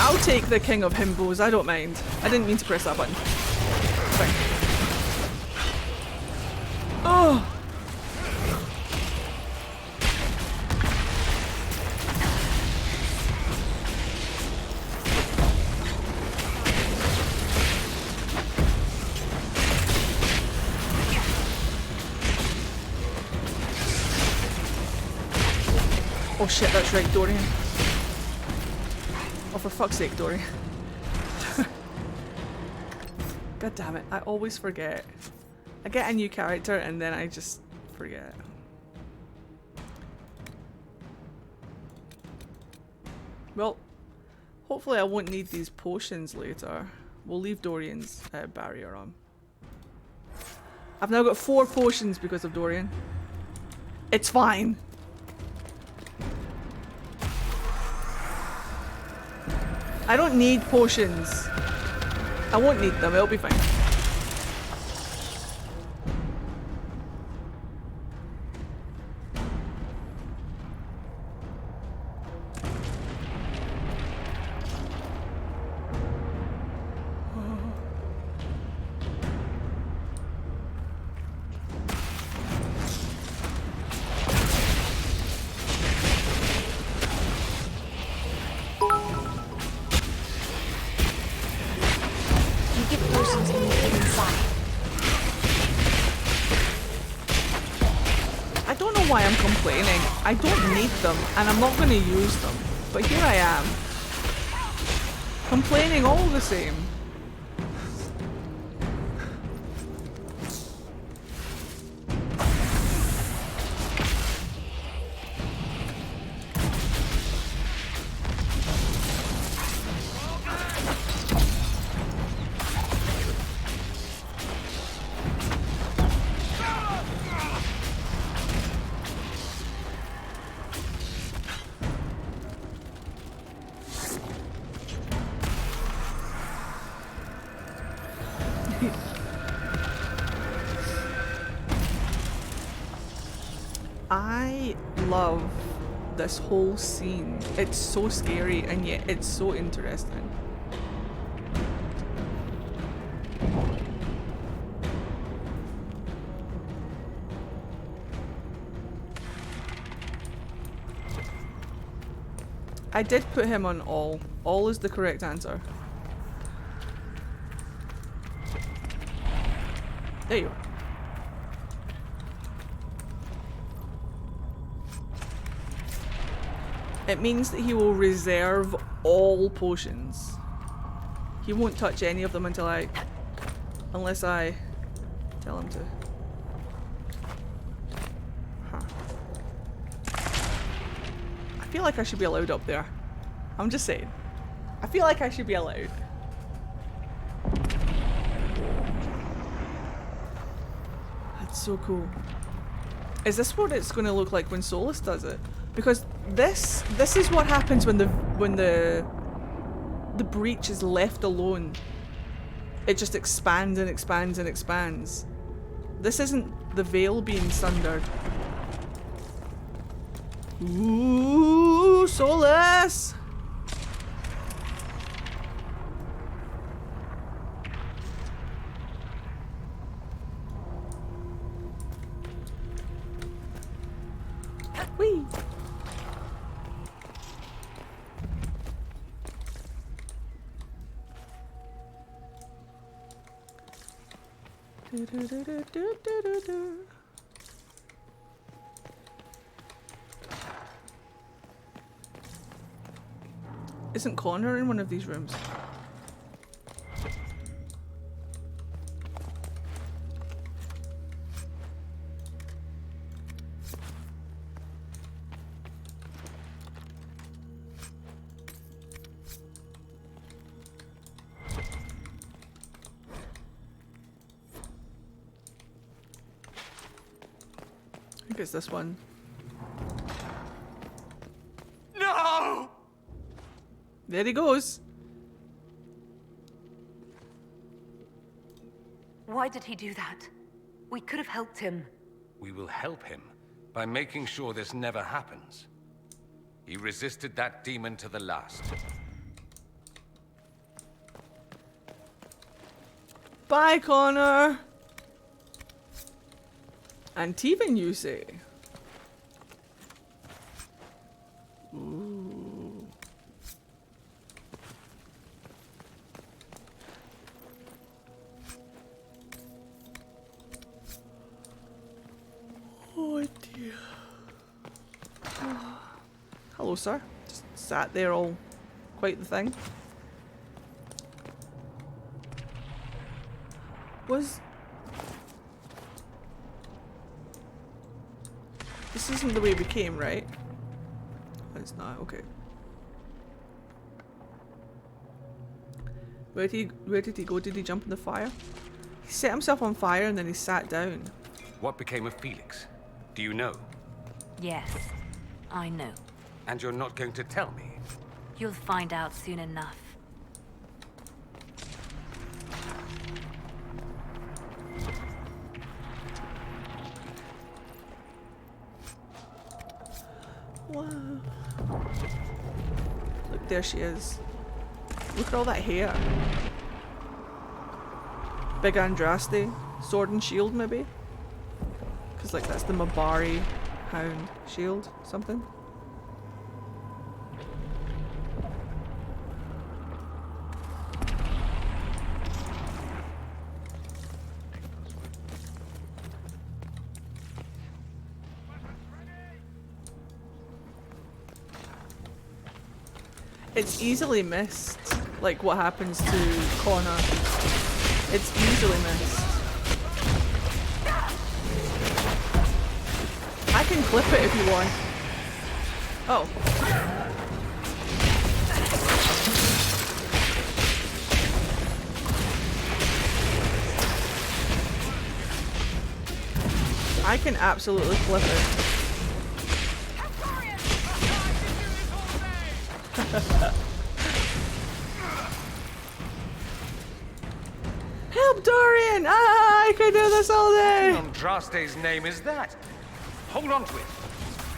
I'll take the king of himbos, I don't mind. I didn't mean to press that button. Fine. Oh! Oh shit, that's right, Dorian. Oh, for fuck's sake, Dorian. God damn it, I always forget. I get a new character and then I just forget. Well, hopefully I won't need these potions later. We'll leave Dorian's barrier on. I've now got 4 potions because of Dorian. It's fine. I don't need potions. I won't need them, it'll be fine. Why I'm complaining. I don't need them and I'm not going to use them, but here I am complaining all the same. I love this whole scene. It's so scary and yet it's so interesting. I did put him on all. All is the correct answer. There you are. It means that he will reserve all potions. He won't touch any of them unless I tell him to. Huh. I feel like I should be allowed up there. I'm just saying. I feel like I should be allowed. That's so cool. Is this what it's going to look like when Solus does it? Because this is what happens when the breach is left alone. It just expands and expands and expands. This isn't the veil being sundered. Ooh, Solus! Isn't Connor in one of these rooms? I think it's this one. No! There he goes. Why did he do that? We could have helped him. We will help him by making sure this never happens. He resisted that demon to the last. Bye, Connor. And Teven, you say? Ooh. Oh dear. Oh. Hello, sir. Just sat there all quite the thing. This isn't the way we came, right? It's not, okay. Where did he go? Did he jump in the fire? He set himself on fire and then he sat down. What became of Felix? Do you know? Yes, I know. And you're not going to tell me? You'll find out soon enough. Wow. Look, there she is. Look at all that hair. Big Andraste. Sword and shield, maybe? Because, like, that's the Mabari hound shield, something. It's easily missed, like what happens to Connor. It's easily missed. I can clip it if you want. Oh. I can absolutely clip it. Help, Dorian! Ah, I could do this all day! What Andraste's name is that? Hold on to it.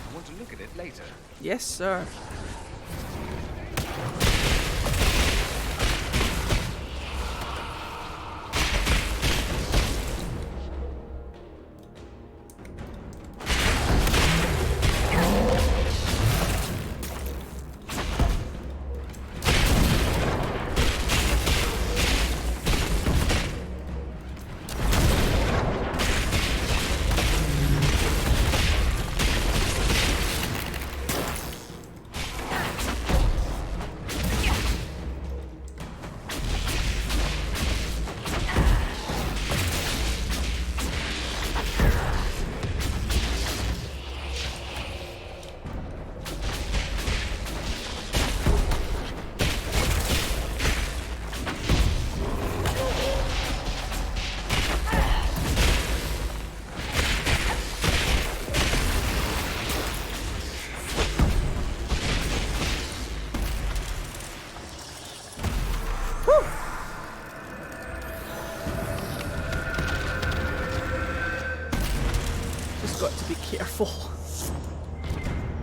I want to look at it later. Yes, sir.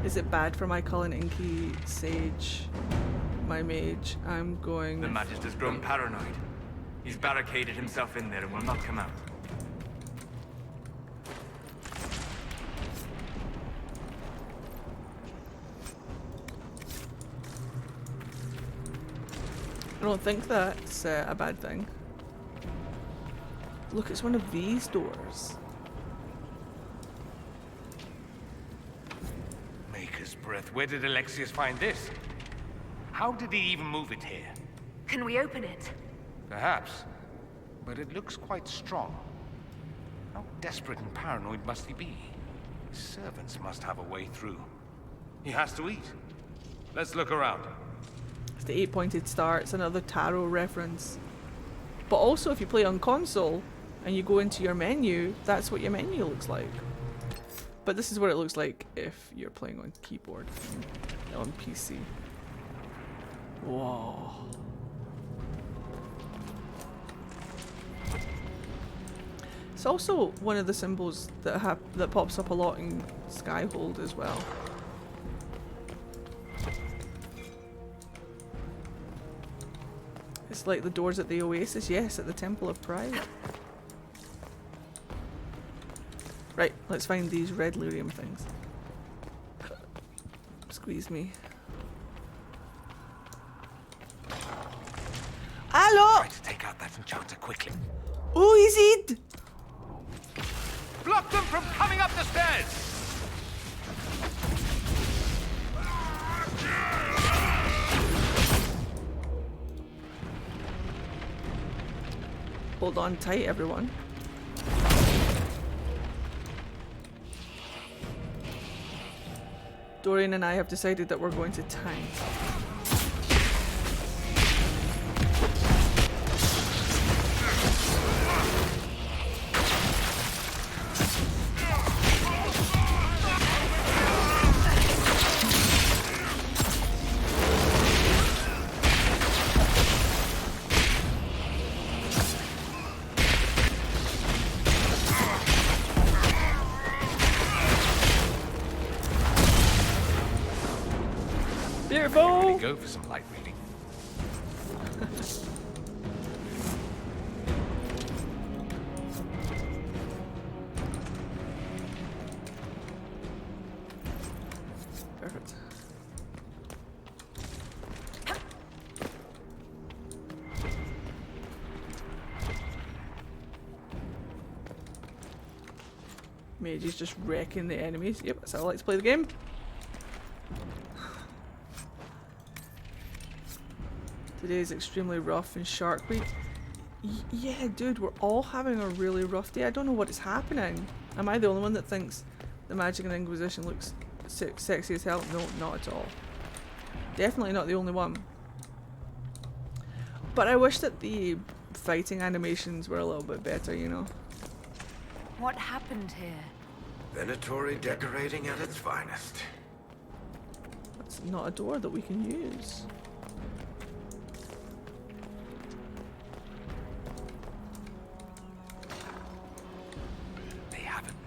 Is it bad for my Cullen Inky Sage, my mage? I'm going... The Magister's grown paranoid. He's barricaded himself in there and will not come out. I don't think that's a bad thing. Look, it's one of these doors. Maker's breath. Where did Alexius find this? How did he even move it here? Can we open it? Perhaps. But it looks quite strong. How desperate and paranoid must he be? His servants must have a way through. He has to eat. Let's look around. It's the 8-pointed star. It's another tarot reference. But also, if you play on console and you go into your menu, that's what your menu looks like. But this is what it looks like if you're playing on keyboard on PC. Whoa. It's also one of the symbols that pops up a lot in Skyhold as well. It's like the doors at the Oasis, yes, at the Temple of Pride. Right, let's find these red lyrium things. Squeeze me. Hello! Try to take out that enchanter quickly. Who is it? Block them from coming up the stairs! Hold on tight, everyone. Dorian and I have decided that we're going to tank. Beautiful! Go for some light reading. Perfect. Mage is just wrecking the enemies. Yep, that's how I like to play the game. Today is extremely rough and Shark Week. Yeah, dude, we're all having a really rough day. I don't know what is happening. Am I the only one that thinks the Magic and Inquisition looks sexy as hell? No, not at all. Definitely not the only one. But I wish that the fighting animations were a little bit better, you know. What happened here? Venatori decorating at its finest. That's not a door that we can use.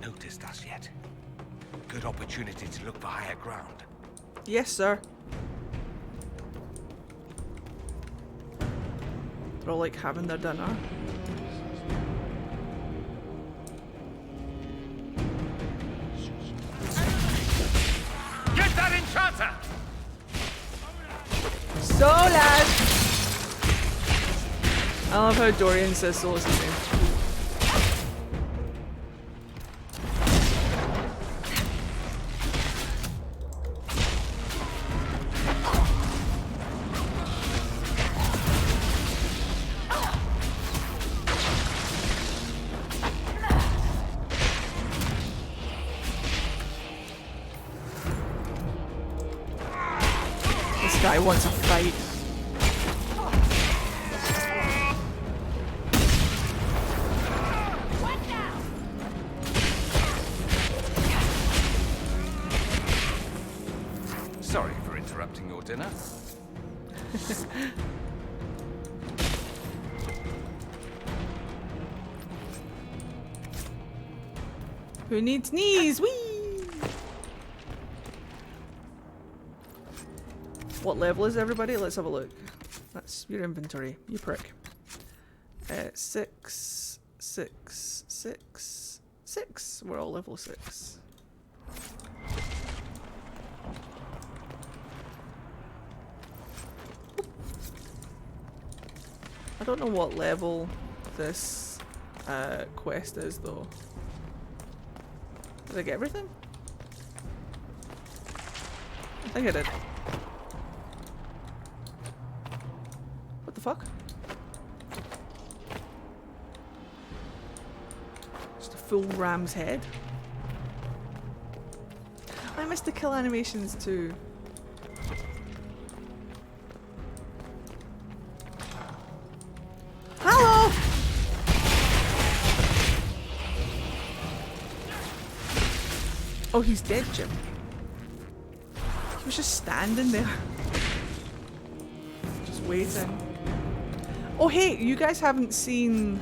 Noticed us yet. Good opportunity to look for higher ground. Yes, sir. They're all like having their dinner. Get that enchanter! Solas! I love how Dorian says Solas' name. Guy wants a fight. Sorry for interrupting your dinner. Who needs knees? Whee! What level is everybody? Let's have a look. That's your inventory, you prick. 6, 6, 6, 6. We're all level 6. I don't know what level this quest is, though. Did I get everything? I think I did. What the fuck? Just a full ram's head. I missed the kill animations too. Hello! Oh, he's dead, Jim. He was just standing there. Just waiting. Oh, hey, you guys haven't seen...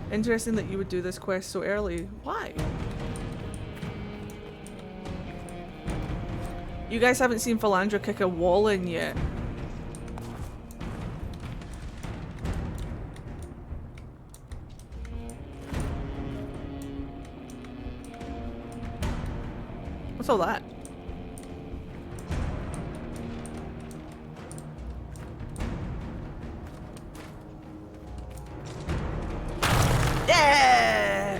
Interesting that you would do this quest so early. Why? You guys haven't seen Philandra kick a wall in yet. What's all that? Yeah!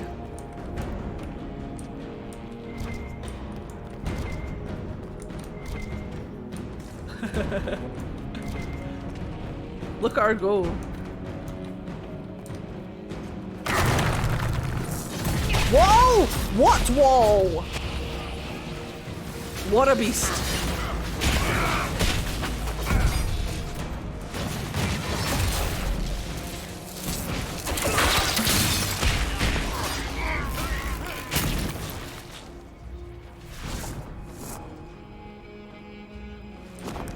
Look at her go. Whoa! What wall? What a beast.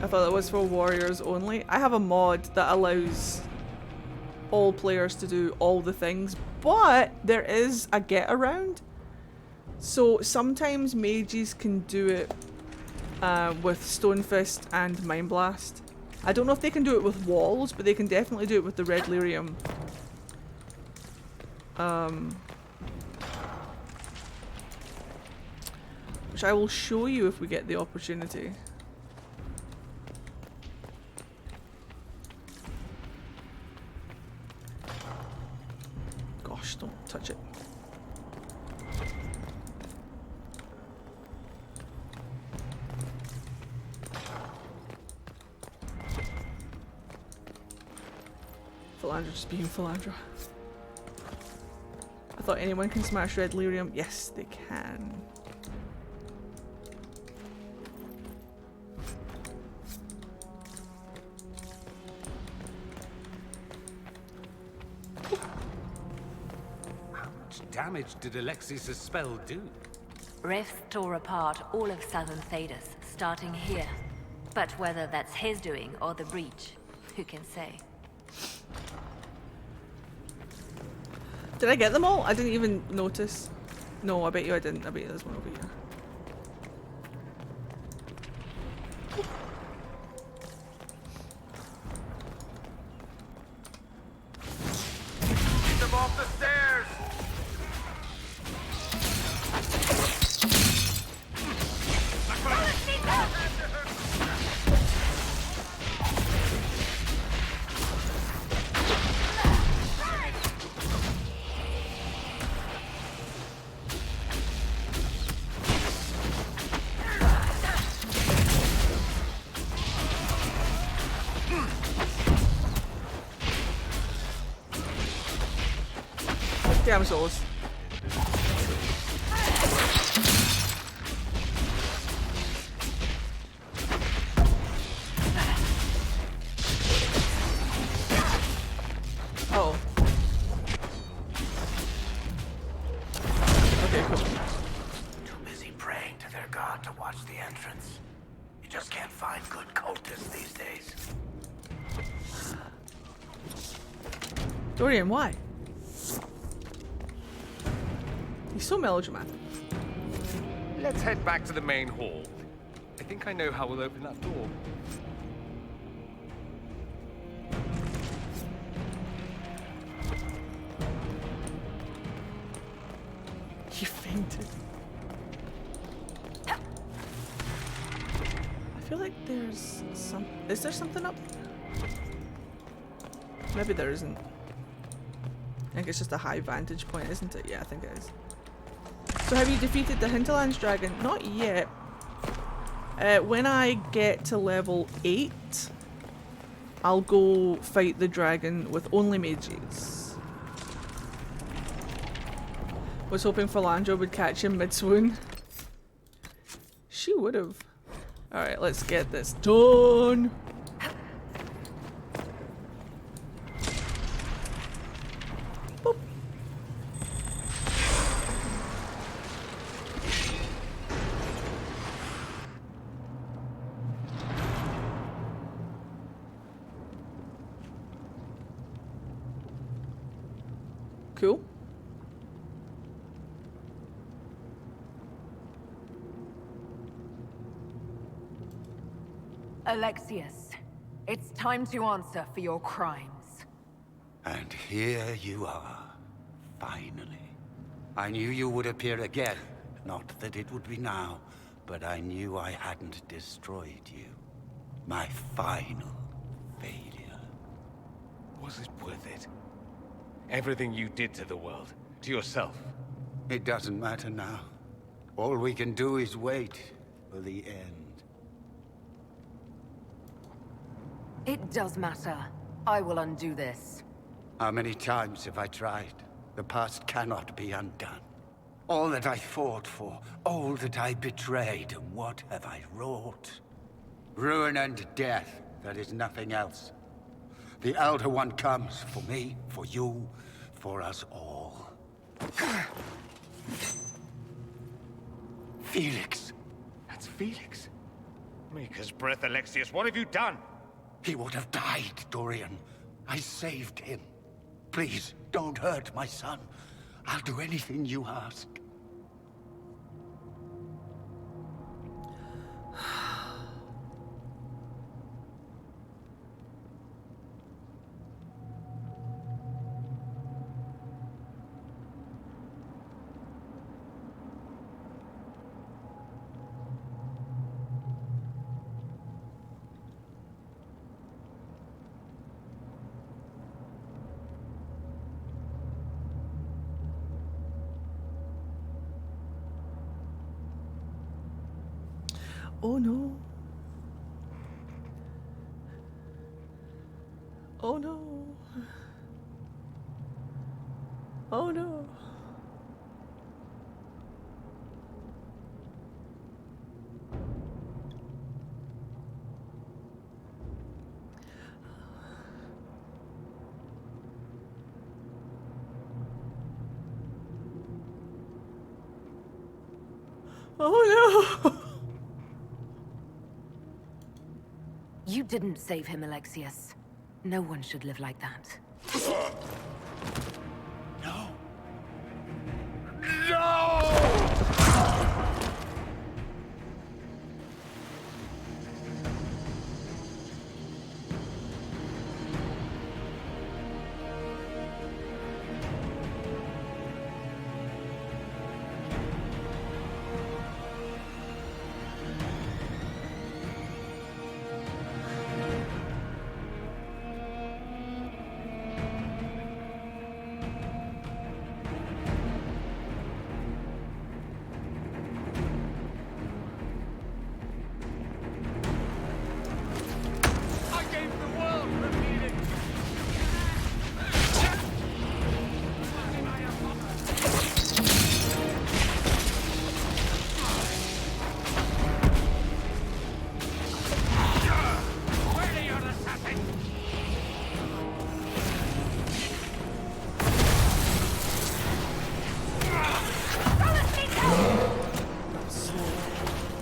I thought that was for warriors only. I have a mod that allows all players to do all the things, but there is a get around. So sometimes mages can do it with Stone Fist and Mind Blast. I don't know if they can do it with walls, but they can definitely do it with the Red Lyrium. Which I will show you if we get the opportunity. Gosh, don't touch it. Philandra just being Philandra. I thought anyone can smash Red Lyrium. Yes, they can. How much damage did Alexius' spell do? Rifts tore apart all of southern Thedas, starting here. But whether that's his doing or the breach, who can say? Did I get them all? I didn't even notice. No, I bet you I didn't. I bet you there's one over here. Get them off the stairs! Damn souls. Oh. Okay, cool. Too busy praying to their god to watch the entrance. You just can't find good cultists these days. Dorian, why? He's so melodramatic. Let's head back to the main hall. I think I know how we'll open that door. He fainted. I feel like there's some... Is there something up there? Maybe there isn't. I think it's just a high vantage point, isn't it? Yeah, I think it is. So have you defeated the Hinterlands dragon? Not yet. When I get to level 8, I'll go fight the dragon with only mages. Was hoping Philandra would catch him mid-swoon. She would have. Alright, let's get this done. Boop. Cool. Alexius, it's time to answer for your crimes. And here you are, finally. I knew you would appear again. Not that it would be now, but I knew I hadn't destroyed you. My final failure. Was it worth it? Everything you did to the world, to yourself. It doesn't matter now. All we can do is wait for the end. It does matter. I will undo this. How many times have I tried? The past cannot be undone. All that I fought for, all that I betrayed, and what have I wrought? Ruin and death, there is nothing else. The Elder One comes for me, for you, for us all. Felix. That's Felix. Maker's breath, Alexius, what have you done? He would have died, Dorian. I saved him. Please, don't hurt my son. I'll do anything you ask. Oh no. Oh no. Oh no. Oh no. You didn't save him, Alexius. No one should live like that. No.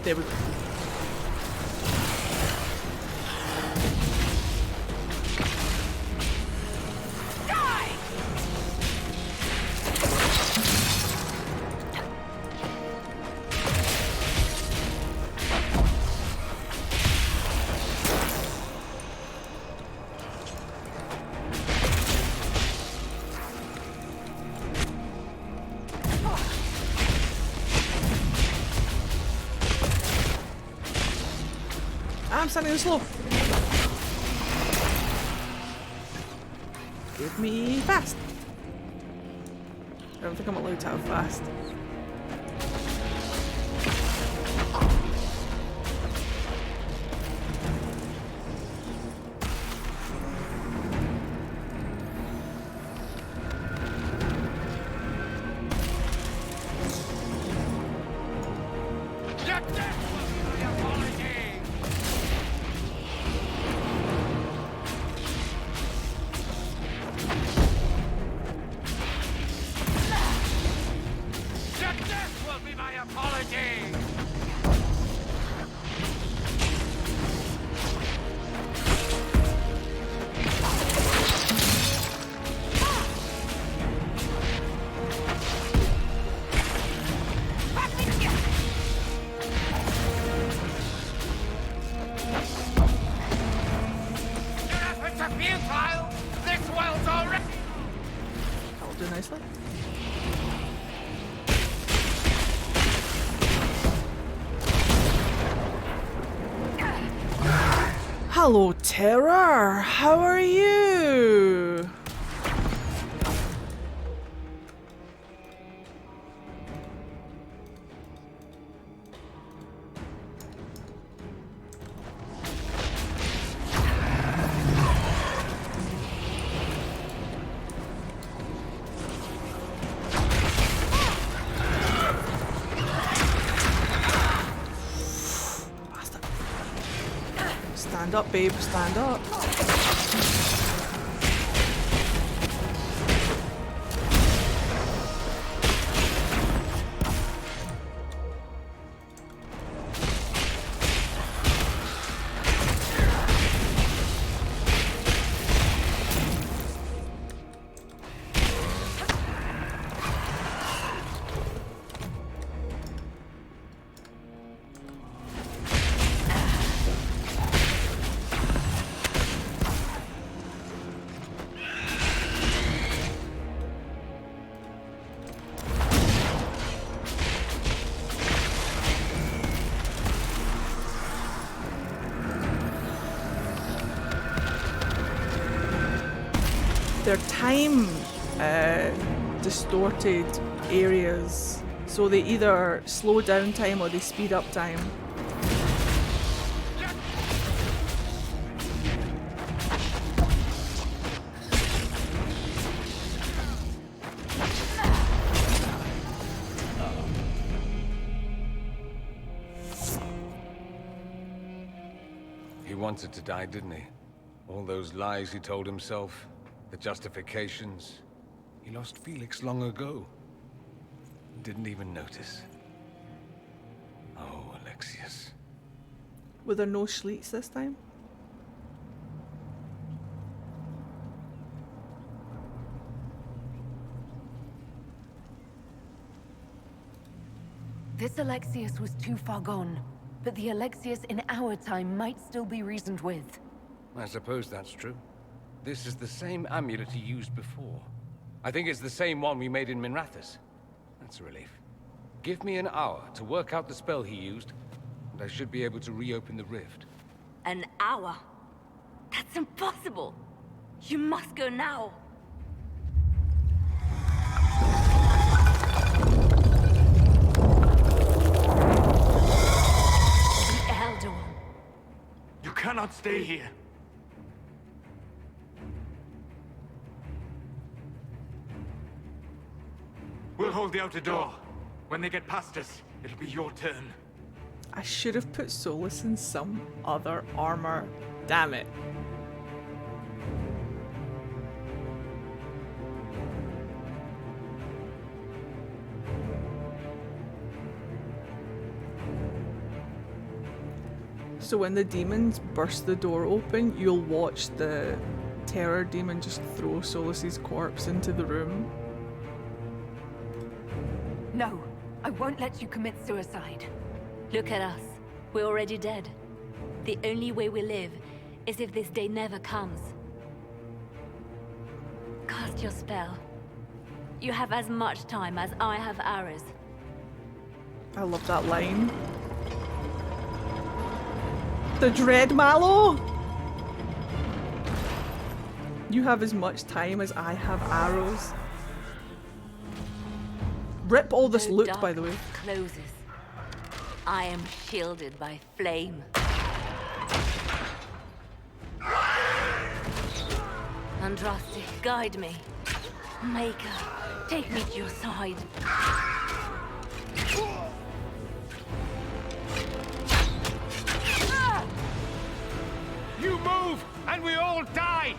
There we go. I'm standing slow. Give me fast. I don't think I'm allowed to have fast. Hello, Terror! How are you? Stand up, babe, stand up. They're time distorted areas, so they either slow down time or they speed up time. He wanted to die, didn't he? All those lies he told himself. The justifications. He lost Felix long ago. Didn't even notice. Oh, Alexius. Were there no Schleets this time? This Alexius was too far gone, but the Alexius in our time might still be reasoned with. I suppose that's true. This is the same amulet he used before. I think it's the same one we made in Minrathous. That's a relief. Give me an hour to work out the spell he used, and I should be able to reopen the rift. An hour? That's impossible! You must go now! The Elder One. You cannot stay here. We'll hold the outer door. When they get past us, it'll be your turn. I should have put Solus in some other armor. Damn it. So when the demons burst the door open, you'll watch the terror demon just throw Solus's corpse into the room. No, I won't let you commit suicide. Look at us. We're already dead. The only way we live is if this day never comes. Cast your spell. You have as much time as I have hours. I love that line. The Dread Mallow! You have as much time as I have arrows. Rip all this loot, by the way. Closes. I am shielded by flame. Andraste, guide me. Maker, take me to your side. You move, and we all die!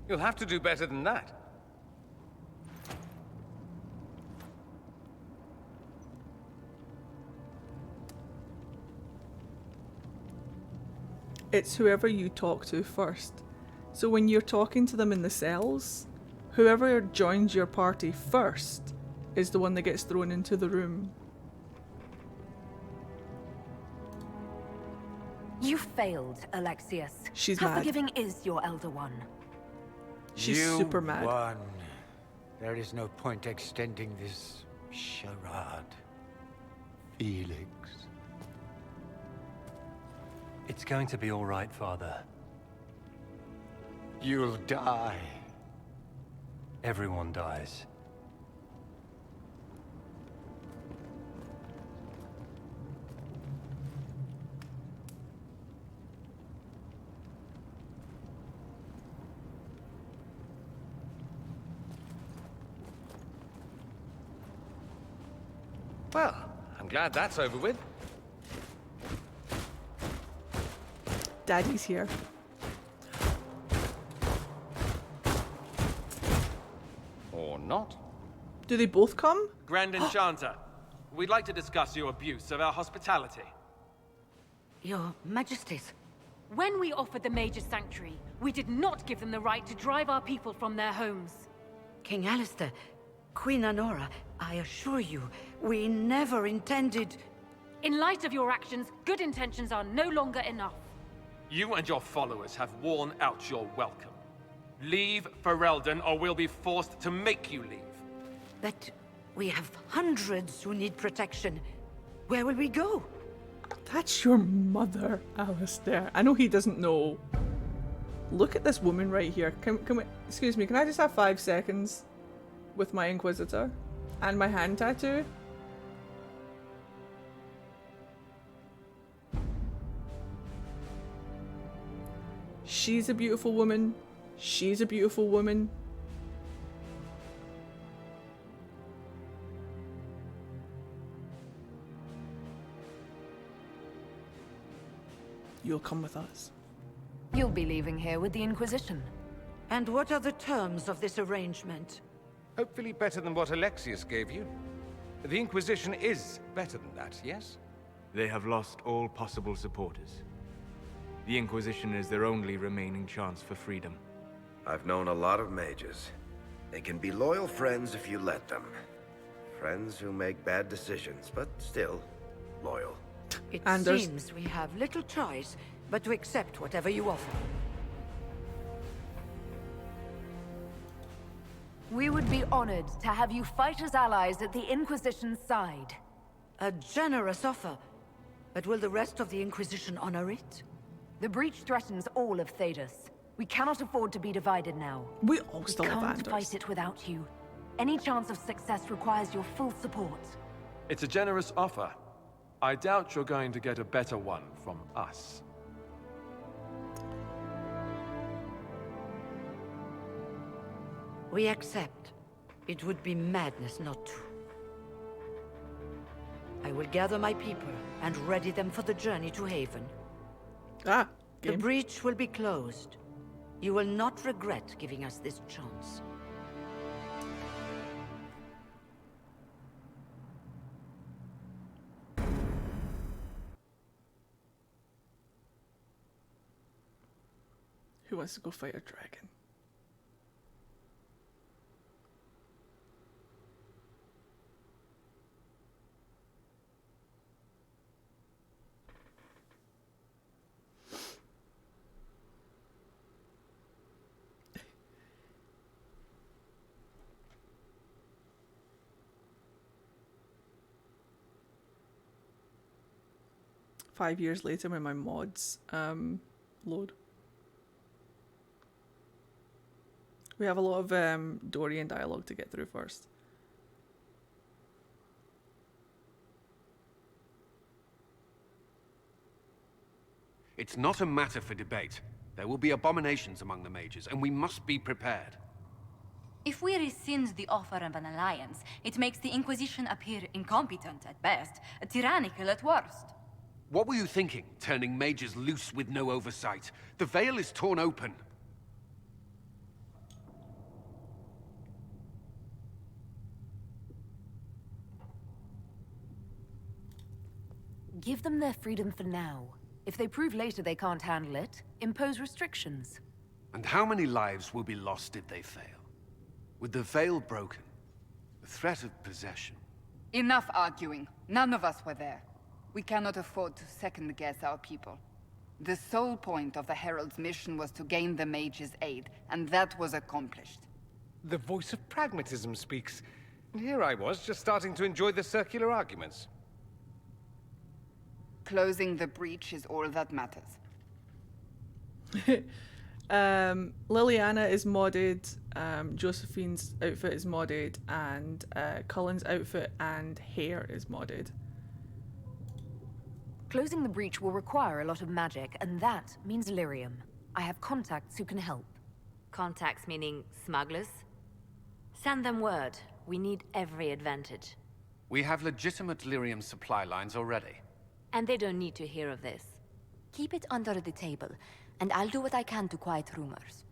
You'll have to do better than that. It's whoever you talk to first. So when you're talking to them in the cells, whoever joins your party first is the one that gets thrown into the room. You failed, Alexius. She's How mad. forgiving is your Elder One? She's you super mad. Won. There is no point extending this charade. Felix. It's going to be all right, Father. You'll die. Everyone dies. Well, I'm glad that's over with. Daddy's here. Or not. Do they both come? Grand Enchanter, we'd like to discuss your abuse of our hospitality. Your Majesties. When we offered the Major Sanctuary, we did not give them the right to drive our people from their homes. King Alistair, Queen Anora, I assure you, we never intended... In light of your actions, good intentions are no longer enough. You and your followers have worn out your welcome. Leave Ferelden, or we'll be forced to make you leave. But we have hundreds who need protection. Where will we go? That's your mother, Alistair. I know he doesn't know. Look at this woman right here. Can we, excuse me, can I just have 5 seconds with my Inquisitor and my hand tattoo? She's a beautiful woman. She's a beautiful woman. You'll come with us. You'll be leaving here with the Inquisition. And what are the terms of this arrangement? Hopefully better than what Alexius gave you. The Inquisition is better than that, yes? They have lost all possible supporters. The Inquisition is their only remaining chance for freedom. I've known a lot of mages. They can be loyal friends if you let them. Friends who make bad decisions, but still loyal. It seems we have little choice but to accept whatever you offer. We would be honored to have you fight as allies at the Inquisition's side. A generous offer. But will the rest of the Inquisition honor it? The breach threatens all of Thedas. We cannot afford to be divided now. We all still have can't Anders. fight it without you. Any chance of success requires your full support. It's a generous offer. I doubt you're going to get a better one from us. We accept. It would be madness not to. I will gather my people and ready them for the journey to Haven. The breach will be closed. You will not regret giving us this chance. Who wants to go fight a dragon? 5 years later when my mods load. We have a lot of Dorian dialogue to get through first. It's not a matter for debate. There will be abominations among the mages, and we must be prepared. If we rescind the offer of an alliance, it makes the Inquisition appear incompetent at best, tyrannical at worst. What were you thinking, turning mages loose with no oversight? The veil is torn open. Give them their freedom for now. If they prove later they can't handle it, impose restrictions. And how many lives will be lost if they fail? With the veil broken, the threat of possession. Enough arguing. None of us were there. We cannot afford to second-guess our people. The sole point of the Herald's mission was to gain the mage's aid, and that was accomplished. The voice of pragmatism speaks. And here I was, just starting to enjoy the circular arguments. Closing the breach is all that matters. Liliana is modded, Josephine's outfit is modded, and Cullen's outfit and hair is modded. Closing the breach will require a lot of magic, and that means lyrium. I have contacts who can help. Contacts meaning smugglers? Send them word. We need every advantage. We have legitimate lyrium supply lines already. And they don't need to hear of this. Keep it under the table, and I'll do what I can to quiet rumors.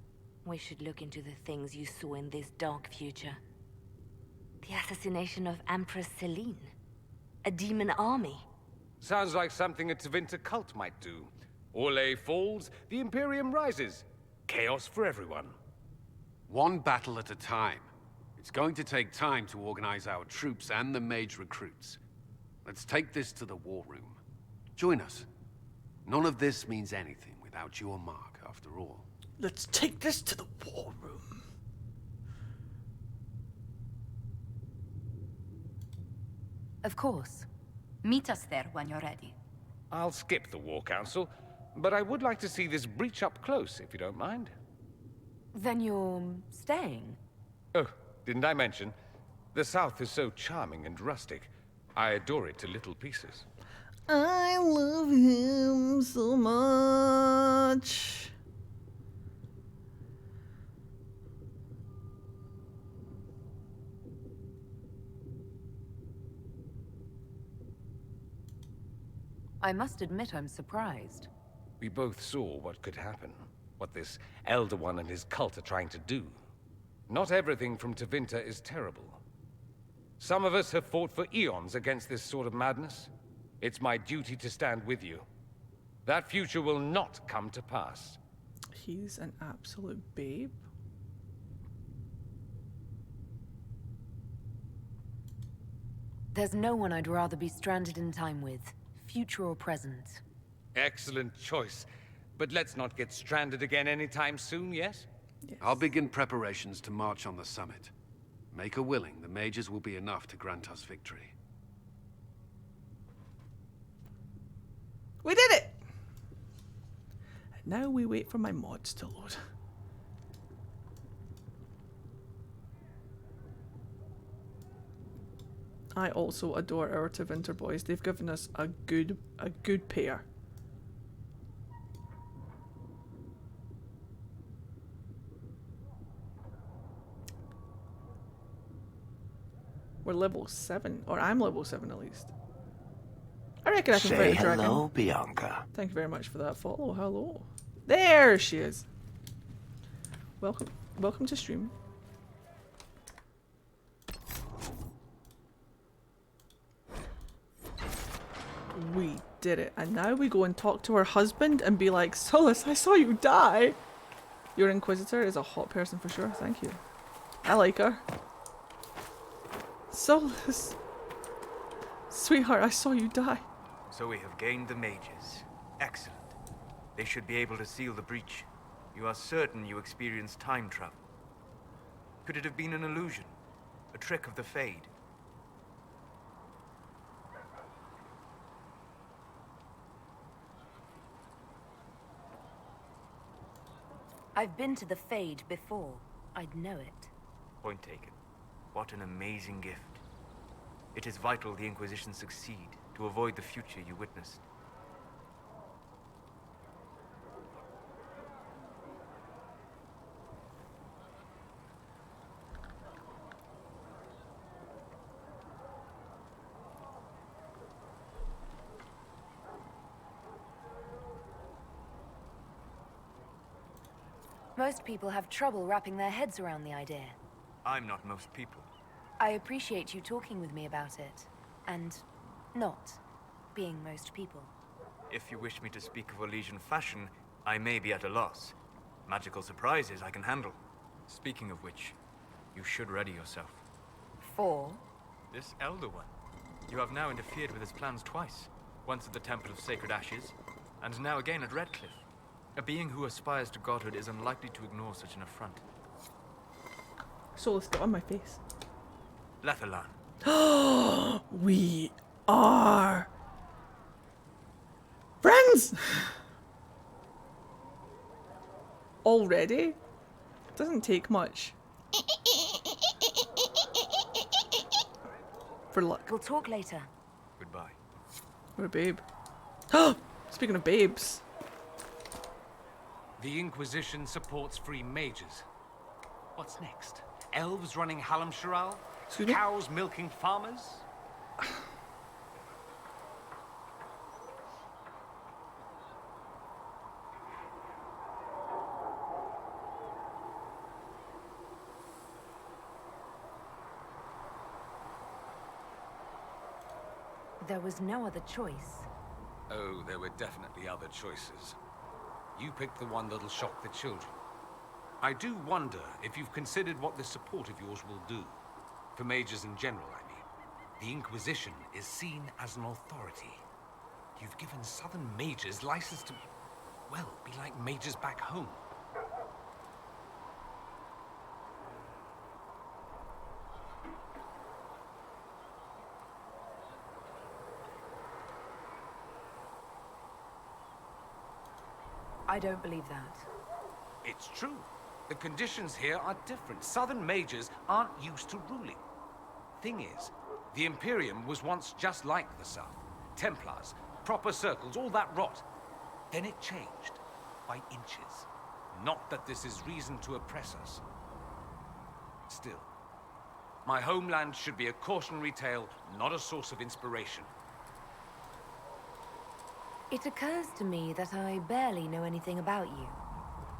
We should look into the things you saw in this dark future. The assassination of Empress Celine. A demon army. Sounds like something a Tevinter cult might do. Orlais falls, the Imperium rises. Chaos for everyone. One battle at a time. It's going to take time to organize our troops and the mage recruits. Let's take this to the war room. Join us. None of this means anything without your mark, after all. Let's take this to the war room. Of course. Meet us there when you're ready. I'll skip the War Council, but I would like to see this breach up close, if you don't mind. Then you're staying? Oh, didn't I mention? The South is so charming and rustic. I adore it to little pieces. I love him so much. I must admit I'm surprised. We both saw what could happen, what this Elder One and his cult are trying to do. Not everything from Tevinter is terrible. Some of us have fought for eons against this sort of madness. It's my duty to stand with you. That future will not come to pass. He's an absolute babe. There's no one I'd rather be stranded in time with, future or present. Excellent choice. But let's not get stranded again anytime soon, yes? Yes. I'll begin preparations to march on the summit. Make her willing, the mages will be enough to grant us victory. We did it! And now we wait for my mods to load. I also adore our Tevinter boys. They've given us a good pair. We're level 7, or I'm level 7 at least. I reckon I can fight a dragon. Hello, Bianca. Thank you very much for that follow. Hello. There she is. Welcome to stream. We did it. And now we go and talk to her husband and be like, Solus, I saw you die. Your Inquisitor is a hot person for sure. Thank you. I like her. Solus. Sweetheart, I saw you die. So we have gained the mages. Excellent. They should be able to seal the breach. You are certain you experienced time travel. Could it have been an illusion? A trick of the Fade? I've been to the Fade before. I'd know it. Point taken. What an amazing gift. It is vital the Inquisition succeed to avoid the future you witnessed. Most people have trouble wrapping their heads around the idea. I'm not most people. I appreciate you talking with me about it. And not being most people. If you wish me to speak of Elysian fashion, I may be at a loss. Magical surprises I can handle. Speaking of which, you should ready yourself. For? This Elder One. You have now interfered with his plans twice. Once at the Temple of Sacred Ashes, and now again at Redcliffe. A being who aspires to godhood is unlikely to ignore such an affront. Solus, get on my face. Lethalan. We are friends! Already? Doesn't take much. For luck. We'll talk later. Goodbye. What a babe. Speaking of babes. The Inquisition supports free mages. What's next? Elves running Hallam-Sharal? Cows milking farmers? There was no other choice. Oh, there were definitely other choices. You picked the one that'll shock the children. I do wonder if you've considered what this support of yours will do. For mages in general, I mean. The Inquisition is seen as an authority. You've given Southern mages license to, well, be like mages back home. I don't believe that. It's true. The conditions here are different. Southern mages aren't used to ruling. Thing is, the Imperium was once just like the South. Templars, proper circles, all that rot. Then it changed. By inches. Not that this is reason to oppress us. Still, my homeland should be a cautionary tale, not a source of inspiration. It occurs to me that I barely know anything about you.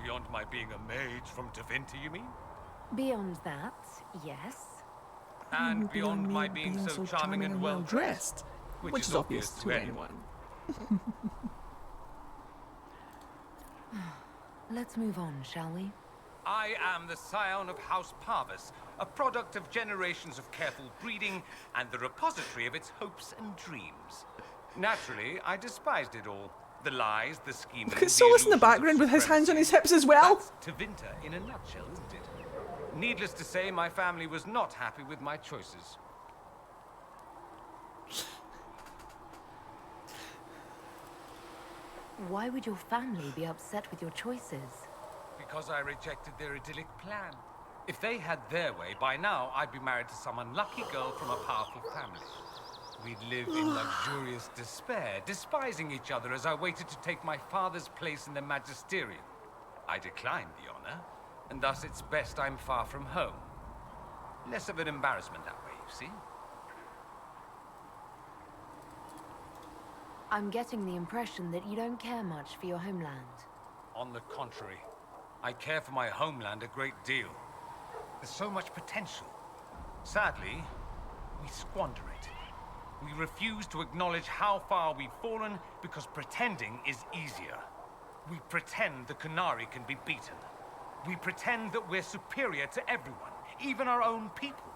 Beyond my being a mage from Tevinter, you mean? Beyond that, yes. And beyond my being so charming and well-dressed. Which is obvious to anyone. Let's move on, shall we? I am the scion of House Parvis, a product of generations of careful breeding and the repository of its hopes and dreams. Naturally, I despised it all. The lies, the scheming. Look at Solus in the background with his hands on his hips as well. That's Tevinter in a nutshell, isn't it? Needless to say, my family was not happy with my choices. Why would your family be upset with your choices? Because I rejected their idyllic plan. If they had their way, by now I'd be married to some unlucky girl from a powerful family. We'd live in luxurious despair, despising each other as I waited to take my father's place in the magisterium. I declined the honor, and thus it's best I'm far from home. Less of an embarrassment that way, you see? I'm getting the impression that you don't care much for your homeland. On the contrary, I care for my homeland a great deal. There's so much potential. Sadly, we squander it. We refuse to acknowledge how far we've fallen because pretending is easier. We pretend the Qunari can be beaten. We pretend that we're superior to everyone, even our own people.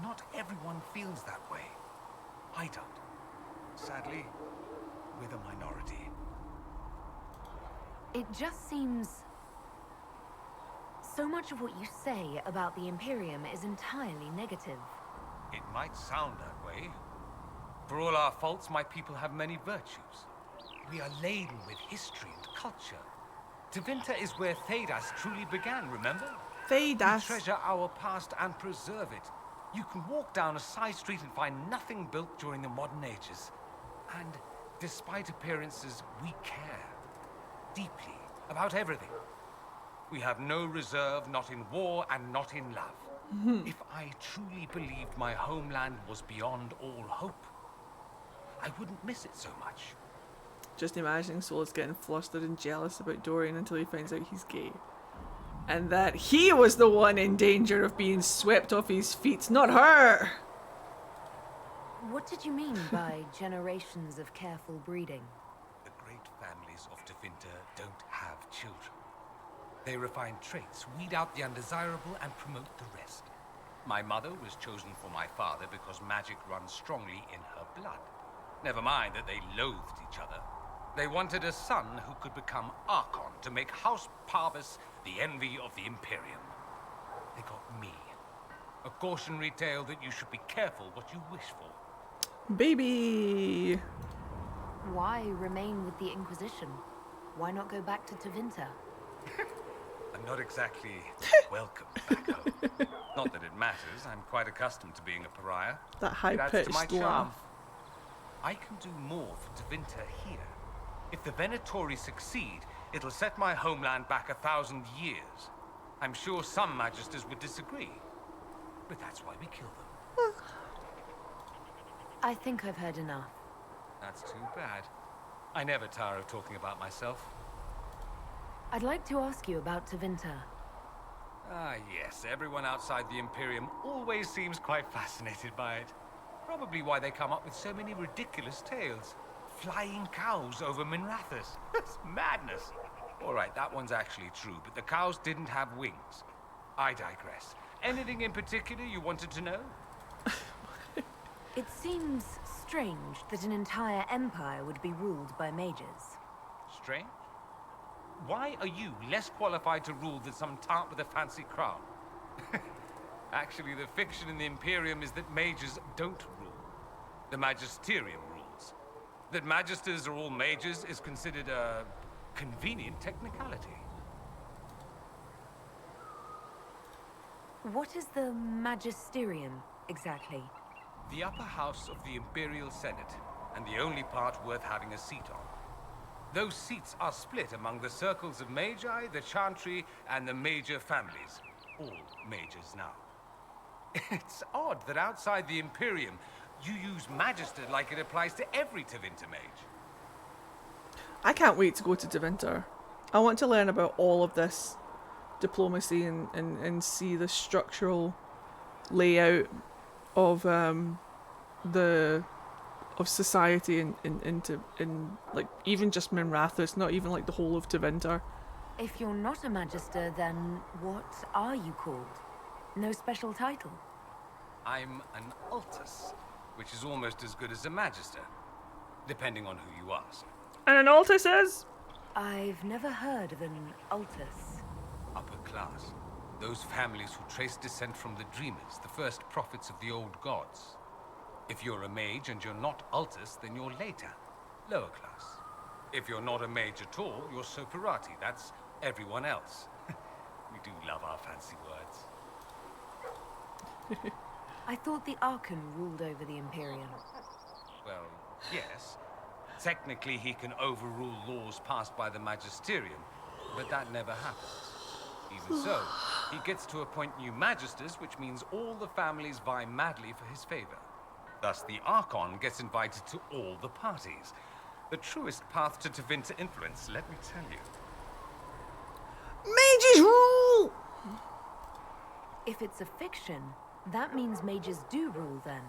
Not everyone feels that way. I don't. Sadly, we're the minority. It just seems... so much of what you say about the Imperium is entirely negative. It might sound that way. For all our faults, my people have many virtues. We are laden with history and culture. Tevinter is where Thedas truly began, remember? Thedas. We treasure our past and preserve it. You can walk down a side street and find nothing built during the modern ages. And despite appearances, we care deeply about everything. We have no reserve, not in war and not in love. If I truly believed my homeland was beyond all hope, I wouldn't miss it so much. Just imagining Solus getting flustered and jealous about Dorian until he finds out he's gay. And that he was the one in danger of being swept off his feet, not her! What did you mean by generations of careful breeding? The great families of Tevinter don't have children. They refine traits, weed out the undesirable, and promote the rest. My mother was chosen for my father because magic runs strongly in her blood. Never mind that they loathed each other. They wanted a son who could become Archon to make House Parvis the envy of the Imperium. They got me. A cautionary tale that you should be careful what you wish for. Baby! Why remain with the Inquisition? Why not go back to Tevinter? I'm not exactly welcome back home. Not that it matters. I'm quite accustomed to being a pariah. That It adds to my high-pitched charm. laugh. I can do more for Tevinter here. If the Venatori succeed, it'll set my homeland back 1,000 years. I'm sure some magisters would disagree, but that's why we kill them. I think I've heard enough. That's too bad. I never tire of talking about myself. I'd like to ask you about Tevinter. Ah, yes. Everyone outside the Imperium always seems quite fascinated by it. Probably why they come up with so many ridiculous tales. Flying cows over Minrathous. That's madness. All right, that one's actually true, but the cows didn't have wings. I digress. Anything in particular you wanted to know? It seems strange that an entire empire would be ruled by mages. Strange? Why are you less qualified to rule than some tart with a fancy crown? Actually, the fiction in the Imperium is that mages don't rule. The magisterium rules. That magisters are all mages is considered a convenient technicality. What is the magisterium, exactly? The upper house of the Imperial Senate, and the only part worth having a seat on. Those seats are split among the circles of Magi, the Chantry, and the major families. All mages now. It's odd that outside the Imperium, you use Magister like it applies to every Tevinter mage. I can't wait to go to Tevinter. I want to learn about all of this diplomacy and see the structural layout of society in like even just Minrathous, not even like the whole of Tevinter. If you're not a magister, then what are you called? No special title? I'm an Altus, which is almost as good as a Magister, depending on who you ask. And an Altus is? I've never heard of an Altus. Upper class. Those families who trace descent from the Dreamers, the first prophets of the old gods. If you're a mage and you're not Altus, then you're later, lower class. If you're not a mage at all, you're Soperati. That's everyone else. We do love our fancy words. I thought the Archon ruled over the Imperium. Well, yes. Technically, he can overrule laws passed by the Magisterium, but that never happens. Even so, he gets to appoint new Magisters, which means all the families vie madly for his favor. Thus, the Archon gets invited to all the parties. The truest path to Tevinter influence, let me tell you. Mages rule! If it's a fiction, that means mages do rule then.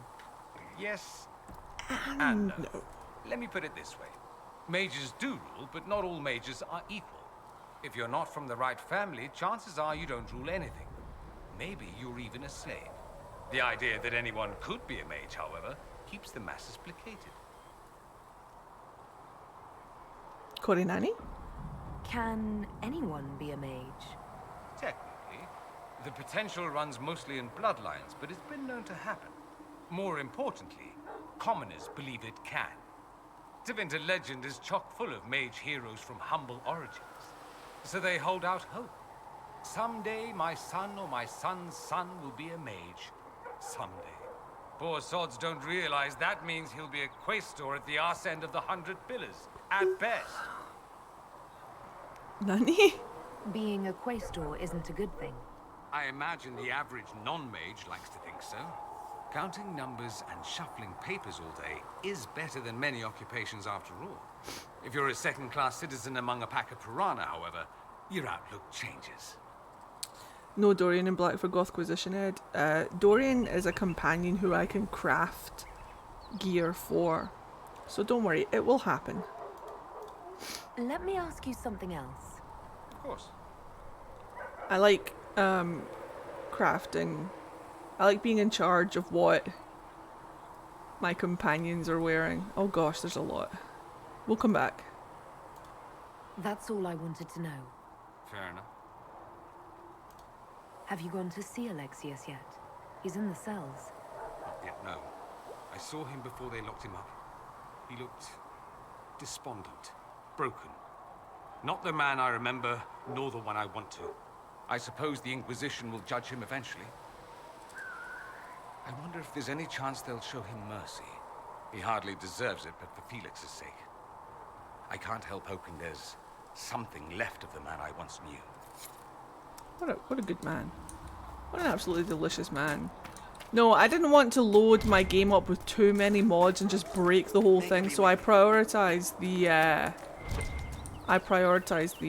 Yes and no. Let me put it this way. Mages do rule, but not all mages are equal. If you're not from the right family, chances are you don't rule anything. Maybe you're even a slave. The idea that anyone could be a mage, however, keeps the masses placated. Corinani? Can anyone be a mage? Technically, the potential runs mostly in bloodlines, but it's been known to happen. More importantly, commoners believe it can. Tevinter legend is chock full of mage heroes from humble origins. So they hold out hope. Someday my son or my son's son will be a mage. Someday. Poor sods don't realize that means he'll be a quaestor at the arse end of the 100 Pillars, at best. Nani? Being a quaestor isn't a good thing. I imagine the average non-mage likes to think so. Counting numbers and shuffling papers all day is better than many occupations after all. If you're a second-class citizen among a pack of piranha, however, your outlook changes. No Dorian in Black for Gothquisition, Ed. Dorian is a companion who I can craft gear for. So don't worry, it will happen. Let me ask you something else. Of course. I like crafting. I like being in charge of what my companions are wearing. Oh gosh, there's a lot. We'll come back. That's all I wanted to know. Fair enough. Have you gone to see Alexius yet? He's in the cells. Not yet, no. I saw him before they locked him up. He looked despondent, broken. Not the man I remember, nor the one I want to. I suppose the Inquisition will judge him eventually. I wonder if there's any chance they'll show him mercy. He hardly deserves it, but for Felix's sake. I can't help hoping there's something left of the man I once knew. What a good man. What an absolutely delicious man. No, I didn't want to load my game up with too many mods and just break the whole thing, so I prioritized the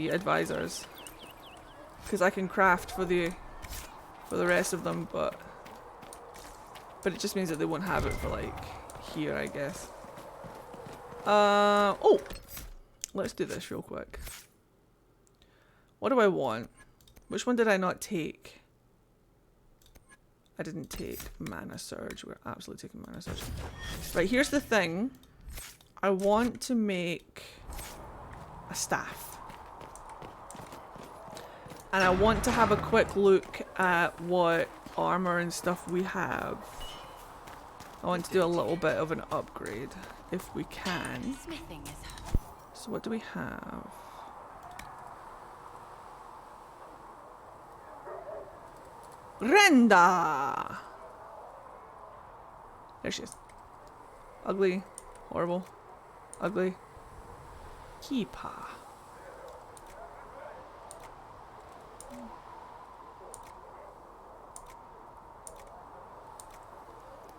advisors. Because I can craft for the rest of them, but it just means that they won't have it for like here, I guess. Oh! Let's do this real quick. What do I want? Which one did I not take? I didn't take Mana Surge. We're absolutely taking Mana Surge. Right, here's the thing. I want to make a staff. And I want to have a quick look at what armor and stuff we have. I want to do a little bit of an upgrade, if we can. Smithing is hard. So what do we have? Renda! There she is. Ugly. Horrible. Ugly. Keeper.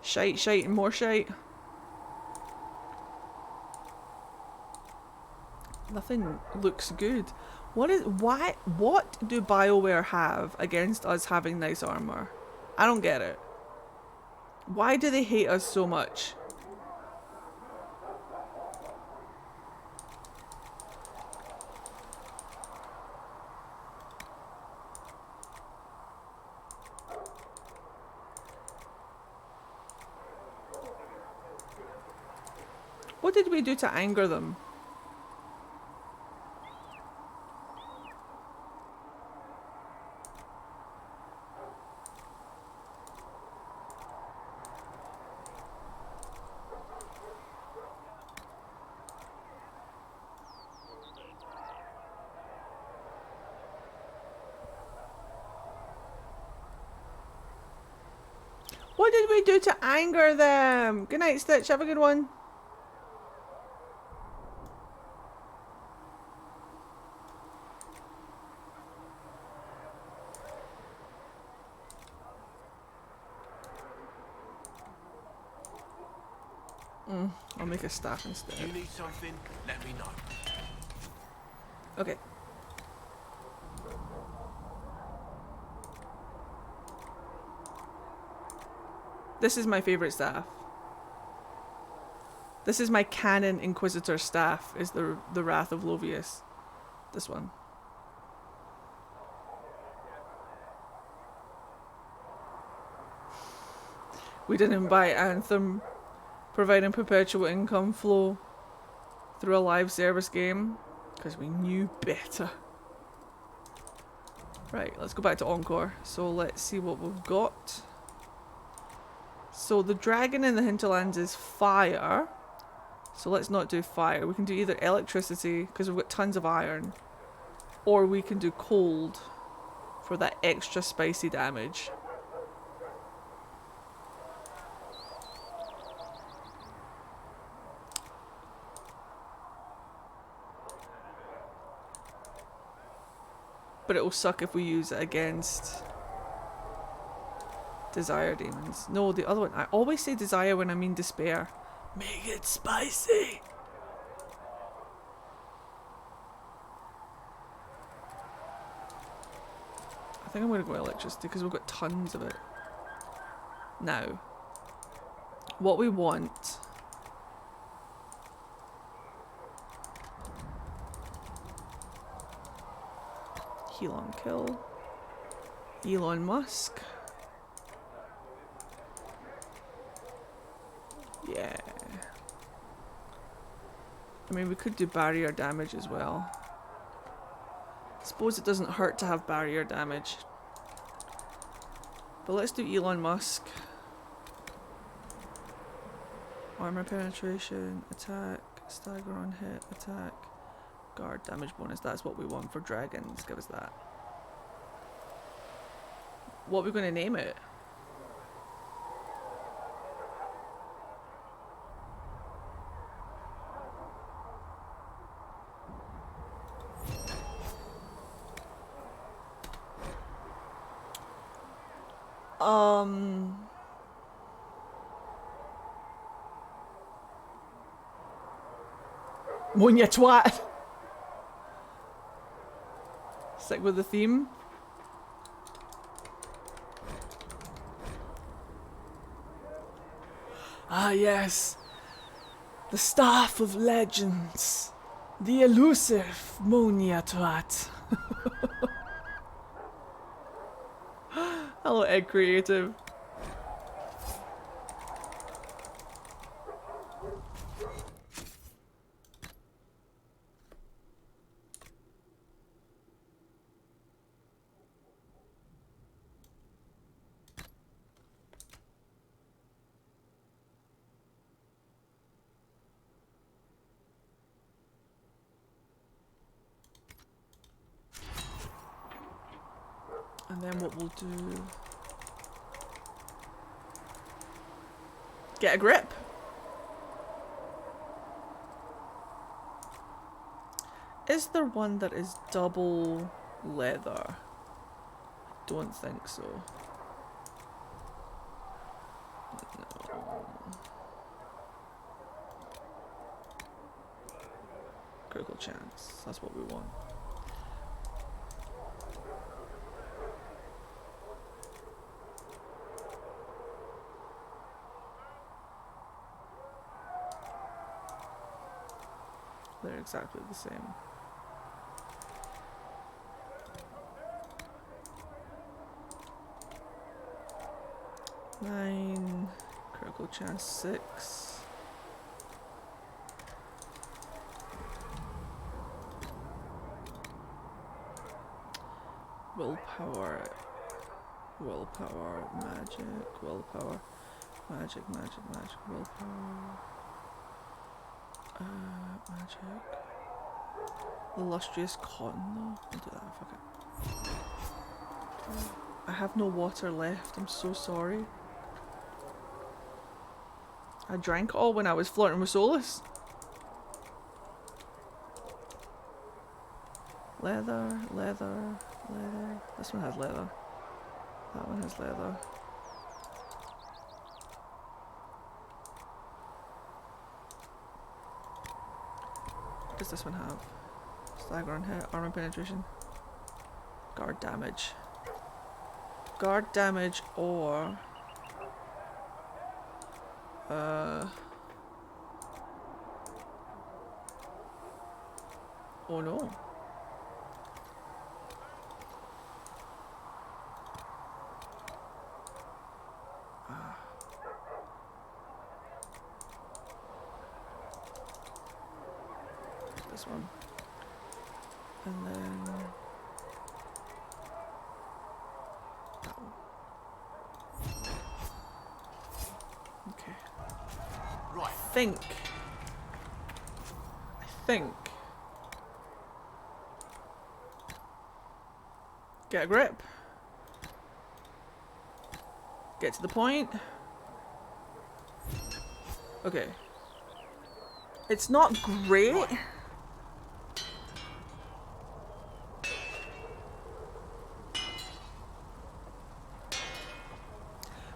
Shite, shite, and more shite. Nothing looks good. What do BioWare have against us having nice armor? I don't get it. Why do they hate us so much? What did we do to anger them? What did we do to anger them? Good night, Stitch. Have a good one. I'll make a staff instead. You need something? Let me know. Okay. This is my favorite staff. This is my canon Inquisitor staff, is the Wrath of Lovius. This one. We didn't buy Anthem, providing perpetual income flow through a live service game, because we knew better. Right, let's go back to Encore. So let's see what we've got. So the dragon in the hinterlands is fire. So let's not do fire. We can do either electricity, because we've got tons of iron. Or we can do cold for that extra spicy damage. But it will suck if we use it against desire demons. No, the other one. I always say desire when I mean despair. Make it spicy. I think I'm going to go electricity because we've got tons of it. Now, what we want... Heal on kill. Elon Musk. Yeah. I mean, we could do barrier damage as well. Suppose it doesn't hurt to have barrier damage. But let's do Elon Musk. Armor penetration, attack, stagger on hit, attack, guard damage bonus. That's what we want for dragons. Give us that. What are we going to name it? Monya twat. Stick with the theme. Ah yes, the Staff of Legends, the elusive Monya twat. Hello, Egg Creative. And then what we'll do... Get a grip! Is there one that is double leather? I don't think so. No. Critical chance, that's what we want. They're exactly the same. Nine, critical chance 6. Willpower, willpower, magic, willpower, magic, willpower. Magic. Illustrious cotton though. I'll do that, fuck it. I have no water left, I'm so sorry. I drank all when I was flirting with Solus. Leather, leather, leather. This one has leather. That one has leather. What does this one have? Stagger on hit, armor penetration, guard damage. Guard damage or... Oh no. This one. And then... that one. Okay. Right. I think Get a grip. Get to the point. Okay. It's not great.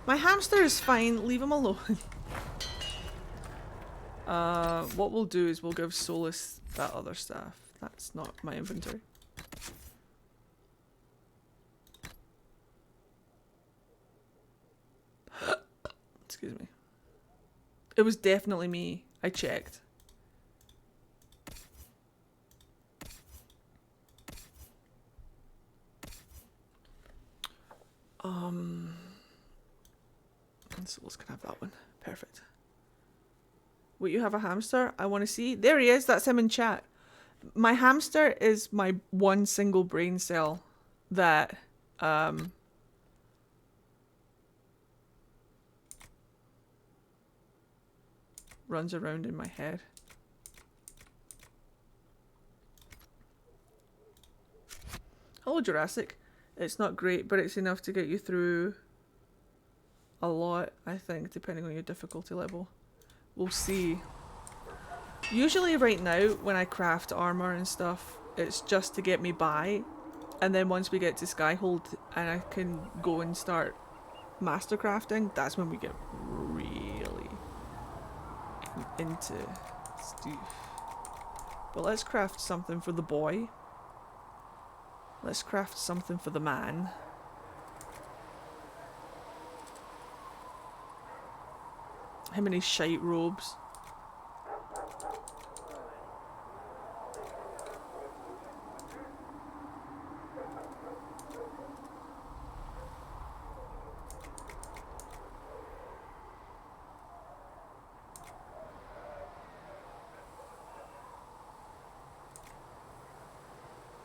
My hamster is fine. Leave him alone. What we'll do is we'll give Solus that other staff. That's not my inventory. Excuse me. It was definitely me. I checked. And Solus can have that one. Perfect. Wait, you have a hamster? I want to see. There he is. That's him in chat. My hamster is my one single brain cell that runs around in my head. Hello, Jurassic. It's not great, but it's enough to get you through a lot, I think, depending on your difficulty level. We'll see. Usually right now, when I craft armor and stuff, it's just to get me by. And then once we get to Skyhold and I can go and start master crafting, that's when we get really into stuff. But let's craft something for the boy. Let's craft something for the man. Him and his shite robes.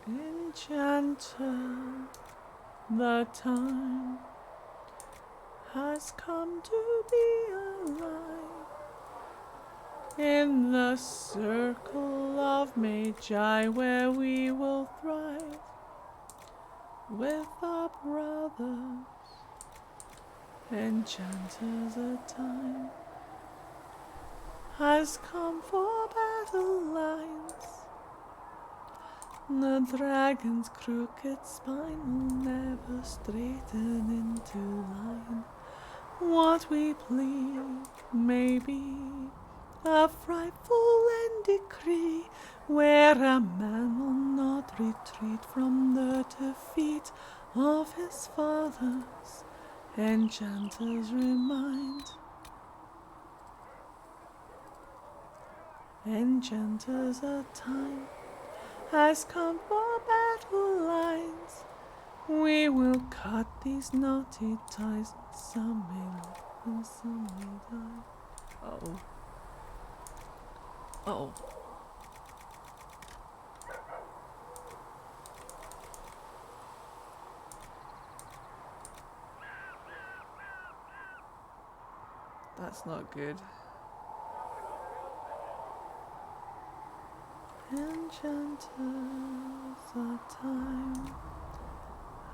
Enchanter, the time has come to be alive in the circle of Magi where we will thrive with our brothers. Enchanters, the time has come for battle lines. The dragon's crooked spine will never straighten into line. What we plead may be a frightful end decree, where a man will not retreat from the defeat of his fathers. Enchanters remind. Enchanters, a time has come for battle lines. We will cut these knotty ties, and some may live and some may die. Uh-oh. Uh-oh. That's not good. Enchanters, the time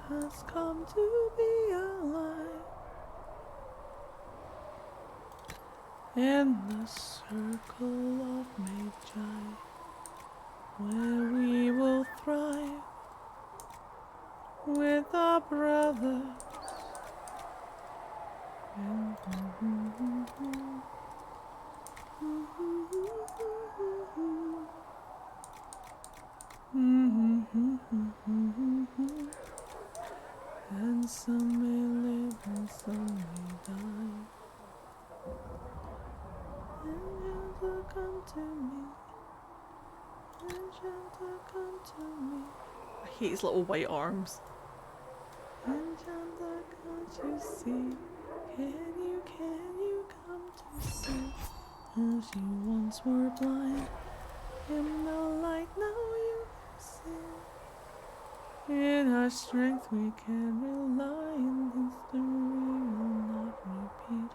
has come to be alive in the circle of Magi, where we will thrive with our brothers. And some may live and some may die. Enchanter, come to me. Enchanter, come to me. I hate his little white arms. Enchanter, can't you see? Can you come to see? As you once were blind, in the light now you see. In our strength we can rely, in history will not repeat.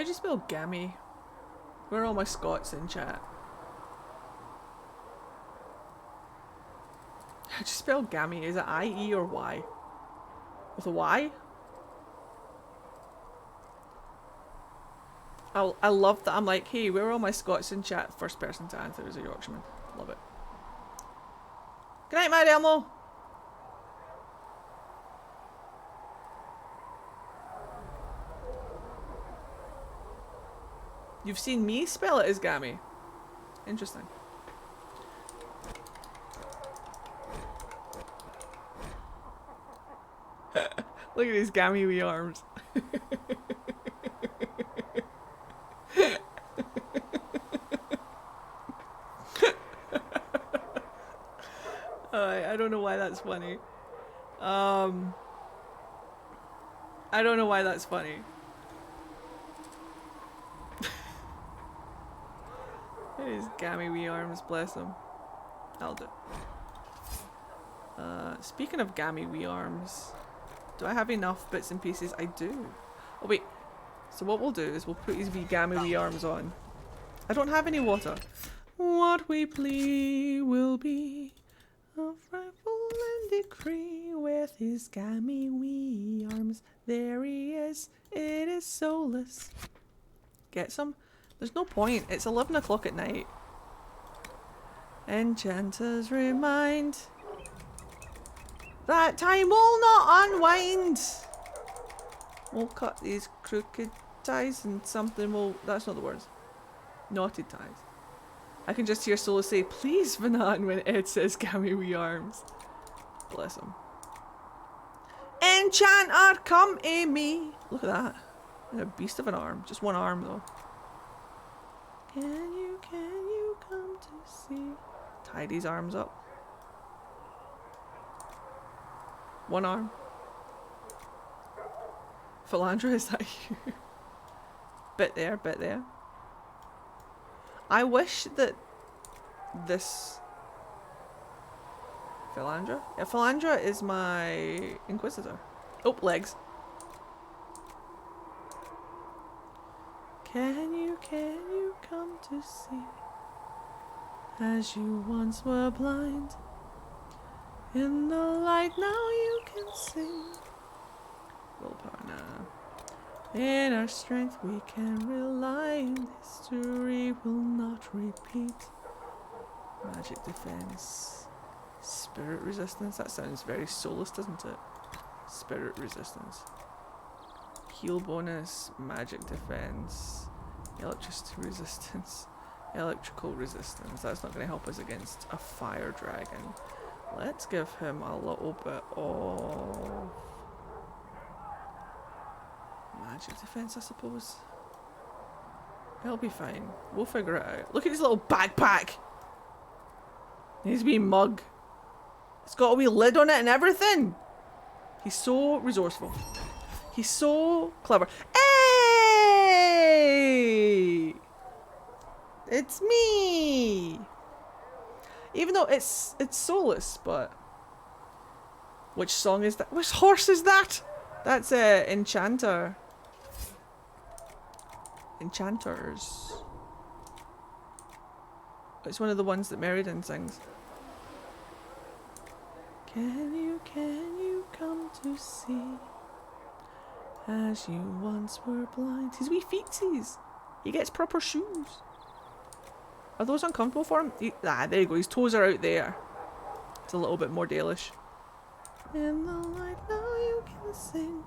How'd you spell gammy? Where are all my Scots in chat? How'd you spell gammy? Is it I-E or Y? With a Y? I love that. I'm like, hey, where are all my Scots in chat? First person to answer is a Yorkshireman. Love it. Good night, Mad Elmo. You've seen me spell it as gammy. Interesting. Look at these gammy wee arms. I don't know why that's funny. I don't know why that's funny. His gammy wee arms, bless them. I'll do. Speaking of gammy wee arms, do I have enough bits and pieces? I do. Oh wait. So what we'll do is we'll put his wee gammy wee arms on. I don't have any water. What we plea will be a frightful and decree with his gammy wee arms. There he is. It is soulless. Get some? There's no point. It's 11 o'clock at night. Enchanters remind that time will not unwind. We'll cut these crooked ties and something will... That's not the words. Knotted ties. I can just hear Solo say, please, Vanan, when Ed says gammy wee arms. Bless him. Enchanter, come a me. Look at that. A beast of an arm. Just one arm, though. Can you come to see? Tie these arms up. One arm. Philandra, is that you? Bit there, bit there. I wish that this... Philandra? Yeah, Philandra is my Inquisitor. Oh, legs. Can you come to see? As you once were blind, in the light now you can sing. Willpower now. In our strength we can rely, and history will not repeat. Magic defense. Spirit resistance. That sounds very soulless, doesn't it? Spirit resistance. Heal bonus. Magic defense. Electricity resistance. Electrical resistance. That's not going to help us against a fire dragon. Let's give him a little bit of magic defense, I suppose. He'll be fine. We'll figure it out. Look at his little backpack. His wee mug. It's got a wee lid on it and everything. He's so resourceful. He's so clever. Hey! It's me! Even though it's soulless, but... Which song is that? Which horse is that? That's Enchanter. Enchanters. It's one of the ones that Meriden sings. Can you come to see? As you once were blind. His wee feetsies. He gets proper shoes. Are those uncomfortable for him? There you go. His toes are out there. It's a little bit more Dalish. In the light now you can sing.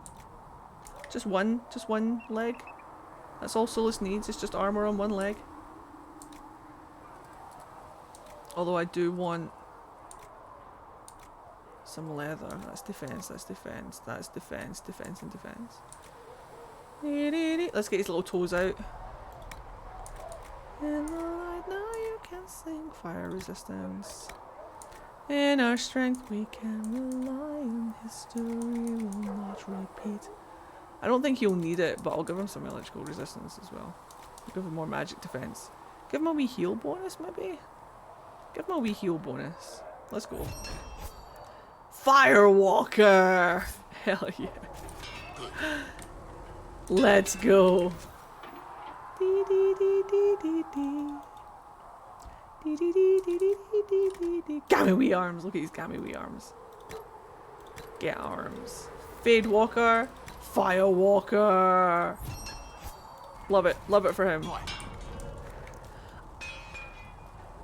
Just one leg. That's all Solus needs. It's just armor on one leg. Although I do want some leather. That's defense. That's defense. That's defense. Defense and defense. Let's get his little toes out. In the light now you can sing. Fire resistance. In our strength we can rely, and history will not repeat. I don't think he'll need it, but I'll give him some electrical resistance as well. I'll give him more magic defense. Give him a wee heal bonus, maybe? Give him a wee heal bonus. Let's go. Firewalker! Hell yeah. Let's go. Gammy wee arms. Look at these gammy wee arms. Get arms. Fadewalker. Firewalker. Love it. Love it for him.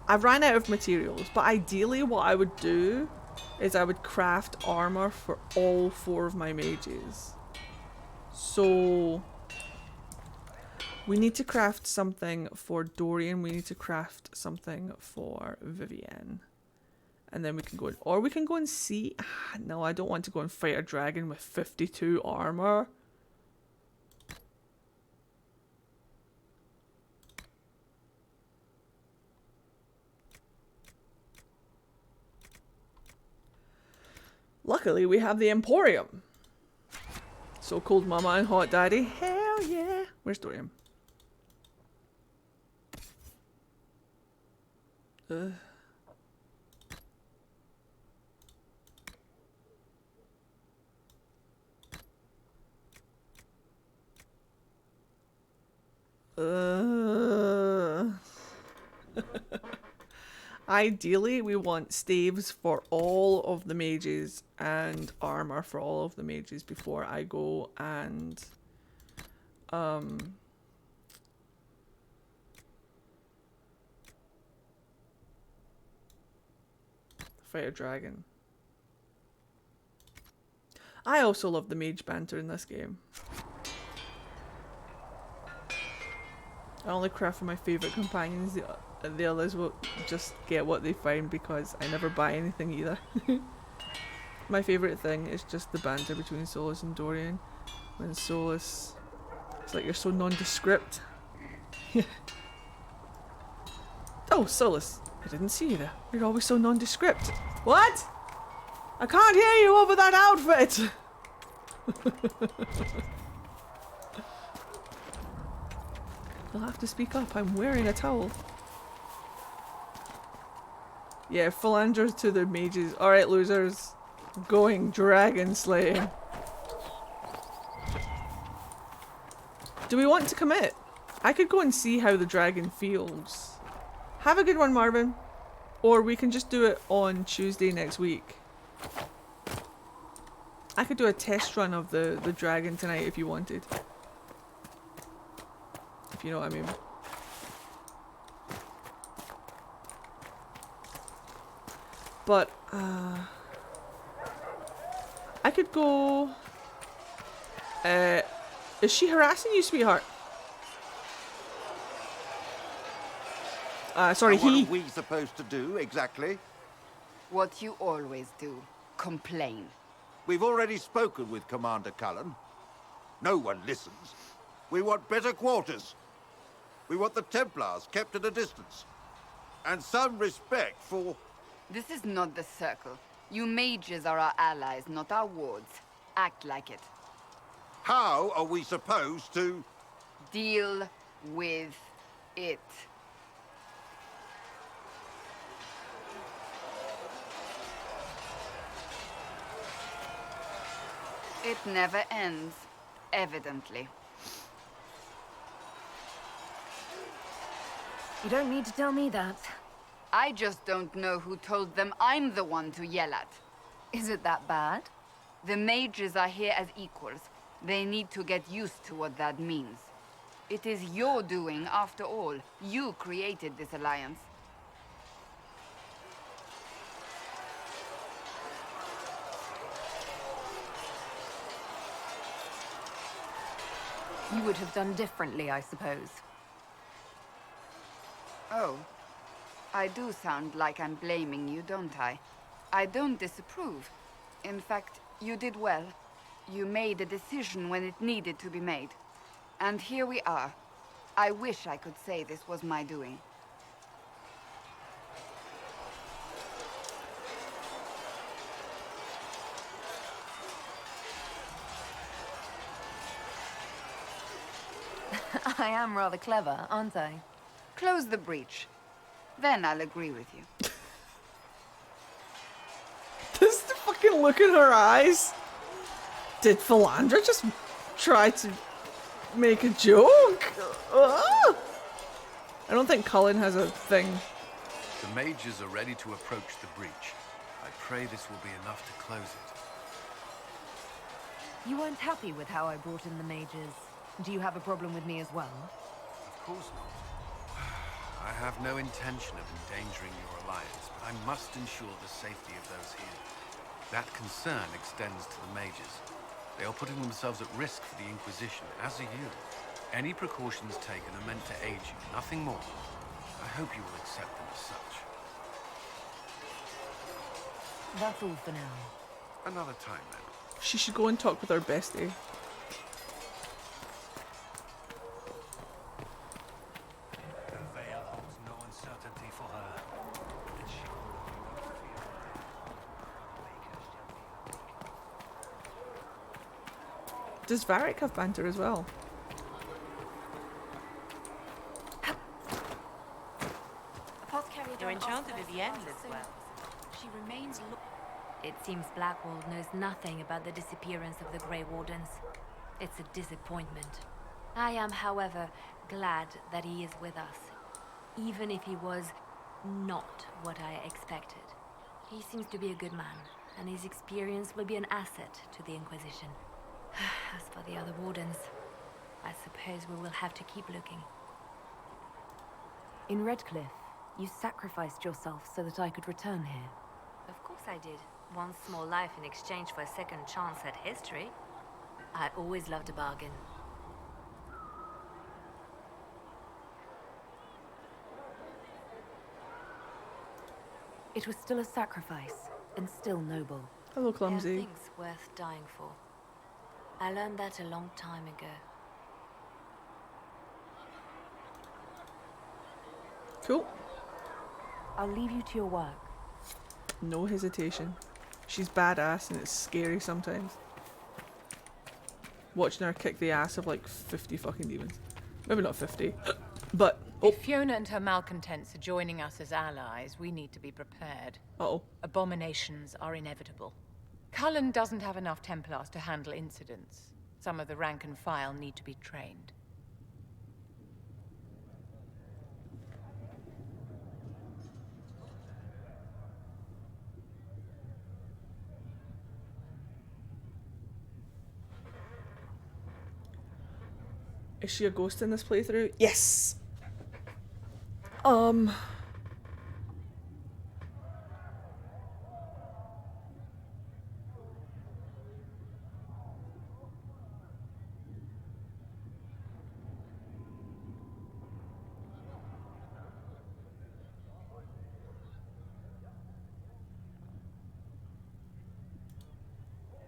I've ran out of materials, but ideally what I would do is I would craft armor for all 4 of my mages. So we need to craft something for Dorian, we need to craft something for Vivienne. And then we can go, or we can go and see. No, I don't want to go and fight a dragon with 52 armor. Luckily, we have the Emporium. So cold mama and hot daddy. Hell yeah. Where's Dorian? Ideally, we want staves for all of the mages and armor for all of the mages before I go and fight a dragon. I also love the mage banter in this game. I only craft for my favourite companions. The others will just get what they find because I never buy anything either. My favourite thing is just the banter between Solus and Dorian. When Solus... It's like you're so nondescript. Oh, Solus. I didn't see you there. You're always so nondescript. What? I can't hear you over that outfit! You'll have to speak up. I'm wearing a towel. Yeah, philanders to the mages. Alright, losers. Going dragon slaying. Do we want to commit? I could go and see how the dragon feels. Have a good one, Marvin. Or we can just do it on Tuesday next week. I could do a test run of the dragon tonight if you wanted. If you know what I mean. But, I could go... is she harassing you, sweetheart? Sorry, What are we supposed to do, exactly? What you always do. Complain. We've already spoken with Commander Cullen. No one listens. We want better quarters. We want the Templars kept at a distance. And some respect for... This is not the Circle. You mages are our allies, not our wards. Act like it. How are we supposed to... Deal with it. It never ends, evidently. You don't need to tell me that. I just don't know who told them I'm the one to yell at. Is it that bad? The mages are here as equals. They need to get used to what that means. It is your doing, after all. You created this alliance. You would have done differently, I suppose. Oh. I do sound like I'm blaming you, don't I? I don't disapprove. In fact, you did well. You made a decision when it needed to be made. And here we are. I wish I could say this was my doing. I am rather clever, aren't I? Close the breach. Then I'll agree with you. This the fucking look in her eyes. Did Philandra just try to make a joke? I don't think Cullen has a thing. The mages are ready to approach the breach. I pray this will be enough to close it. You weren't happy with how I brought in the mages. Do you have a problem with me as well? Of course not. I have no intention of endangering your alliance, but I must ensure the safety of those here. That concern extends to the mages. They are putting themselves at risk for the Inquisition, as are you. Any precautions taken are meant to aid you, nothing more. I hope you will accept them as such. That's all for now. Another time, then. She should go and talk with her bestie. The veil holds no uncertainty for her. And she will know no fear. Does Varric have banter as well? Your enchanted Vivienne lives well. She remains It seems Blackwall knows nothing about the disappearance of the Grey Wardens. It's a disappointment. I am, however, glad that he is with us, even if he was not what I expected. He seems to be a good man, and his experience will be an asset to the Inquisition. As for the other Wardens, I suppose we will have to keep looking. In Redcliffe, you sacrificed yourself so that I could return here. Of course I did. One small life in exchange for a second chance at history. I always loved a bargain. It was still a sacrifice, and still noble. Hello, There are clumsy. things worth dying for. I learned that a long time ago. Cool. I'll leave you to your work. No hesitation. She's badass and it's scary sometimes. Watching her kick the ass of like 50 fucking demons. Maybe not 50, but... If Fiona and her malcontents are joining us as allies, we need to be prepared. Uh-oh. Abominations are inevitable. Cullen doesn't have enough Templars to handle incidents. Some of the rank and file need to be trained. Is she a ghost in this playthrough? Yes!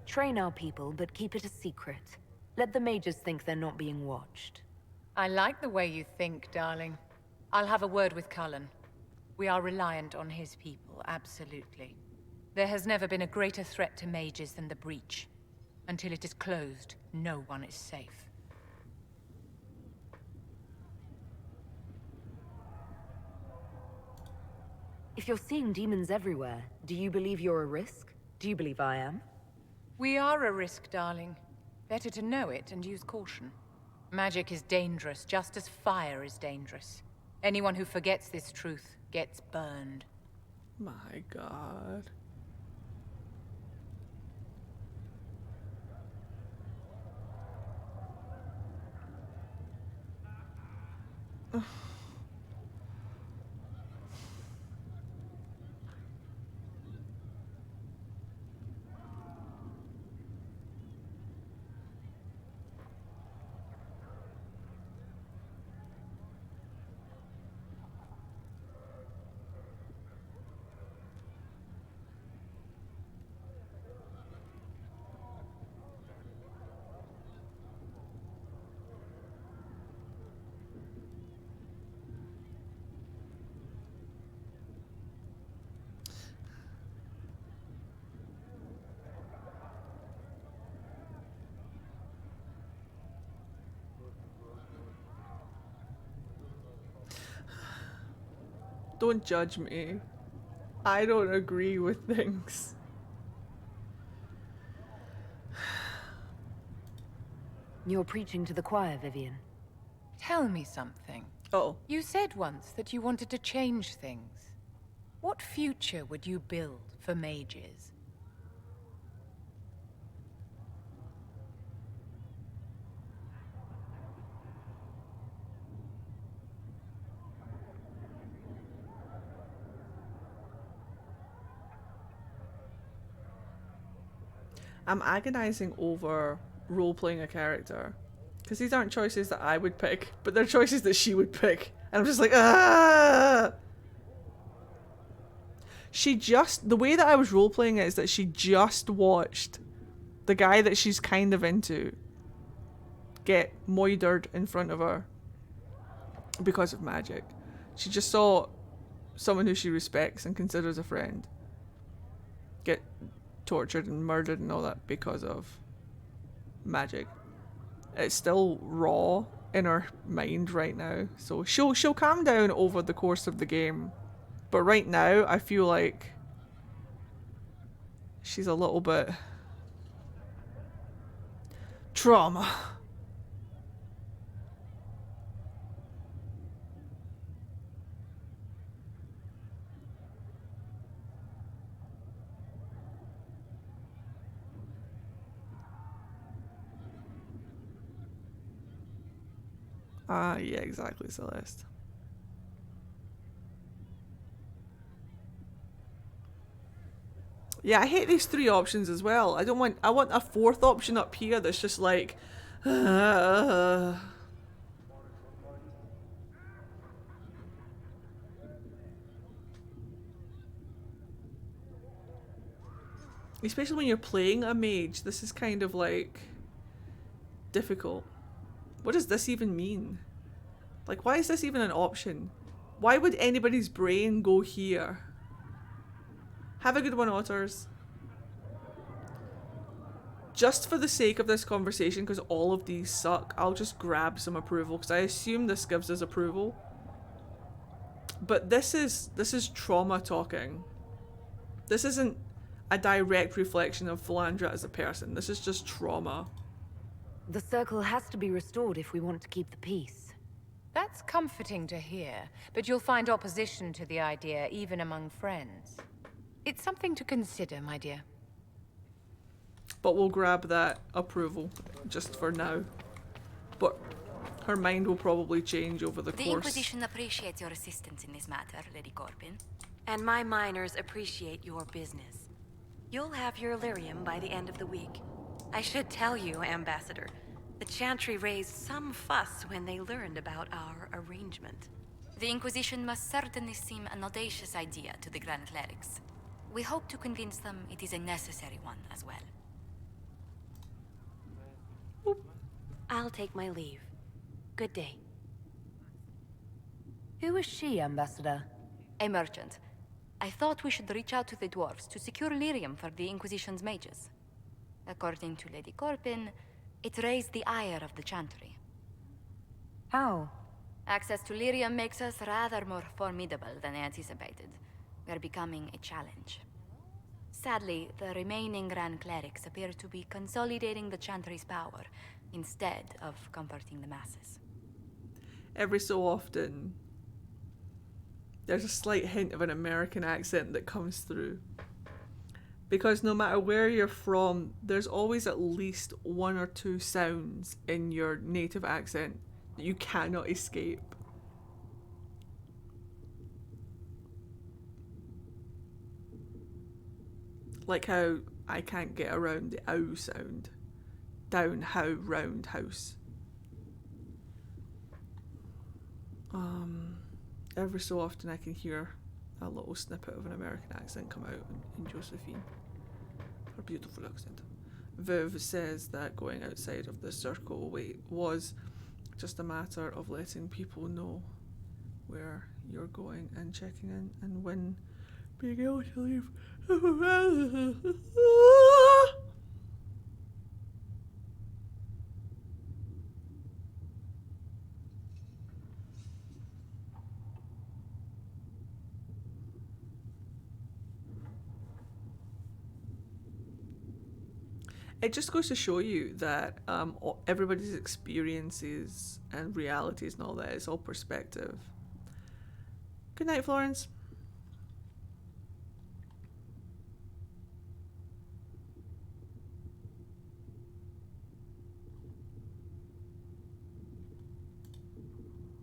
Train our people, but keep it a secret. Let the mages think they're not being watched. I like the way you think, darling. I'll have a word with Cullen. We are reliant on his people, absolutely. There has never been a greater threat to mages than the breach. Until it is closed, no one is safe. If you're seeing demons everywhere, do you believe you're a risk? Do you believe I am? We are a risk, darling. Better to know it and use caution. Magic is dangerous, just as fire is dangerous. Anyone who forgets this truth gets burned. My god. Don't judge me. I don't agree with things. You're preaching to the choir, Vivian. Tell me something. Oh. You said once that you wanted to change things. What future would you build for mages? I'm agonizing over role-playing a character. Because these aren't choices that I would pick, but they're choices that she would pick. And I'm just like, ah! The way that I was role-playing it is that she just watched the guy that she's kind of into get moidered in front of her because of magic. She just saw someone who she respects and considers a friend get tortured and murdered and all that because of magic. It's still raw in her mind right now, so she'll calm down over the course of the game, but right now I feel like she's a little bit trauma. Yeah, exactly, Celeste. Yeah, I hate these three options as well. I want a fourth option up here that's just like especially when you're playing a mage, this is kind of like difficult. What does this even mean? Like, why is this even an option? Why would anybody's brain go here? Have a good one, Otters. Just for the sake of this conversation, because all of these suck, I'll just grab some approval, because I assume this gives us approval. But this is trauma talking. This isn't a direct reflection of Philandra as a person. This is just trauma. The circle has to be restored if we want to keep the peace. That's comforting to hear, but you'll find opposition to the idea even among friends. It's something to consider, my dear. But we'll grab that approval just for now. But her mind will probably change over the course. The Inquisition appreciates your assistance in this matter, Lady Corbin. And my miners appreciate your business. You'll have your lyrium by the end of the week. I should tell you, Ambassador, the Chantry raised some fuss when they learned about our arrangement. The Inquisition must certainly seem an audacious idea to the Grand Clerics. We hope to convince them it is a necessary one as well. I'll take my leave. Good day. Who is she, Ambassador? A merchant. I thought we should reach out to the dwarves to secure lyrium for the Inquisition's mages. According to Lady Corbin, it raised the ire of the Chantry. How? Access to lyrium makes us rather more formidable than anticipated. We're becoming a challenge. Sadly, the remaining Grand Clerics appear to be consolidating the Chantry's power, instead of comforting the masses. Every so often, there's a slight hint of an American accent that comes through. Because no matter where you're from, there's always at least one or two sounds in your native accent that you cannot escape. Like how I can't get around the ow sound. Down, how, round, house. Every so often I can hear a little snippet of an American accent come out in Josephine. Her beautiful accent. Viv says that going outside of the circle was just a matter of letting people know where you're going and checking in and when being able to leave. It just goes to show you that everybody's experiences and realities and all that is all perspective. Good night, Florence.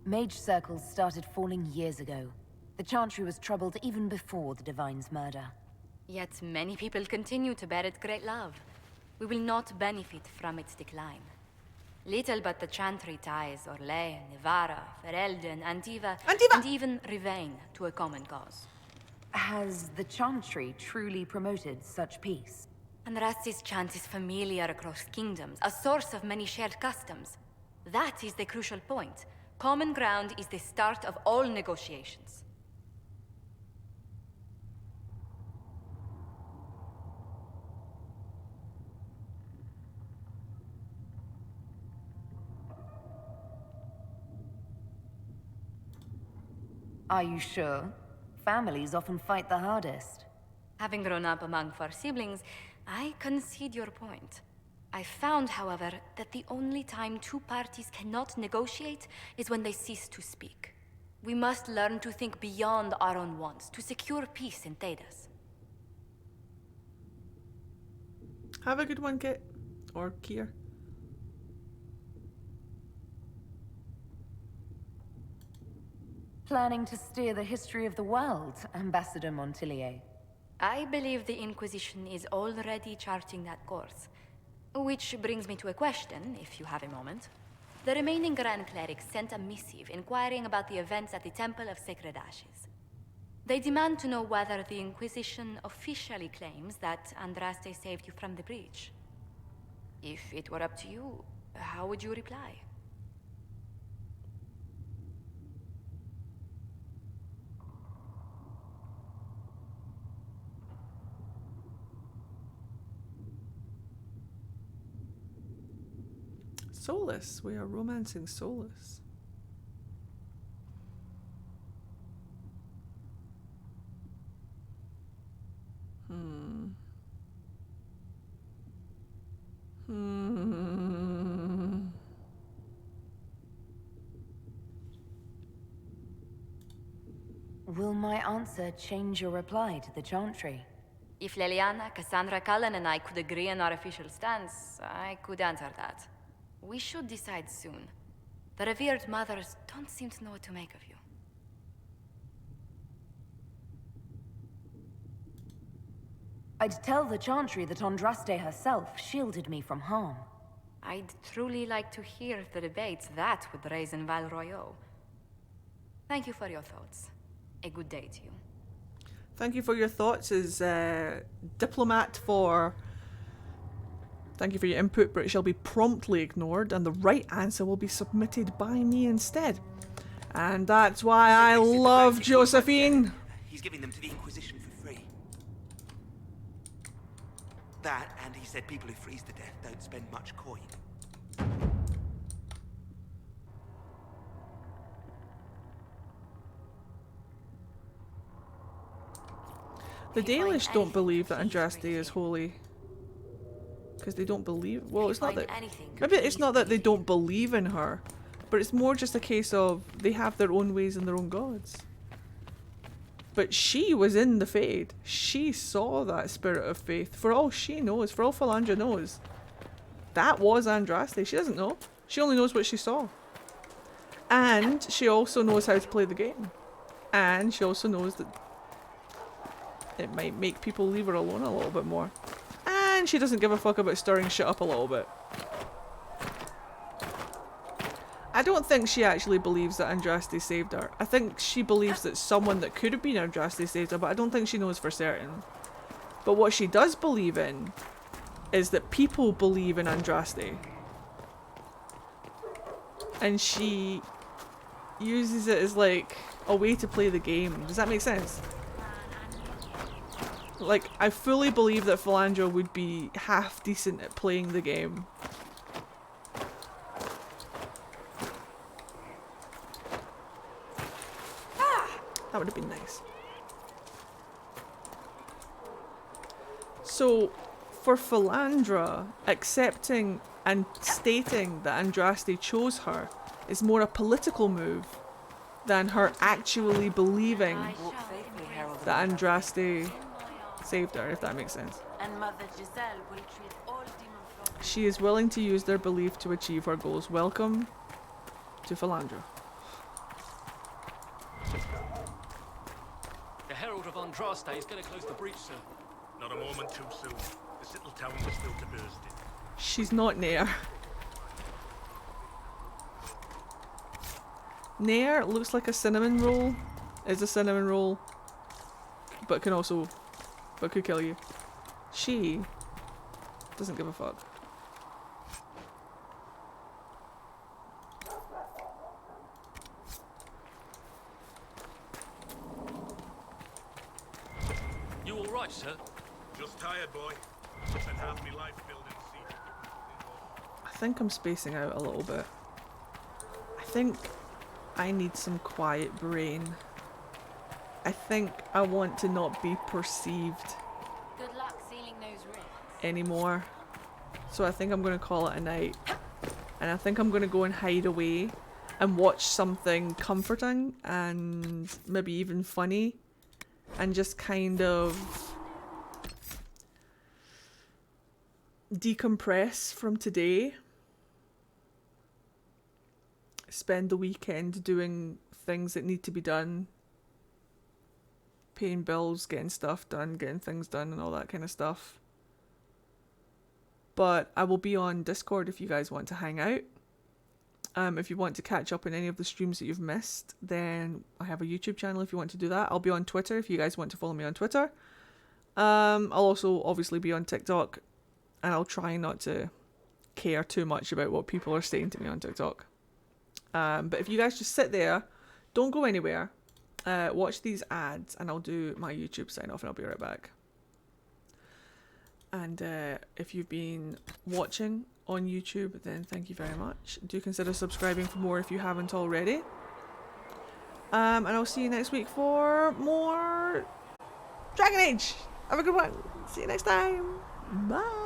Mage circles started falling years ago. The Chantry was troubled even before the Divine's murder. Yet many people continue to bear it great love. We will not benefit from its decline. Little but the Chantry ties Orlais, Nevarra, Ferelden, Antiva, and even Rivain to a common cause. Has the Chantry truly promoted such peace? Andraste's chant is familiar across kingdoms, a source of many shared customs. That is the crucial point. Common ground is the start of all negotiations. Are you sure? Families often fight the hardest. Having grown up among 4 siblings, I concede your point. I found, however, that the only time 2 parties cannot negotiate is when they cease to speak. We must learn to think beyond our own wants to secure peace in Thedas. Have a good one, Kit. Or Kier. Planning to steer the history of the world, Ambassador Montillier? I believe the Inquisition is already charting that course. Which brings me to a question, if you have a moment. The remaining Grand Clerics sent a missive inquiring about the events at the Temple of Sacred Ashes. They demand to know whether the Inquisition officially claims that Andraste saved you from the breach. If it were up to you, how would you reply? Solus. We are romancing Solus. Will my answer change your reply to the Chantry? If Leliana, Cassandra Cullen, and I could agree on our official stance, I could answer that. We should decide soon. The revered mothers don't seem to know what to make of you. I'd tell the Chantry that Andraste herself shielded me from harm. I'd truly like to hear the debates that would raise in Val Royaux. Thank you for your thoughts. A good day to you. Thank you for your thoughts is diplomat for... Thank you for your input, but it shall be promptly ignored, and the right answer will be submitted by me instead. And that's why I love Josephine. He's giving them to the Inquisition for free. That, and he said people who freeze to death don't spend much coin. The Dalish don't believe that Andraste is holy. Because they don't believe... Well, it's not that... Maybe it's not that they don't believe in her. But it's more just a case of they have their own ways and their own gods. But she was in the Fade. She saw that spirit of faith. For all she knows, for all Falandra knows, that was Andraste. She doesn't know. She only knows what she saw. And she also knows how to play the game. And she also knows that it might make people leave her alone a little bit more. And she doesn't give a fuck about stirring shit up a little bit. I don't think she actually believes that Andraste saved her. I think she believes that someone that could have been Andraste saved her, but I don't think she knows for certain. But what she does believe in is that people believe in Andraste. And she uses it as like a way to play the game. Does that make sense? Like, I fully believe that Falandra would be half decent at playing the game. That would have been nice. So, for Philandra, accepting and stating that Andraste chose her is more a political move than her actually believing that Andraste saved her, if that makes sense. She is willing to use their belief to achieve her goals. Welcome to Philandra. The Herald of Andraste is going to close the breach, sir. Not a moment too soon. This little town was built to burst in. She's not Nair. Nair looks like a cinnamon roll. Is a cinnamon roll. But could kill you. She doesn't give a fuck. You all right, sir? Just tired, boy. Spent half my life building sea. I think I'm spacing out a little bit. I think I need some quiet brain. I think I want to not be perceived Good luck sealing those rifts. anymore. So I think I'm going to call it a night. And I think I'm going to go and hide away and watch something comforting and maybe even funny. And just kind of decompress from today. Spend the weekend doing things that need to be done. Paying bills, getting stuff done, getting things done and all that kind of stuff. But I will be on Discord if you guys want to hang out. If you want to catch up on any of the streams that you've missed, then I have a YouTube channel if you want to do that. I'll be on Twitter if you guys want to follow me on Twitter. I'll also obviously be on TikTok, and I'll try not to care too much about what people are saying to me on TikTok. But if you guys just sit there, don't go anywhere, watch these ads, and I'll do my YouTube sign off and I'll be right back. And if you've been watching on YouTube, then thank you very much. Do consider subscribing for more if you haven't already. And I'll see you next week for more Dragon Age. Have a good one. See you next time. Bye.